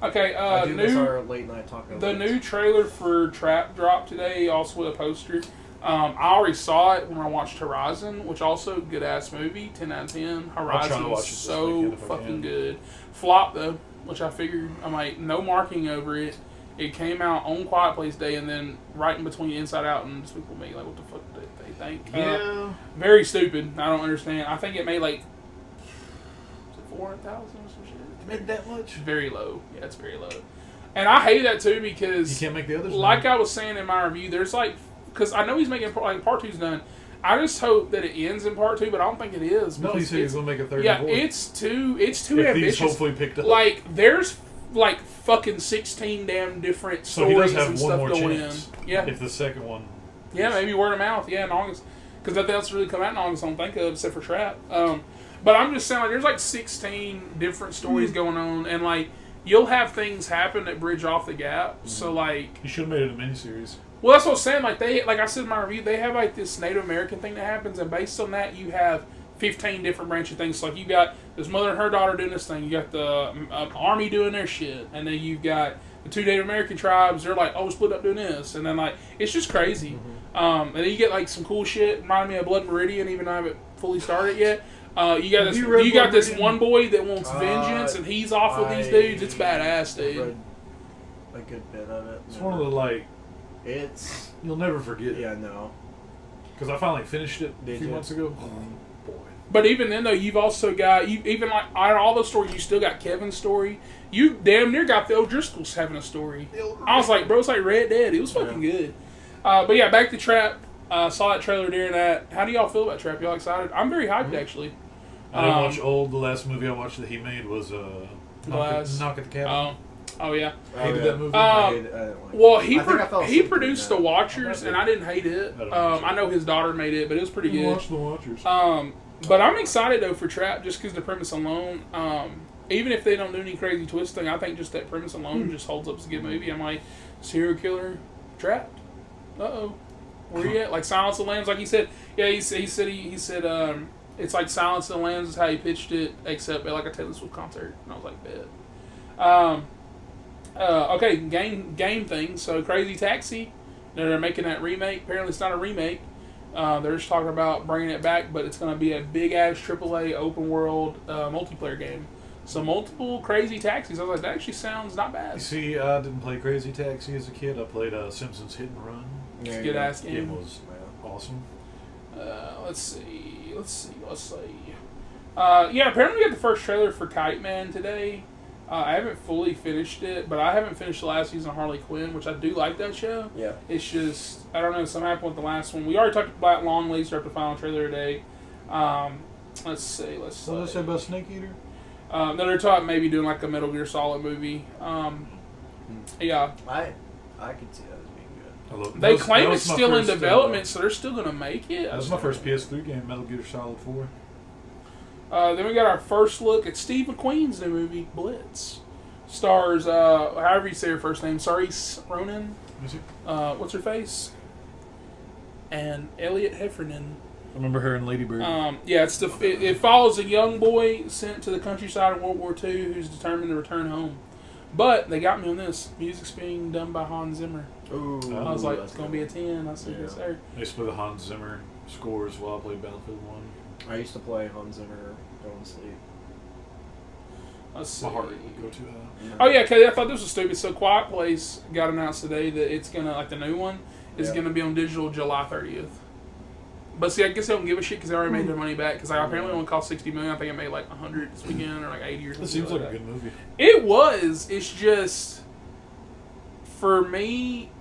Okay, I do miss new our late night taco. the nights. new trailer for Trap dropped today, also with a poster. I already saw it when I watched Horizon, which also good ass movie, 10 out of 10. I'll try Horizon to watch is it this so weekend if I fucking can. good. Flop though, which I figured I'm like no marking over it. It came out on Quiet Place Day, and then right in between Inside Out and Despicable Me. Like, what the fuck did they think? Yeah. Very stupid. I don't understand. I think it made like 400,000 or some shit. It made that much? It's very low. Yeah, it's very low. And I hate that too because You can't make the others. like now. I was saying in my review, there's like, because I know he's making like part 2's done. I just hope that it ends in part 2, but I don't think it is. No, he because said he was it's- going to make a third Yeah, and fourth. it's too if ambitious. these hopefully picked up. Like there's like fucking 16 damn different so he stories does have and one stuff more going chance. in. Yeah, If the second one. yeah, maybe word of mouth. Yeah, in August, because nothing else really come out in August. I don't think of except for Trap. But I'm just saying, like, there's like 16 different stories going on, and like you'll have things happen that bridge off the gap. So like. You should have made it a miniseries. Well, that's what I was saying. Like like I said in my review, they have like this Native American thing that happens, and based on that, you have 15 different branch of things. So, like you got this mother and her daughter doing this thing. You got the army doing their shit, and then you've got the 2 Native American tribes. They're like, oh, split up doing this, and then like it's just crazy. And then you get like some cool shit. Reminded me of Blood Meridian, even though I haven't fully started yet. You got this. you read You got Blood this Meridian? one boy that wants vengeance, and he's off with these dudes. It's badass, I dude. read a good bit of it. It's one of the, like, It's you'll never forget. yeah, no. Because I finally finished it a Did few you? months ago. Boy. But even then, though, you've also got, even like out of all those stories, you still got Kevin's story. You damn near got the O'Driscolls having a story. I was like, bro, it's like Red Dead. It was fucking good. But yeah, back to Trap. Saw that trailer during that. How do y'all feel about Trap? Y'all excited? I'm very hyped, actually. I didn't watch Old. The last movie I watched that he made was Glass. Knock at the Cabin. Oh yeah. I hated that movie. I didn't like Well, it. he I think I fell he asleep produced The during that. Watchers, and I didn't hate it. I don't watch it. I know his daughter made it, but it was pretty You good. watched The Watchers. But I'm excited though for Trap just because the premise alone. Even if they don't do any crazy twist thing, I think just that premise alone just holds up as a good movie. I'm like, serial killer trapped. Where you at? Like Silence of the Lambs, like he said. Yeah, he said it's like Silence of the Lambs is how he pitched it, except at like a Taylor Swift concert. And I was like, bet. Okay, game thing. So Crazy Taxi, they're making that remake. Apparently, it's not a remake. They're just talking about bringing it back, but it's going to be a big ass AAA open world multiplayer game. So multiple Crazy Taxis. I was like, that actually sounds not You bad. see, I didn't play Crazy Taxi as a kid. I played Simpsons Hit and Run. There you Good go. ass It game. was awesome. Let's see. Yeah, apparently we got the first trailer for Kite Man today. I haven't fully finished it, but I haven't finished the last season of Harley Quinn, which I do like that show. Yeah. It's just, I don't know, something happened with the last one. We already talked about Longlegs after the final trailer today. Let's see. What did I say about Snake Eater? Then they're talking maybe doing like a Metal Gear Solid movie. Yeah. I could see that as being good. I love They that claim was it's my still in first, development, so they're still going to make it. That was my first PS3 game, Metal Gear Solid 4. Then we got our first look at Steve McQueen's new movie, Blitz. Stars, however you say her first name, Saoirse Ronan. Is it? What's her face? And Elliot Heffernan. I remember her in Lady Bird. Yeah, it follows a young boy sent to the countryside in World War II who's determined to return home. But they got me on this. Music's being done by Hans Zimmer. Ooh, I was like, that's it's going to be a good. 10. I said, Yeah. yes, sir. I used to play the Hans Zimmer scores while I played Battlefield 1. I used to play Hans Zimmer going to sleep. Let's see. My heart rate would go too high. Oh, yeah, okay, I thought this was stupid. So Quiet Place got announced today that it's going to, like the new one, is Yeah. going to be on digital July 30th. But see, I guess they don't give a shit because they already made their money back. Because apparently it only cost $60 million. I think it made like 100 this weekend or like 80 or something. It seems like that. a good movie. It was. It's just for me,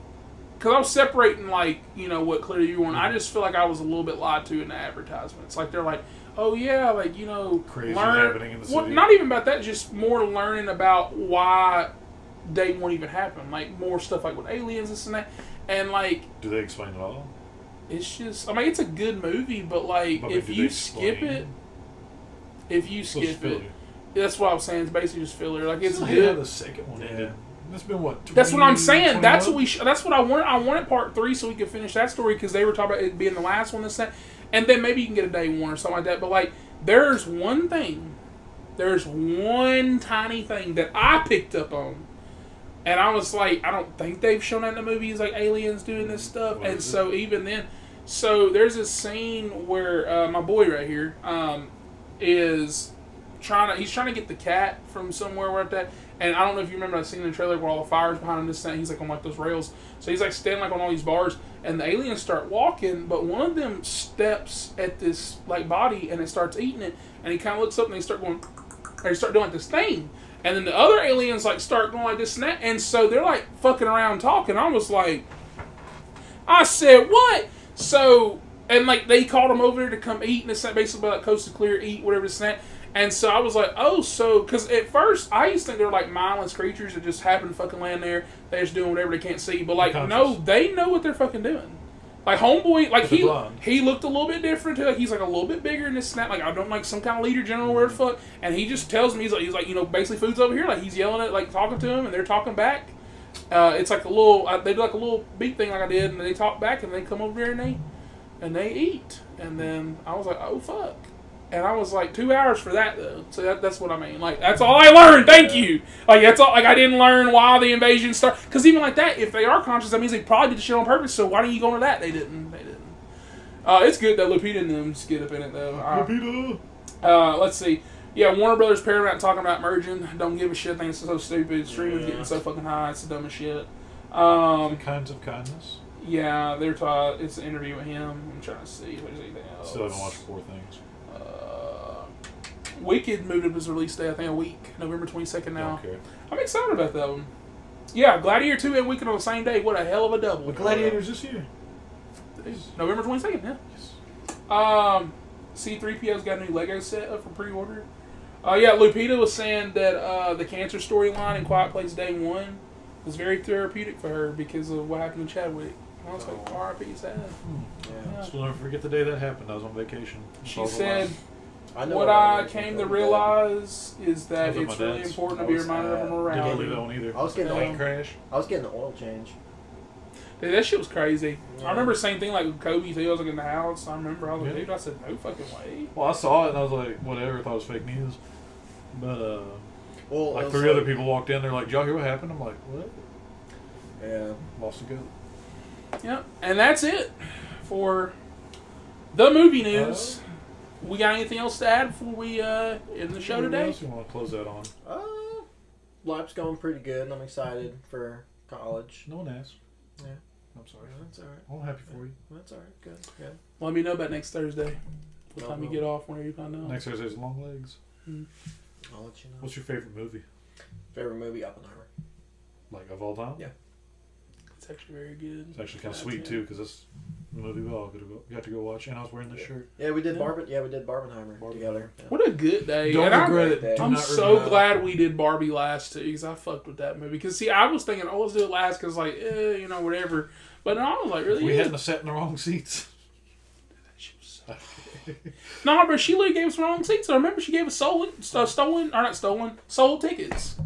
because I was separating like what clearly you want. I just feel like I was a little bit lied to in the advertisements. Like they're like, oh yeah, like Crazy learn. happening in the Well, city. not even about that. Just more learning about why they won't even happen. Like more stuff like with aliens, this and that, and like. Do they explain it all? It's just, I mean, it's a good movie, but like, But if do you they skip explain? it, that's what I was saying. It's basically just filler. Like it's So good. the second one ended. It's been what? That's what I'm saying. 20 That's months? what that's what I wanted. I wanted part 3 so we could finish that story because they were talking about it being the last one. This that, and then maybe you can get a day one or something like that. But like, there's one tiny thing that I picked up on. And I was like, I don't think they've shown that in the movies, like aliens doing this stuff. What and is so even then, so there's a scene where my boy right here is he's trying to get the cat from somewhere where that. And I don't know if you remember that scene in the trailer where all the fire's behind him. This thing, he's like on like those rails. So he's like standing like on all these bars, and the aliens start walking, but one of them steps at this like body and it starts eating it. And he kind of looks up and they start going, they start doing like this thing. And then the other aliens like start going like this and that, and so they're like fucking around talking. I was like, I said what? So and like they called them over there to come eat, and it's basically like coast to clear, eat whatever this and that. And so I was like, oh, so because at first I used to think they're like mindless creatures that just happen to fucking land there. They're just doing whatever they can't see, but like no, they know what they're fucking doing. Like homeboy, like he looked a little bit different too. Like he's like a little bit bigger in this snap. Like I don't like some kind of leader general where the fuck. And he just tells me he's like basically food's over here. Like he's yelling at like talking to him and they're talking back. It's like a little they do like a little beat thing like I did and they talk back and they come over there and they eat. And then I was like, oh fuck. And I was like 2 hours for that though. So that's what I mean. Like that's all I learned. Thank you. Like that's all. Like I didn't learn why the invasion started. Because even like that, if they are conscious, that means they probably did the shit on purpose. So why don't you go into that? They didn't. It's good that Lupita and them get up in it though. Lupita. Let's see. Yeah, Warner Brothers Paramount talking about merging. Don't give a shit. Think it's so stupid. Streaming's getting so fucking high. It's the dumbest shit. Kinds of kindness. Yeah, they're taught. It's an interview with him. I'm trying to see if there's anything else. Still haven't watched Poor Things. Wicked moved up his release day, I think, a week. November 22nd now. Okay. I'm excited about that one. Yeah, Gladiator 2 and Wicked on the same day. What a hell of a double. The Gladiators this year. November 22nd, yeah. C-3PO's got a new Lego set up for pre-order. Yeah, Lupita was saying that the cancer storyline in Quiet Place Day 1 was very therapeutic for her because of what happened to Chadwick. I was like, R.I.P. sad. Yeah. Still never forget the day that happened. I was on vacation. She said, what I came to realize is that it's really important to be reminded of them around. Didn't believe that one either. I was getting plane crash. I was getting the oil change. Dude, that shit was crazy. Yeah. I remember the same thing like with Kobe too. I was like in the house. I remember I was like, dude, I said, no fucking way. Well, I saw it and I was like, whatever. I thought it was fake news. But Well, like 3 other people walked in. They're like, did y'all hear what happened? I'm like, what? Yeah. Lost a goat. Yep, and that's it for the movie news. We got anything else to add before we end the show today? What else you want to close that on? Life's going pretty good, and I'm excited for college. No one asked. Yeah. I'm sorry. That's all right. I'm happy for you. That's all right. Good. Good. Let me know about next Thursday. What time you get off, whenever you find out. Next Thursday's Longlegs. I'll let you know. What's your favorite movie? Favorite movie? Oppenheimer. Like of all time? Yeah. It's actually very good. It's actually kind of sweet too, because that's the movie we all got to go watch, and I was wearing this shirt. Yeah, we did Barbenheimer together. Yeah. What a good day. Don't And regret it. Do I'm not so regret it. glad we did Barbie last too, because I fucked with that movie. Because see, I was thinking, oh, let's do it last, because like, whatever. But no, I was like, really? We hadn't sat in the wrong seats. No, but she literally gave us the wrong seats. I remember she gave us sold tickets.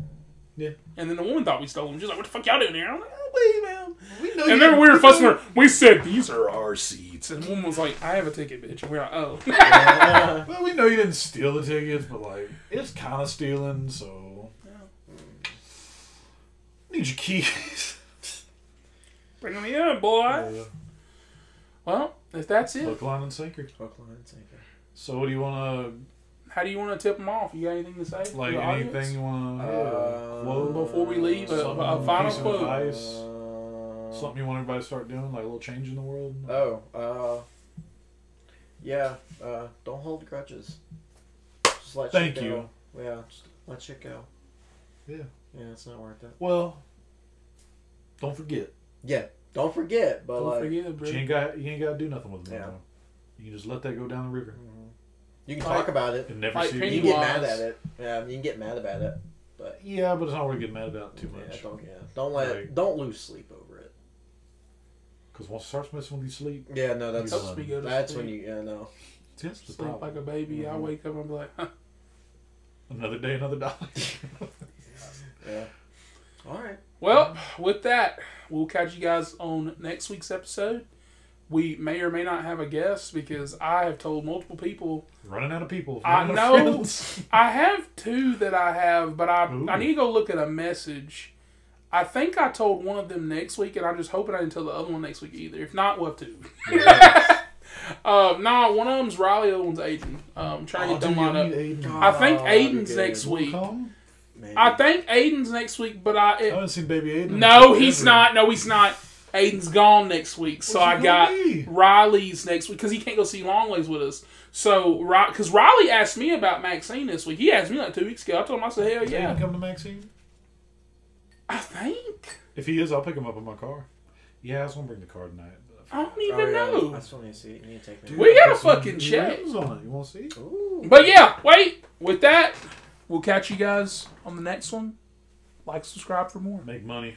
Yeah. And then the woman thought we stole them. She's like, what the fuck y'all doing here? I'm like, oh, wait, man. We know And then we were fussing her. We said, these are our seats. And the woman was like, I have a ticket, bitch. And we were like, oh. Well, we know you didn't steal the tickets, but like, it's kind of stealing, so. Yeah. Need your keys. Bring them in, boy. Yeah. Well, if that's it. Hook, line, and sinker. Hook, line, and sinker. So, what do you want How do you want to tip them off? You got anything to say? to, like, to the anything audience? you want to quote? Before we leave, a Something, final piece of quote. advice? Something you want everybody to start doing, like a little change in the world? yeah, don't hold grudges. Just let shit Thank you. go. Yeah, just let shit go. Yeah. Yeah, it's not worth it. Well, don't forget. Yeah, don't forget, but Don't like, forget, bro. You ain't got to do nothing with it. Yeah. No more. You can just let that go down the river you can Like- talk about it. and never like see You it can again. get Pennywise. mad at it. Yeah, you can get mad about it. But Yeah, but it's not worth getting mad about too yeah, much. don't lose sleep over it. Because once it starts messing with you sleep, Yeah, no, that's Helps me go to that's sleep. when you no. that's the Sleep problem. like a baby. I wake up and be like, huh. Another day, another dollar. Yeah. All right. Well, with that, we'll catch you guys on next week's episode. We may or may not have a guest because I have told multiple people. Running out of people. I Running out of know friends. I have two that I have, but I Ooh. need to go look at a message. I think I told one of them next week, and I'm just hoping I didn't tell the other one next week either. If not, we'll have two. No, one of them's Riley, the other one's Aiden. Trying to get them lined up. I think Aiden's good. next week. Maybe. I think Aiden's next week, but I haven't seen Baby Aiden. no, in he's forever. not. No, he's not. Aiden's gone next week, so What's I he got gonna be? Riley's next week because he can't go see Longlegs with us. So, because Riley asked me about Maxxxine this week. He asked me like 2 weeks ago. I told him, I said, hell Is he gonna yeah. come to Maxxxine? I think. If he is, I'll pick him up in my car. Yeah, I was gonna bring the car tonight. But I don't even know. I still need to see it. You need to take me. Dude, We gotta put some fucking check. rims on it. You want to see? Ooh. But yeah, wait. With that, we'll catch you guys on the next one. Like, subscribe for more. Make money.